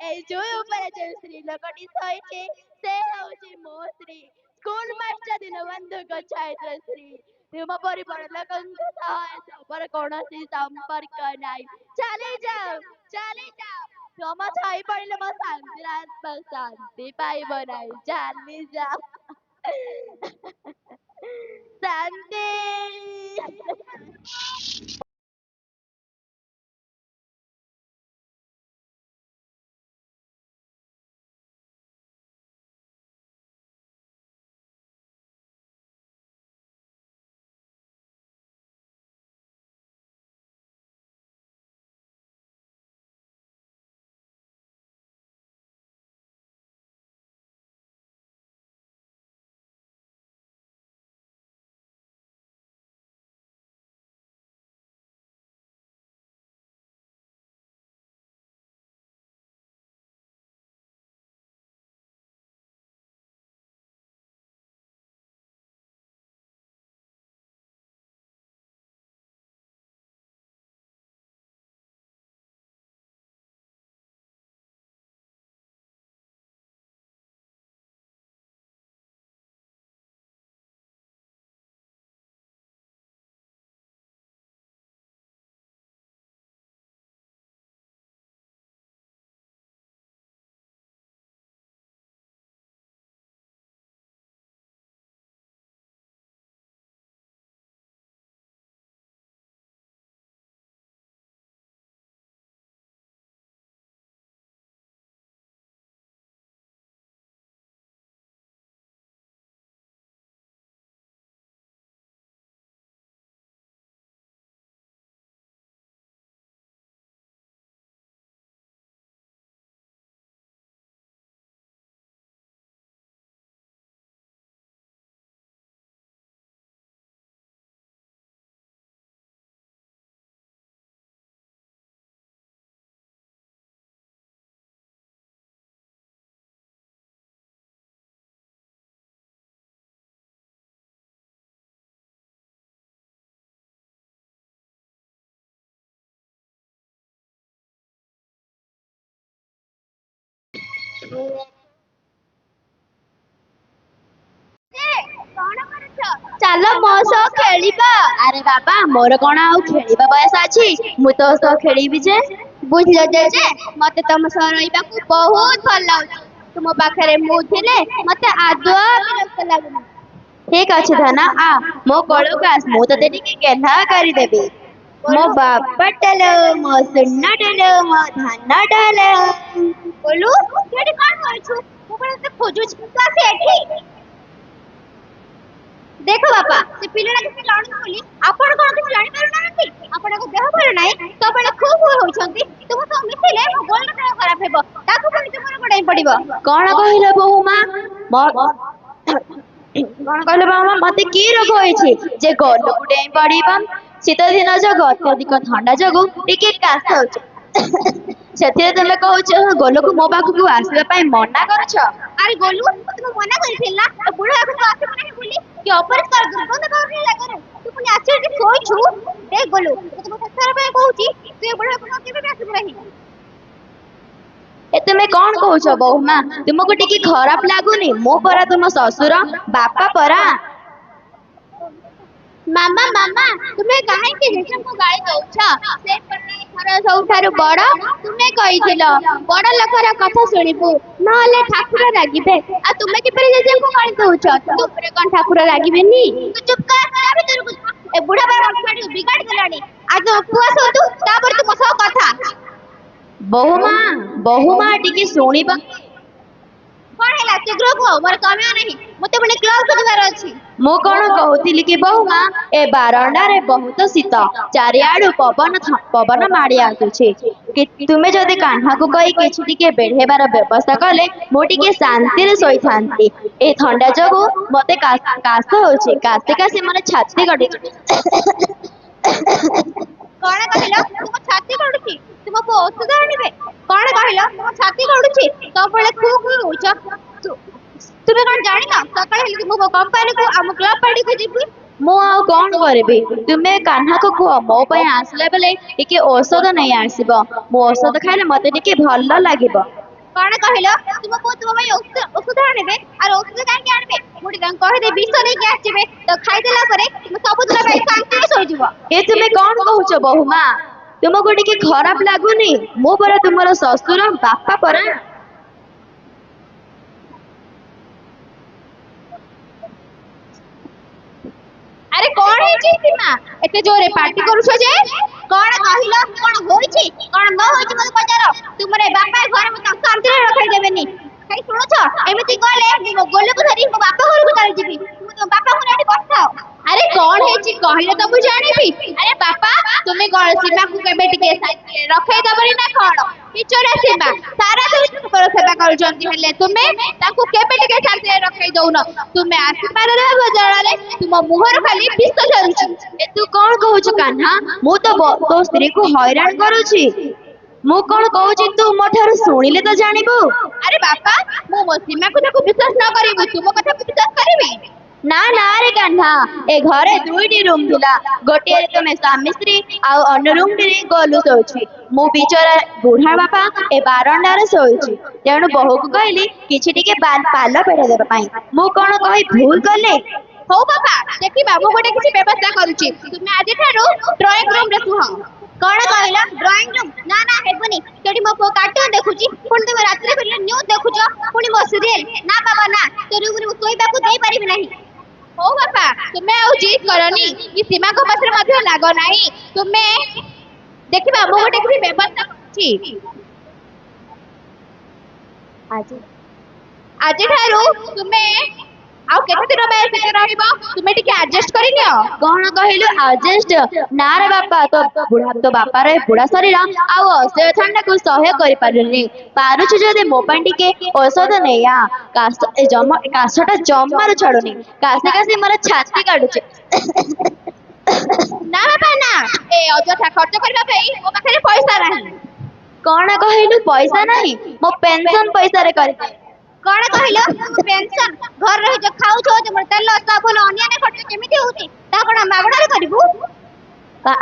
এই ଜୁଇ ଉପରେ ଯେଉଁ ସ୍ତ୍ରୀ ଲୋକଟି ଶୋଇଛି ସେ ହେଉଛି ମୋ ସ୍ତ୍ରୀ ସ୍କୁଲ ମାଷ୍ଟର ଦୀନବନ୍ଧୁଙ୍କ ଛାତ୍ର ସ୍ତ୍ରୀ ତୁମ ପରିବାର ଲୋକଙ୍କ ସହ ଏ ଶବର କୌଣସି ସମ୍ପର୍କ ନାହିଁ ଚାଲିଯାଅ ଚାଲିଯାଅ ତମ ଛାଇ ପଡ଼ିଲେ ମୋ ଶାନ୍ତିର ଆତ୍ମା ଶାନ୍ତି ପାଇବ ନାହିଁ ଚାଲିଯାଅ शांति ଚାଲ ମୋ ସହ ଖେଳିବା ଆରେ ବାବା ମୋର କଣ ଆଉ ଖେଳିବା ବୟସ ଅଛି ମୁଁ ତୋ ସହ ଖେଳିବି ଯେ ବୁଝିଲ ଜେଜେ ମତେ ତମ ସହ ରହିବାକୁ ବହୁତ ଭଲ ଲାଗୁଛି ତୁମ ପାଖରେ ମୁଁ ଥିଲେ ମତେ ଆଦୌ ବିରକ୍ତ ଲାଗୁନି ଠିକ ଅଛି ଧନ ଆ ମୋ କୋଳକୁ ଆସ ମୁଁ ତତେ ଟିକେ ଗେହ୍ଲା କରିଦେବି ମୋ ବାପାଟାଲୋ ମୋ ସୁନାଟାଲୋ ମୋ ଧାନଟାଲୋ ବୋଲୁ ତୁ ଏଠି କଣ କରୁଛୁ ମୁଁ କଣ ତତେ ଖୋଜୁଛି ତୁ ଆସି ଏଠି ଦେଖ ବାପା ସେ ପିଲାଟା କିଛି ଜାଣୁନି ବୋଲି ଆପଣ କଣ କିଛି ଜାଣିପାରୁନାହାନ୍ତି ଆପଣଙ୍କ ଦେହ ଭଲ ନାହିଁ ସବୁବେଳେ ଖୁବ୍ ହଉଛନ୍ତି ତୁମ ସହ ମିଶିଲେ ମୋ ଗୋଲର ଦେହ ଖରାପ ହେବ ତାକୁ ପୁଣି ତୁମର ଗୋଡ଼ାଇ ପଡିବ କଣ କହିଲ ବୋହୂମା କଣ କହିଲ ବୋହୂମା ମତେ କି ରୋଗ ହେଇଛି ଯେ ଗୋଲକୁ ଡେଇଁ ପଡିବ ଶୀତ ଦିନ ଯୋଗୁଁ ଅତ୍ୟଧିକ ଥଣ୍ଡା ଯୋଗୁଁ ଟିକେ କାଶ ହଉଛି ସେଥିରେ ତମେ କହୁଛ ଗୋଲକୁ ମୋ ପାଖକୁ ଆସିବା ପାଇଁ ମନା କରୁଛ ଆରେ ଗୋଲୁ ତୁ ମନା କରିଥିଲା ତ ବୁଢା ପାଖକୁ ଆସିବୁ ନାହିଁ ବୋଲି କି ଅପରିଷ୍କାର ଦୁର୍ଗନ୍ଧ କରୁନି ଜାଗାରେ ତୁ ପୁଣି ଆସି ଏଠି ଶୋଇଛୁ ଦେଖ ଗୋଲୁ ମୁଁ ତମକୁ ଶେଷର ପାଇଁ କହୁଛି ତୁ ଏ ବୁଢା ପାଖକୁ କେବେ ବି ଆସିବୁ ନାହିଁ ଏ ତୁମେ କଣ କହୁଛ ବୋହୂମା ତୁମକୁ ଟିକେ ଖରାପ ଲାଗୁନି ମୁଁ ପରା ତୁମ ଶ୍ୱଶୁର ବାପା ପରା ମାମା ମାମା ତୁମେ କାହିଁକି ଜେଜେଙ୍କୁ ଗାଳି ଦଉଛ ସେ ଘର ସବୁଠାରୁ ବଡ ତୁମେ କହିଥିଲ ବଡ ଲୋକର କଥା ଶୁଣିବୁ ନହେଲେ ଠାକୁର ରାଗିବେ। ଆଉ ତୁମେ କିପରି ଜେଜେଙ୍କୁ ଗାଳି ଦଉଛ? ତୁମ ଉପରେ କଣ ଠାକୁର ରାଗିବେନି? ତୁ ଚୁପ କର, ତା ଭିତରକୁ ଯା। ଏ ବୁଢା ବା ମଣିଷଟାକୁ ବିଗାଡ଼ି ଦେଲାଣି। ଆଗ ପୁଅ ଶୋନ୍ତୁ, ତାପରେ ତୁମ ସହ କଥା। ବୋହୁମା ଟିକେ ଶୁଣିବ। କଣ ହେଲା ଶୀଘ୍ର କୁହ, ମୋର ସମୟ ନାହିଁ। ମୋତେ ପୁଣି କ୍ଲବକୁ ଯିବାର ଅଛି। ମୁଁ କଣ କହୁଥିଲି କି ବୋହୁମା, ଏ ବାରଣ୍ଡାରେ ବହୁତ ଶୀତ, ଚାରିଆଡୁ ପବନ ମାଡି ଆସୁଛି। ତୁମେ ଯଦି କାହ୍ନାକୁ କହି କିଛି ଟିକେ ବେଢେଇବାର ବ୍ୟବସ୍ଥା କଲେ ମୁଁ ଟିକେ ଶାନ୍ତିରେ ଶୋଇଥାନ୍ତି। ଏ ଥଣ୍ଡା ଯୋଗୁ ମତେ କାଶ ହଉଛି, କାଶି କାଶି ମୋର ଛାତି କାଟୁଛି। କଣ କହିଲ? ତୁମ ଛାତି କାଟୁଛି? ତୁମ ପୁଅ ଔଷଧ ଆଣିବେ। କଣ କହିଲ? ତୁମ ଛାତି କାଟୁଛି? ସବୁବେଳେ ଖୁ ଖୁ ହଉଛ। ତୁମେ କଣ ଜାଣିନ? ସକାଳେ ହେଲେ ତୁମ କମ୍ପାନୀକୁ ଆମ କ୍ଲବ ପାର୍ଟିକୁ ଯିବି। ମୁଁ ଆଉ କଣ କରିବି? ତୁମେ କାହ୍ନାକୁ କୁହ ମୋ ପାଇଁ ଆସିଲା ବେଳେ ଟିକେ ଔଷଧ ନେଇ ଆସିବ। ମୁଁ ଔଷଧ ଖାଇଲେ ମତେ ଟିକେ ଭଲ ଲାଗିବ। କଣ କହିଲ? ତୁମ ପୁଅ ତୁମ ପାଇଁ ଔଷଧ ଆଣିବେ? ଆଉ ଔଷଧ କାହିଁକି ଆଣିବେ? ମୁଁ ତାଙ୍କୁ କହିଦେବି ବିଷ ନେଇକି ଆସିବେ। ତ ଖାଇଦେଲା ପରେ ତୁମ ସବୁଦିନ ପାଇଁ ଶାନ୍ତିରେ ଶୋଇଯିବ। ଏ ତୁମେ କଣ କହୁଛ ବୋହୁମା? ତୁମକୁ ଟିକେ ଖରାପ ଲାଗୁନି? ମୁଁ ପରା ତୁମର ଶ୍ୱଶୁର, ବାପା ପରା। ଆରେ କଣ ହେଇଛି ସୀମା? ଏତେ ଜୋରେ ପାର୍ଟି କରୁଛ ଯେ? କଣ କହିଲ? କଣ ହୋଇଛି? କଣ ନ ହୋଇଛି ମୋତେ ପଚାର। ତୁମର ବାପା ଘରେ ମୋତେ ଶାନ୍ତିରେ ରଖେଇଦେବେନି। ଭାଇ ଶୁଣୁଛ? ଏମିତି କଲେ ମୁଁ ମୋ ଗୋଲକୁ ଧରି ମୋ ବାପା ଘରକୁ ଚାଲିଯିବି। ତୁମେ ତମ ବାପାଙ୍କୁ ଏଠି ବସାଅ। ଆରେ କଣ ହେଇଛି କହିଲେ ତ ମୁଁ ଜାଣିବି। ଆରେ ବାପା, ତୁମେ କଣ ସୀମାକୁ କେବେ ଟିକେ ଶାନ୍ତିରେ ରଖେଇଦବନି ନା କଣ? ବିଚରା ସୀମା ସାରା ଦିନ ତୁମର ସେବା କରୁଛନ୍ତି, ହେଲେ ତୁମେ ତାଙ୍କୁ କେବେ ଟିକେ ଶାନ୍ତିରେ ରଖେଇ ଦଉନ। ତୁମେ ଆଶୀର୍ବାଦର ବଦଳରେ ତୁମ ମୁହଁରୁ ଖାଲି ବିଷ ଝରୁଛି। ଏ ତୁ କଣ କହୁଛୁ କାହ୍ନା? ମୁଁ ତ ତୋ ସ୍ତ୍ରୀକୁ ହଇରାଣ କରୁଛି। ମୁଁ କଣ କହୁଛି ତୁ ମୋ ଠାରୁ ଶୁଣିଲେ ତ ଜାଣିବୁ। ଆରେ ବାପା, ମୁଁ ମୋ ସୀମାକୁ ତାକୁ ବିଶ୍ୱାସ ନ କରିବି, ତୁମ କଥାକୁ ବିଶ୍ୱାସ କରିବି? ନା ରେ କାହ୍ନା, ଏ ଘରେ ଦୁଇଟି ରୁମ୍ ଥିଲା। ଗୋଟିଏରେ ତୁମେ ସ୍ୱାମୀ ସ୍ତ୍ରୀ ଆଉ ଅନ୍ୟ ରୁମଟିରେ ଗୋଲୁ ଶୋଉଛି। ମୁଁ ବିଚରା ବୁଢା ବାପା ଏ ବାରଣ୍ଡାରେ ଶୋଇଛି। ତେଣୁ ବୋହୂକୁ କହିଲି କିଛି ଟିକେ ପାଲ ପେଟ ଦେବା ପାଇଁ। ମୁଁ କଣ କହି ଭୁଲ କଲେ? ହଉ ବାପା, ଦେଖିବା ମୁଁ ଗୋଟେ କିଛି ବ୍ୟବସ୍ଥା କରୁଛି। ତୁମେ ଆଜିଠାରୁ ଡ୍ରଇଂ ରୁମରେ ଶୁଅ। କଣ କହିଲ? Drawing room? ନା ହେବନି। ସେଠି ମୋ ପୁଅ କାର୍ଟୁନ ଦେଖୁଛି, ପୁଣି ତୁମେ ରାତିରେ ଫେରିଲେ ନ୍ୟୁଜ ଦେଖୁଛ, ପୁଣି ମୋ ସିରିଏଲ। ନା ବାବା ନା, ସେ ରୁମରେ ମୁଁ ଶୋଇବାକୁ ଦେଇପାରିବି ନାହିଁ। ହଉ ବାପା, ତୁମେ ଆଉ ଜିଦ୍ କରନି। କି ସୀମାଙ୍କ ପାଖରେ ମଧ୍ୟ ଲାଗ ନାହିଁ। ତୁମେ ଦେଖିବା ମୁଁ ଗୋଟେ କିଛି ବ୍ୟବସ୍ଥା କରୁଛି। ଆଜିଠାରୁ ତୁମେ ଆଉ କେତେ ଦିନ ପାଇଁ ସେଠି ରହିବ? ତୁମେ ଟିକେ ଆଡଜଷ୍ଟ କରିନିଅ। କଣ କହିଲୁ ଆଡଜଷ୍ଟ? ନା ରେ ବାପା, ତୋ ବାପାର ବୁଢା ଶରୀର ଆଉ ଅସହ୍ୟ ଥଣ୍ଡାକୁ ସହ୍ୟ କରିପାରୁନି। ପାରୁଛୁ ଯଦି ମୋ ପାଇଁ ଟିକେ ଔଷଧ ନେଇ ଆ। କାଶଟା ଜମାରୁ ଛାଡୁନି। କାଶି କାଶି ମୋର ଛାତି କାଟୁଛି। ନା ବାପା ନା, ଏ ଅଯଥା ଖର୍ଚ୍ଚ କରିବା ପାଇଁ ମୋ ପାଖରେ ପଇସା ନାହିଁ। କଣ କହିଲୁ ପଇସା ନାହିଁ? ମୋ ପେନସନ ପଇସାରେ କରିଦେ। କଣ କହିଲ? ପେନସନ? ଘରେ ରହିଛ, ଖାଉଛ, ତୁମର ତେଲ ସାବୁନ ଅନ୍ୟାନ୍ୟ ଖର୍ଚ୍ଚ କେମିତି ହଉଛି, ତାହା କଣ ମାଗଣାରେ କରିବୁ?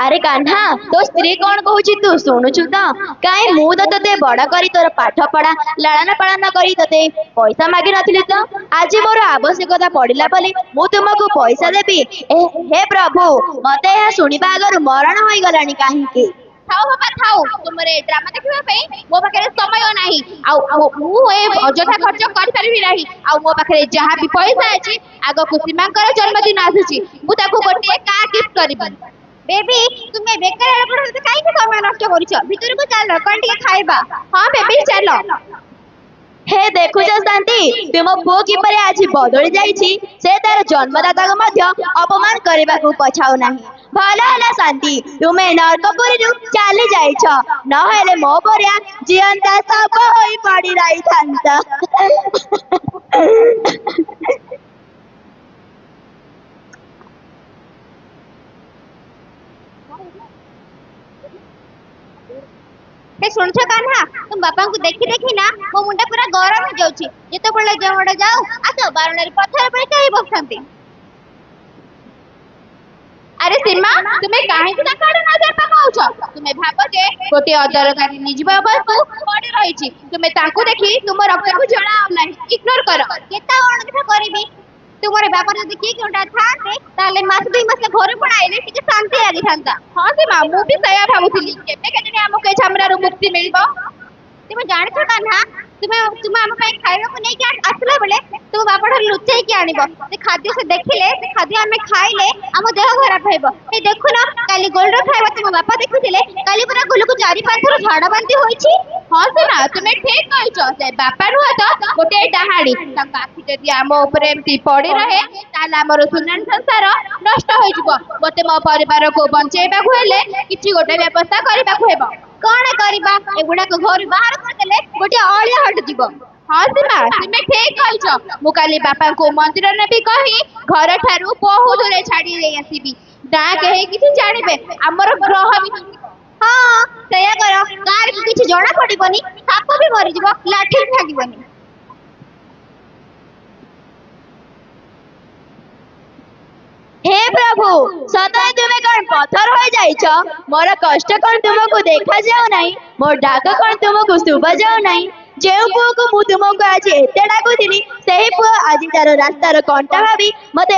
ଆରେ କାହ୍ନା, ତୋ ସ୍ତ୍ରୀ କଣ କହୁଛି ତୁ ଶୁଣୁଛୁ ତ? କାହିଁ ମୁଁ ତ ତତେ ବଡ କରି ତୋର ପାଠ ପଢା ଲାଳନ ପାଳନ କରି ତତେ ପଇସା ମାଗି ନଥିଲି ତ? ଆଜି ମୋର ଆବଶ୍ୟକତା ପଡିଲା ବୋଲି ମୁଁ ତୁମକୁ ପଇସା ଦେବି? ହେ ପ୍ରଭୁ, ମତେ ଏହା ଶୁଣିବା ଆଗରୁ ମରଣ ହୋଇଗଲାଣି କାହିଁକି? ଥାଉ ବାପା ଥାଉ, ତୁମର ଏ ଡ୍ରାମା ଦେଖିବା ପାଇଁ ମୋ ପାଖରେ ସମୟ ନାହିଁ। ଆଉ ମୁଁ ଏ ଅଯଥା ଖର୍ଚ୍ଚ କରିପାରିବି ନାହିଁ। ଆଉ ମୋ ପାଖରେ ଯାହା ବି ପଇସା ଅଛି, ଆଗକୁ ସୀମାଙ୍କର ଜନ୍ମଦିନ ଆସୁଛି, ମୁଁ ତାକୁ ଗୋଟିଏ କାର୍ ଗିଫ୍ଟ କରିବି। ବେବି, ତୁମେ ବେକାର ଲୋକଙ୍କ ସହିତ କାହିଁକି ସମୟ ନଷ୍ଟ କରୁଛ? ଭିତରକୁ ଚାଲ, କଣ ଟିକେ ଖାଇବା। ହଁ ବେବି ଚାଲ। ହେ ଦେଖୁଛ ଶାନ୍ତି, ତୁମ ପୁଅ କିପରି ଆଜି ବଦଳି ଯାଇଛି। ସେ ତାର ଜନ୍ମଦାତାକୁ ମଧ୍ୟ ଅପମାନ କରିବାକୁ ପଛାଉ ନାହିଁ। ଭଲ ହେଲା ଶାନ୍ତି, ତୁମେ ନର୍କପୁରୀରୁ ଚାଲି ଯାଇଛ, ନହେଲେ ମୋ ପରିଆ ଜିଅନ୍ତା ଶବ ହୋଇ ପଡି ରହିଥାନ୍ତ। ଶୁଣୁଛ କାହ୍ନା, ତୁମ ବାପାଙ୍କୁ ଦେଖି ନା ମୋ ମୁଣ୍ଡ ପୁରା ଗରମ ହେଇଯାଉଛି। ଯେତେବେଳେ ଯେଉଁଆଡେ ଯାଉ ଆସ ବାରଣ୍ଡାରେ ପଥର ପରି ଚାହିଁ ବସିଥାନ୍ତି। ଆରେ ସୀମା, ତୁମେ କାହିଁକି ତାଙ୍କ ଆଡେ ନଜର ପକାଉଛ? ତୁମେ ଭାବ ଯେ ଗୋଟିଏ ଅଦରକାରୀ ନିର୍ଜୀବ ବସ୍ତୁ ପଡି ରହିଛି, ତୁମେ ତାଙ୍କୁ ଦେଖି ତୁମ ରକ୍ତକୁ ଜଣାଉ ନାହିଁ। ଇଗ୍ନୋର କର। କେତେ ଅଣଦେଖା କରିବି? ତୁମର ବାପା ଯଦି କିଏ କେଉଁଟା ଥାନ୍ତେ, ତାହେଲେ ମାସ ଦୁଇ ମାସ ଘରୁ ପଳାଇଲେ ଟିକେ ଶାନ୍ତି ଲାଗିଥାନ୍ତା। ହଁ ସୀମା, ମୁଁ ବି ସେଇଆ ଭାବୁଥିଲି। କେବେ କେଜାଣି ଆମକୁ ଏ ଝାମେଲାରୁ ମୁକ୍ତି ମିଳିବ। ତୁମେ ଜାଣିଛ କାହ୍ନା, ତୁମେ ତୁମେ ଆମ ପାଇଁ ଖାଇବାକୁ ନେଇକି ଆସିଲା ବେଳେ ତୁମ ବାପା ଠାରୁ ଲୁଚେଇକି ଆଣିବ। ସେ ଖାଦ୍ୟ ସେ ଦେଖିଲେ, ସେ ଖାଦ୍ୟ ଆମେ ଖାଇଲେ ଆମ ଦେହ ଖରାପ ହେବ। ଏ ଦେଖୁନ, କାଲି ଗୋଲଡ ଖାଇବା ତୁମ ବାପା ଦେଖିଥିଲେ, କାଲି ପୁରା ଗୁଲୁକୁ 4-5 ଥର ଝାଡା ବାନ୍ତି ହୋଇଛି। ହଁ ସୀମା, ତୁମେ ଠିକ କହିଛ। ସେ ବାପା ନୁହଁ ତ ଗୋଟେ ଡାହାଣୀ। ତାଙ୍କ ଆଖି ଯଦି ଆମ ଉପରେ ଏମିତି ପଡି ରହେ, ତାହେଲେ ଆମର ସୁନାନ ସଂସାର ନଷ୍ଟ ହୋଇଯିବ। ମୋତେ ମୋ ପରିବାରକୁ ବଞ୍ଚେଇବାକୁ ହେଲେ କିଛି ଗୋଟେ ବ୍ୟବସ୍ଥା କରିବାକୁ ହେବ। କଣ କରିବା, ଏଗୁଡାକ ଘରୁ ବାହାର କରିଦେଲେ ଗୋଟେ ଅଳିଆ ହଟିଯିବ। ହଁ ସୀମା, ତୁମେ ଠିକ କହିଛ। ମୁଁ କାଲି ବାପାଙ୍କୁ ମନ୍ଦିର ନେବି କହି ଘର ଠାରୁ ବହୁ ଦୂରେ ଛାଡି ଦେଇ ଆସିବି। ନା କେହି କିଛି ଜାଣିବେ, ଆମର ଗ୍ରହ ବି ତୁଟିବ। ହଁ, ସେଇଆ କର। କାହାରିକୁ କିଛି ଜଣା ପଡିବନି, ସାପ ବି ମରିଯିବ, ଲାଠି ବି ଭାଙ୍ଗିବନି। हे प्रभु, सदाए तुमे कौन पत्थर हो जाइछ? मोर कष्ट कौन तुमको देखा जाऊ नहीं? मोर डाक कौन तुमको शुभा जाऊ नहीं? जेउ पुओ को मु तुमको आज एते डाकुथिली, सेही पुओ आज तार रास्तार कंटा भाबी मते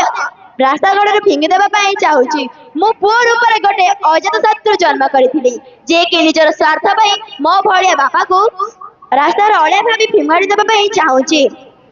रास्ता गड़े फिंगी देबा पई चाहूची। मु पुओ रूपरे गोटे अजात शत्रु जन्म करिथिली, जे कि निजर स्वार्थ पई मो भलिया बापा को रास्तार अळिया भाबी फिंगाड़ी देबा पई चाहूची।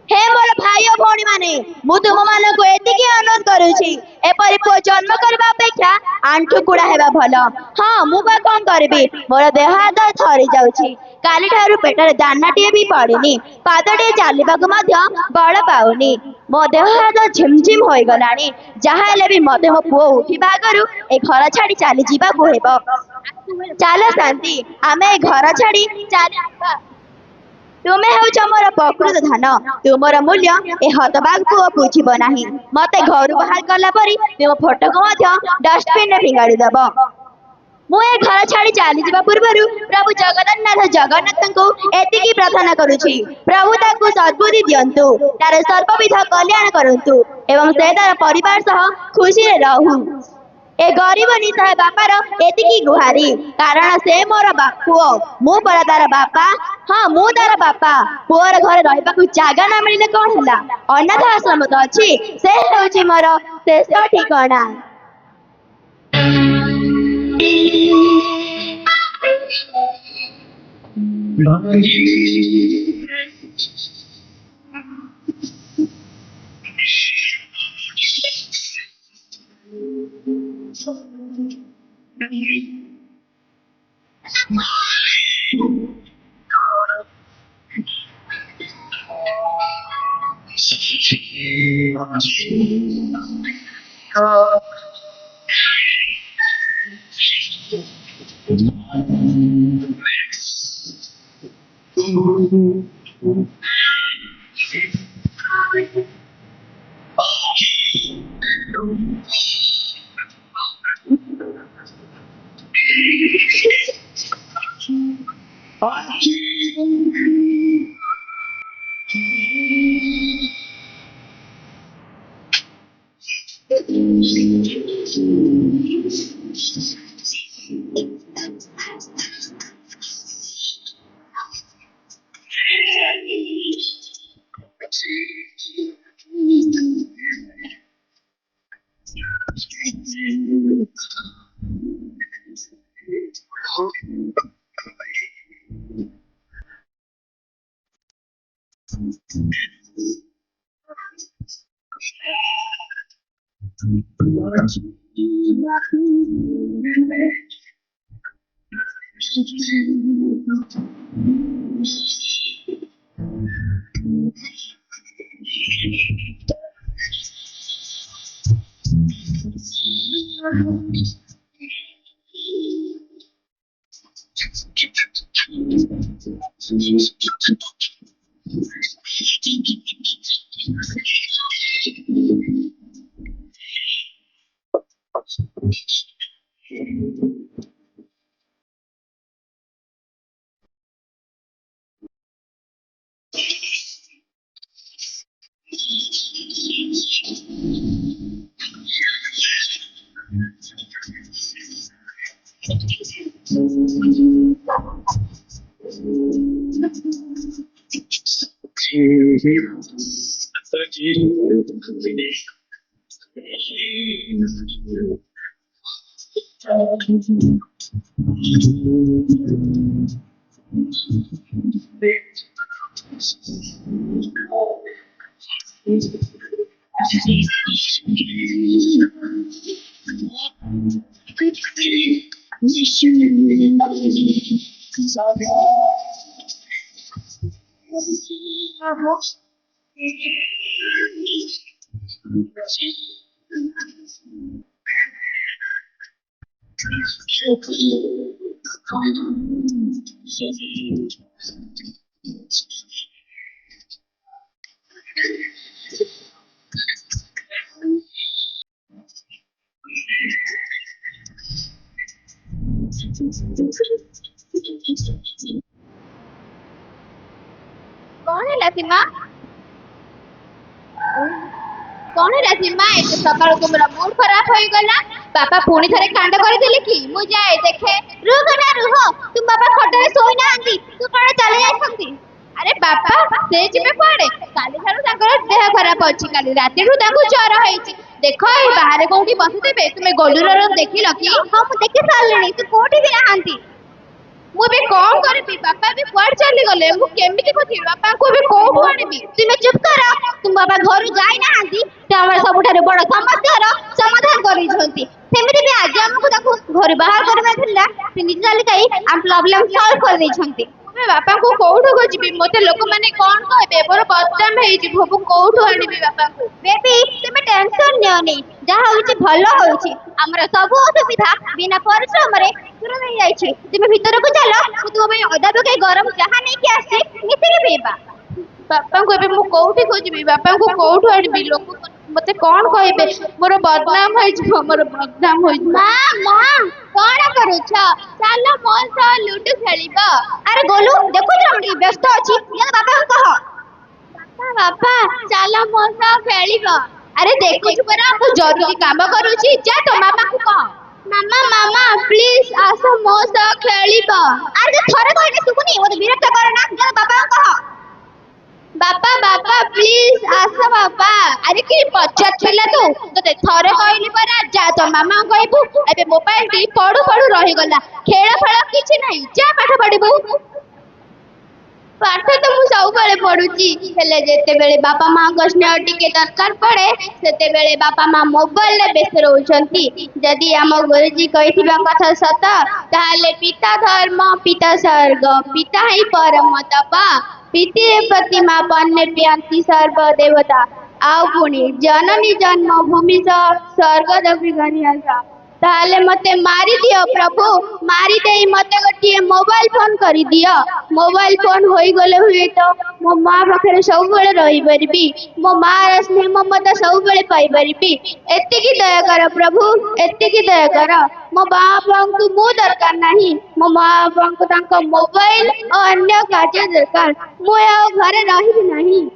हे मोर भाई और भौणी माने, मु तुम मानक एतिकी अनुरोध करूची, एपरि पुओ जन्म करबा अपेक्षा आंठु कुड़ा हेबा भल। हाँ, मु बा कौन करबी, मोर देह हाथ थरी जाउची। काली ठारू पेटरे दानाटिए भी पड़िनी, पादटिए चालिबाकु मध्य बल पाउनी। मो देह हाथ झिमझिम होई गलानी। जहा हेले भी मते मो पुओ उठिबा आगरु ए घर छाड़ी चाली जीवाकु हेबो। चलो शांति, आमे ए घर छाड़ी चाली आसबा। तुमे हेउछ मोर प्रकृत धन, तुमर मूल्य ए हतबाग पुओ बुझिब नाही। मते घर बाहर कला परी तुम फोटो को मध्य डस्टबिन रे फिंगाड़ी देब। मु ए घर छाड़ी चाली जीवा पूर्वरु प्रभु जगन्नाथ जगन्नाथଙ୍କୁ एतिकी प्रार्थना करूछी, प्रभु ताकू सद्बुद्धि दियंतु, तार सर्वविध कल्याण करंतु एवं से तार परिवार सह खुशी रे रहू। ए गरीब निसहाय बापार एतिकी गुहारी, कारण से मोर पुओ, मु परा तार बापा। हाँ, मु तार बापा। पुओर घरे रहिबाकू जागा ना मिलिले कौन होला? अनाथ आश्रम तो अछि, से हेउची मोर शेष ठिकाना। कौन है सीमा? कौन है सीमा? एते सकाळ तुमरा मूड खराब होई गला। बापा पुणी थरे कांड कर देले कि मु जाए देखे। रुह ना रुह, तुम बाबा खटरे सोई ना आंती, तू कणे चले जाई छंती। अरे बापा से जिबे पड़े काली थारु ताकर देह खराब अछि, काली राती रु ताकू ज्वर होईछि। देखो ए बाहर कोठी बसितेबे तुमे गोलुरर देखिलो कि? हां मु देखि सारलेनी, तू कोठी भी नाहंती। मु बे कौन करबी? बापा भी कुआड़ चली गले, मु केमिति खोथि बापा को भी कोठु आनिबी? तुमे चुप कर, तुम बाबा घर जाई नाहंती ते हमर सबुठारे बड़ समस्यार समाधान करि छंती। सेमिति भी आज हमकु ताकू घर बाहर करबा थिला, से निज चली जाई हम प्रॉब्लम सॉल्व कर दै छंती। मु बापा को कोठु को जिबी? मते लोक माने कोन कहबे? मोर बदनाम हेइ जी, भबु कोठु आनिबी बापा को? बेबी तुमे टेंशन नियोनी, जहा होइछि भलो होइछि। हमर सब असुविधा बिना परिश्रम रे दूर हो जाइछि। तुमे भीतर को चलो, मु तुम पे अदा पके गरम चाहा नै कि आसी मिसिके पीबा। बापा को एबे मु कोठी खोजिबी? बापा को कोठु आनिबी? लोक मते कोन कहबे? मोर बदनाम होइ छी, मोर बदनाम होइ। मां मां कोन करूछ? चलो मोर सा लूडो खेलिबा। अरे गोलू देखो जे हम व्यस्त अछि, या बापा को कह। बापा बापा चलो मोर सा खेलिबा। अरे देखो छु परा मु जरूरी काम करूछी, जा तो मामा को कह। मामा मामा प्लीज आसो मो सा खेलिबा। अरे थरे कहले सुकुनी, ओ विरक्त करना, जा बापा को कह। बापा बापा प्लीज आसो बापा। अरे कि पछत पिला तू तते थरे कहली परा, जा तो मामा कहबू। एबे मोबाइल टी पडू पडू रहि गला, खेळ फेळ किछि नै, जा पाठ पढिबू। पाठ तो मु सब बेले पढुची, हेले जेते बेले बापा मां को स्नेह टिके दरकार पड़े सेते बेले बापा मां मोबाइल रे व्यस्त रहउछंती। जदि हम गुरुजी कहिथिबा कथा सत, ताले पिता धर्म पिता स्वर्ग, पिता ही परम तपा, पिते प्रतिमा पन्ने प्यांति सर्व देवता। आउ पुणी जननी जन्म भूमि स्वर्ग दक्षिण। ताले मते मारी दियो प्रभु, मारी देई मते गोटिए मोबाइल फोन करी दियो। मोबाइल फोन होई गले हुए तो मो मां पाखरे सब बेले रही परबी, मो मां स्नेह ममता सब बेले पाई परबी। एतिकी दया कर प्रभु, एतिकी दया कर। मो बापा को मु दरकार नहीं, मो मां बापा को तांको मोबाइल और अन्य कार्य दरकार। मु आ घरे रही नहीं।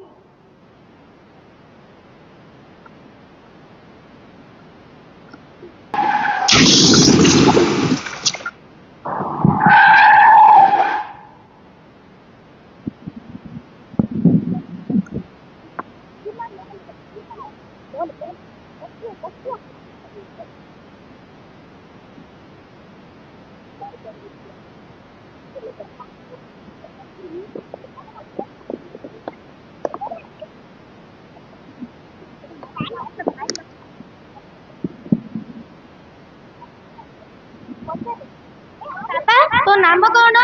तो नाम कौन?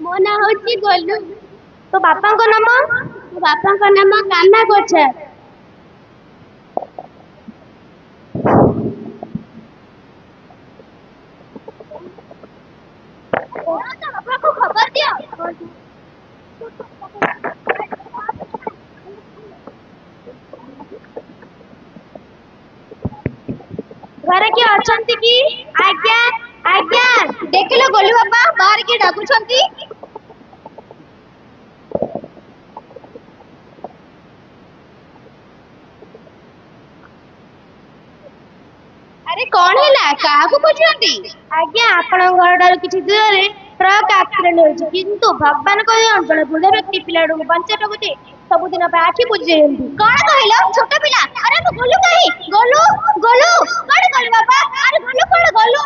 मो ना होची गोलू। तो बापा को नाम? बापा को नाम कान्हा कोछे। बापा को खबर दियो। घरे के अछंती की? आज्ञा आज्ञा देखिलो गोलू बापा बाहर के डाकुछंती। अरे कौन है क्या खोजुंती? आज्ञा आपण घर किसी दूर ट्रक एक्सीडेंट होइछि, किंतु भगवान को जड़े बुढ़ व्यक्ति पिलाडू बंचे रखुते सबुदिन आखि बुझे। कौन कहलो छोट पिला? अरे गोलू कहीं गोलू गोलू कौन गोलू बाबा? अरे गोलू कौन गोलू?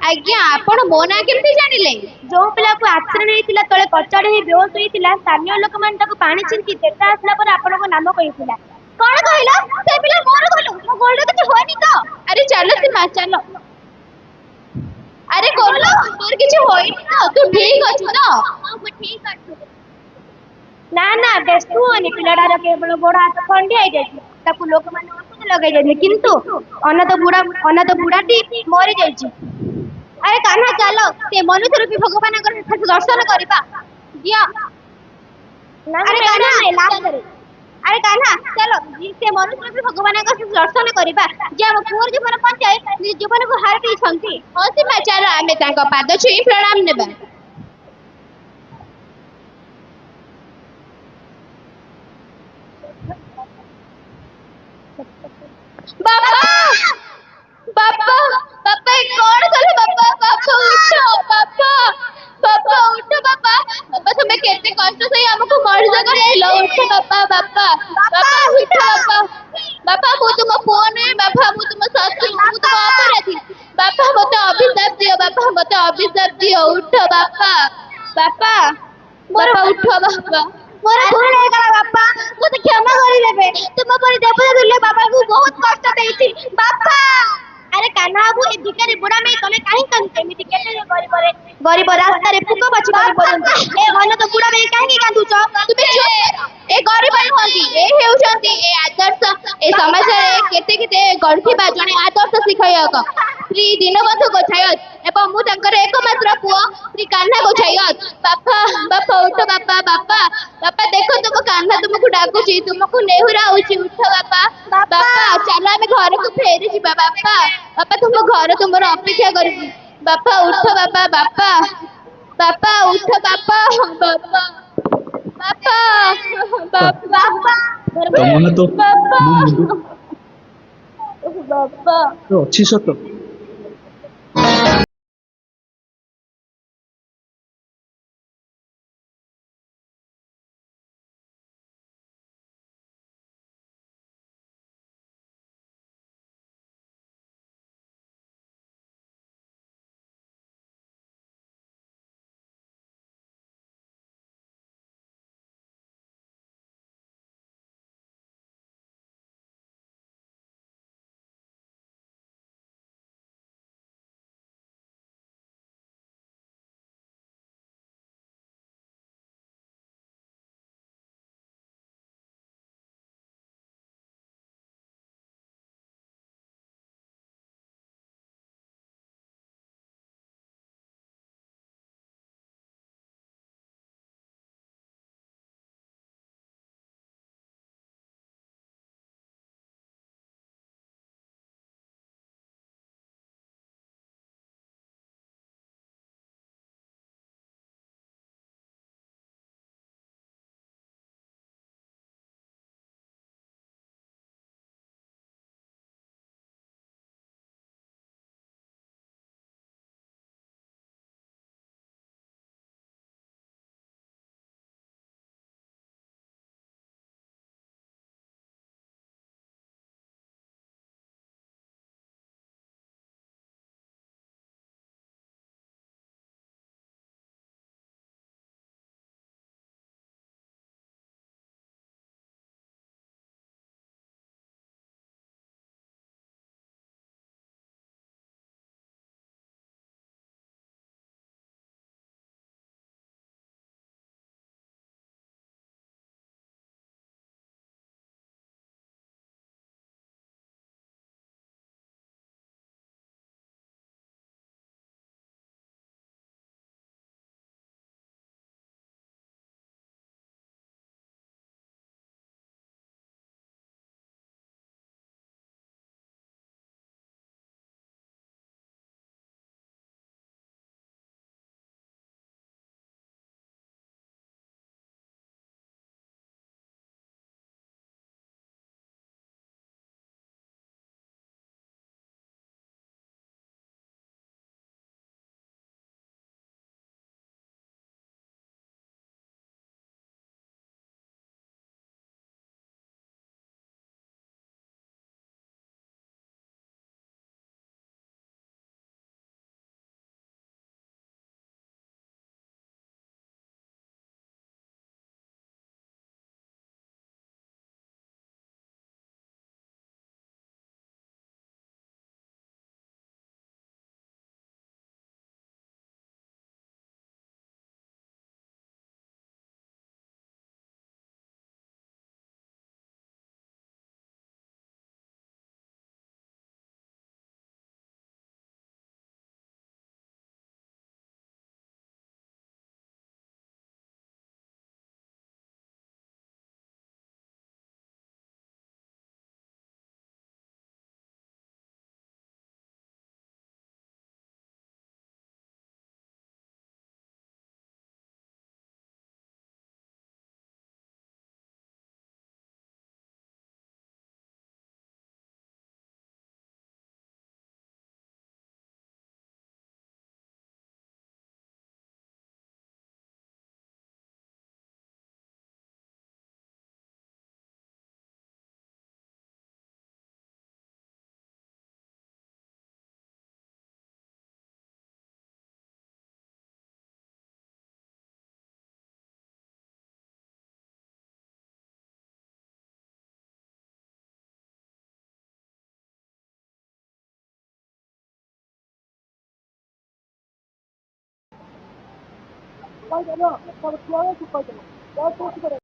ଆଜ୍ଞା ଆପଣ ମୋ ନାଁ କେମିତି ଜାଣିଲେ? ଯୋଉ ପିଲାକୁ ଆକ୍ସିଡେଣ୍ଟ ହେଇଥିଲା ତଳେ କଚାଡି ହେଇ ବେହୋସ ହେଇଥିଲା ସ୍ଥାନୀୟ ଲୋକମାନେ ତାକୁ ପାଣି ଛିଞ୍ଚି ଚେତା ଆସିଲା ପରେ ଆପଣଙ୍କ ନାମ କହିଥିଲା। କଣ କହିଲ? ସେ ପିଲା ମୋର ଗଲୁ ମୋ ଗୋଡ କିଛି ହୋଇନି ତ? ଆରେ ଚାଲ ସୀମା ଚାଲ। ଆରେ ଗୋଲୁ ତୋର କିଛି ହୋଇନି ତ? ତୁ ଠିକ ଅଛୁ ତ? ହଁ ମୁଁ ଠିକ ଅଛି। ନା ବ୍ୟସ୍ତ ହୁଅନି, ପିଲାଟାର କେବଳ ଗୋଡ ହାତ ଖଣ୍ଡିଆ ହେଇଯାଇଛି। ତାକୁ ଲୋକମାନେ ଔଷଧ ଲଗେଇ ଯାଇଥିଲେ କିନ୍ତୁ ଅନାଥ ବୁଢାଟି ମରିଯାଇଛି। ଆରେ କାହ୍ନା ଚାଲ ସେ ମନୁଷ୍ୟ ରୂପୀ ଭଗବାନଙ୍କର ଦର୍ଶନ କରିବା। ଦିଅ। ଆରେ କାହ୍ନା ଚାଲ। ଆରେ କାହ୍ନା ଚାଲ ସେ ମନୁଷ୍ୟ ରୂପୀ ଭଗବାନଙ୍କ ଦର୍ଶନ କରିବା। ଯେ ଆମ ପୁଅର ଜୀବନ ବଞ୍ଚାଇ ନିଜ ଜୀବନକୁ ହାରି ଦେଇଛନ୍ତି। ହଁ ସୀମା ଚାଲ ଆମେ ତାଙ୍କ ପାଦ ଛୁଇଁ ପ୍ରଣାମ ନେବା। ବାପା ବାପା ବାପା କଣ କଲେ ବାପା? ବାପା ଉଠ ବାପା ବାପା ଉଠ ବାପା। ବାପା ତମେ କେତେ କଷ୍ଟ ସହି ଆମକୁ ମଣିଷ କରିଥିଲ। ଉଠ ବାପା ବାପା ବାପା ଉଠ ବାପା। ବାପା ମୁଁ ତୁମ ପୁଅ ନୁହେଁ ବାପା, ମୁଁ ତୁମ ଶତ୍ରୁ, ମୁଁ ତୁମ ଅପରାଧୀ। ବାପା ମତେ ଅଭିଶାପ ଦିଅ ବାପା, ମତେ ଅଭିଶାପ ଦିଅ। ଉଠ ବାପା ବାପା ବାପା ଉଠ ବାପା। ମୋର ଭୁଲ ହେଇଗଲା ବାପା, ମତେ କ୍ଷମା କରିଦେବେ। ତୁମ ପରି ଦେବତା ତୁଲ୍ୟ ବାପାକୁ ବହୁତ କଷ୍ଟ ଦେଇଛି ବାପା। ଆରେ କାହ୍ନା ବାବୁ, ଏ ଭିକାରୀ ବୁଢା ମେ ତମେ କାହିଁକି କାନ୍ଦୁଛ? ଏମିତି କେତେ ଗରିବ ରାସ୍ତାରେ ଫୁକ ବାଛି କରି ପଡନ୍ତି। ଏ ଅନାଥ ବୁଢା ମେ କାହିଁକି କାନ୍ଦୁଛ? ତୁମେ ଚୁପ। ଏ ଗରିବ ନୁହନ୍ତି, ଏ ହେଉଛନ୍ତି ଏ ଆଦର୍ଶ ଏ ସମାଜରେ କେତେ କେତେ ଗଢୁଥିବା ଜଣେ ଆଦର୍ଶ ଶିକ୍ଷକ ଶ୍ରୀ ଦୀନବନ୍ଧୁ ଗୋଛାୟତ ଏବଂ ମୁଁ ତାଙ୍କର ଏକମାତ୍ର ପୁଅ ଶ୍ରୀ କାହ୍ନା ଗୋଛାୟତ। ବାପା ବାପା ଉଠ ବାପା ବାପା ବାପା ଦେଖ ତୁମ କାହ୍ନା ତୁମକୁ ଡାକୁଛି, ତୁମକୁ ନେହୁରାଉଛି। ଉଠ ବାପା ବାପା ଚାଲ ଆମେ ଘରକୁ ଫେରି ଯିବା। ବାପା ବାପା ତୁମ ଘର ତୁମର ଅପେକ୍ଷା କରିଛି। ବାପା ଉଠ ବାପା ବାପା ବାପା ଉଠ ବାପା ବାପା ବାପା ବାପା ତମ ହାତ ବାପା ମୋ ମୁଣ୍ଡ ବାପା ଅଛି ସତ। କହିଦେଲ ସବୁ ଠିଆ ହେଇଛି କହିଦେଲ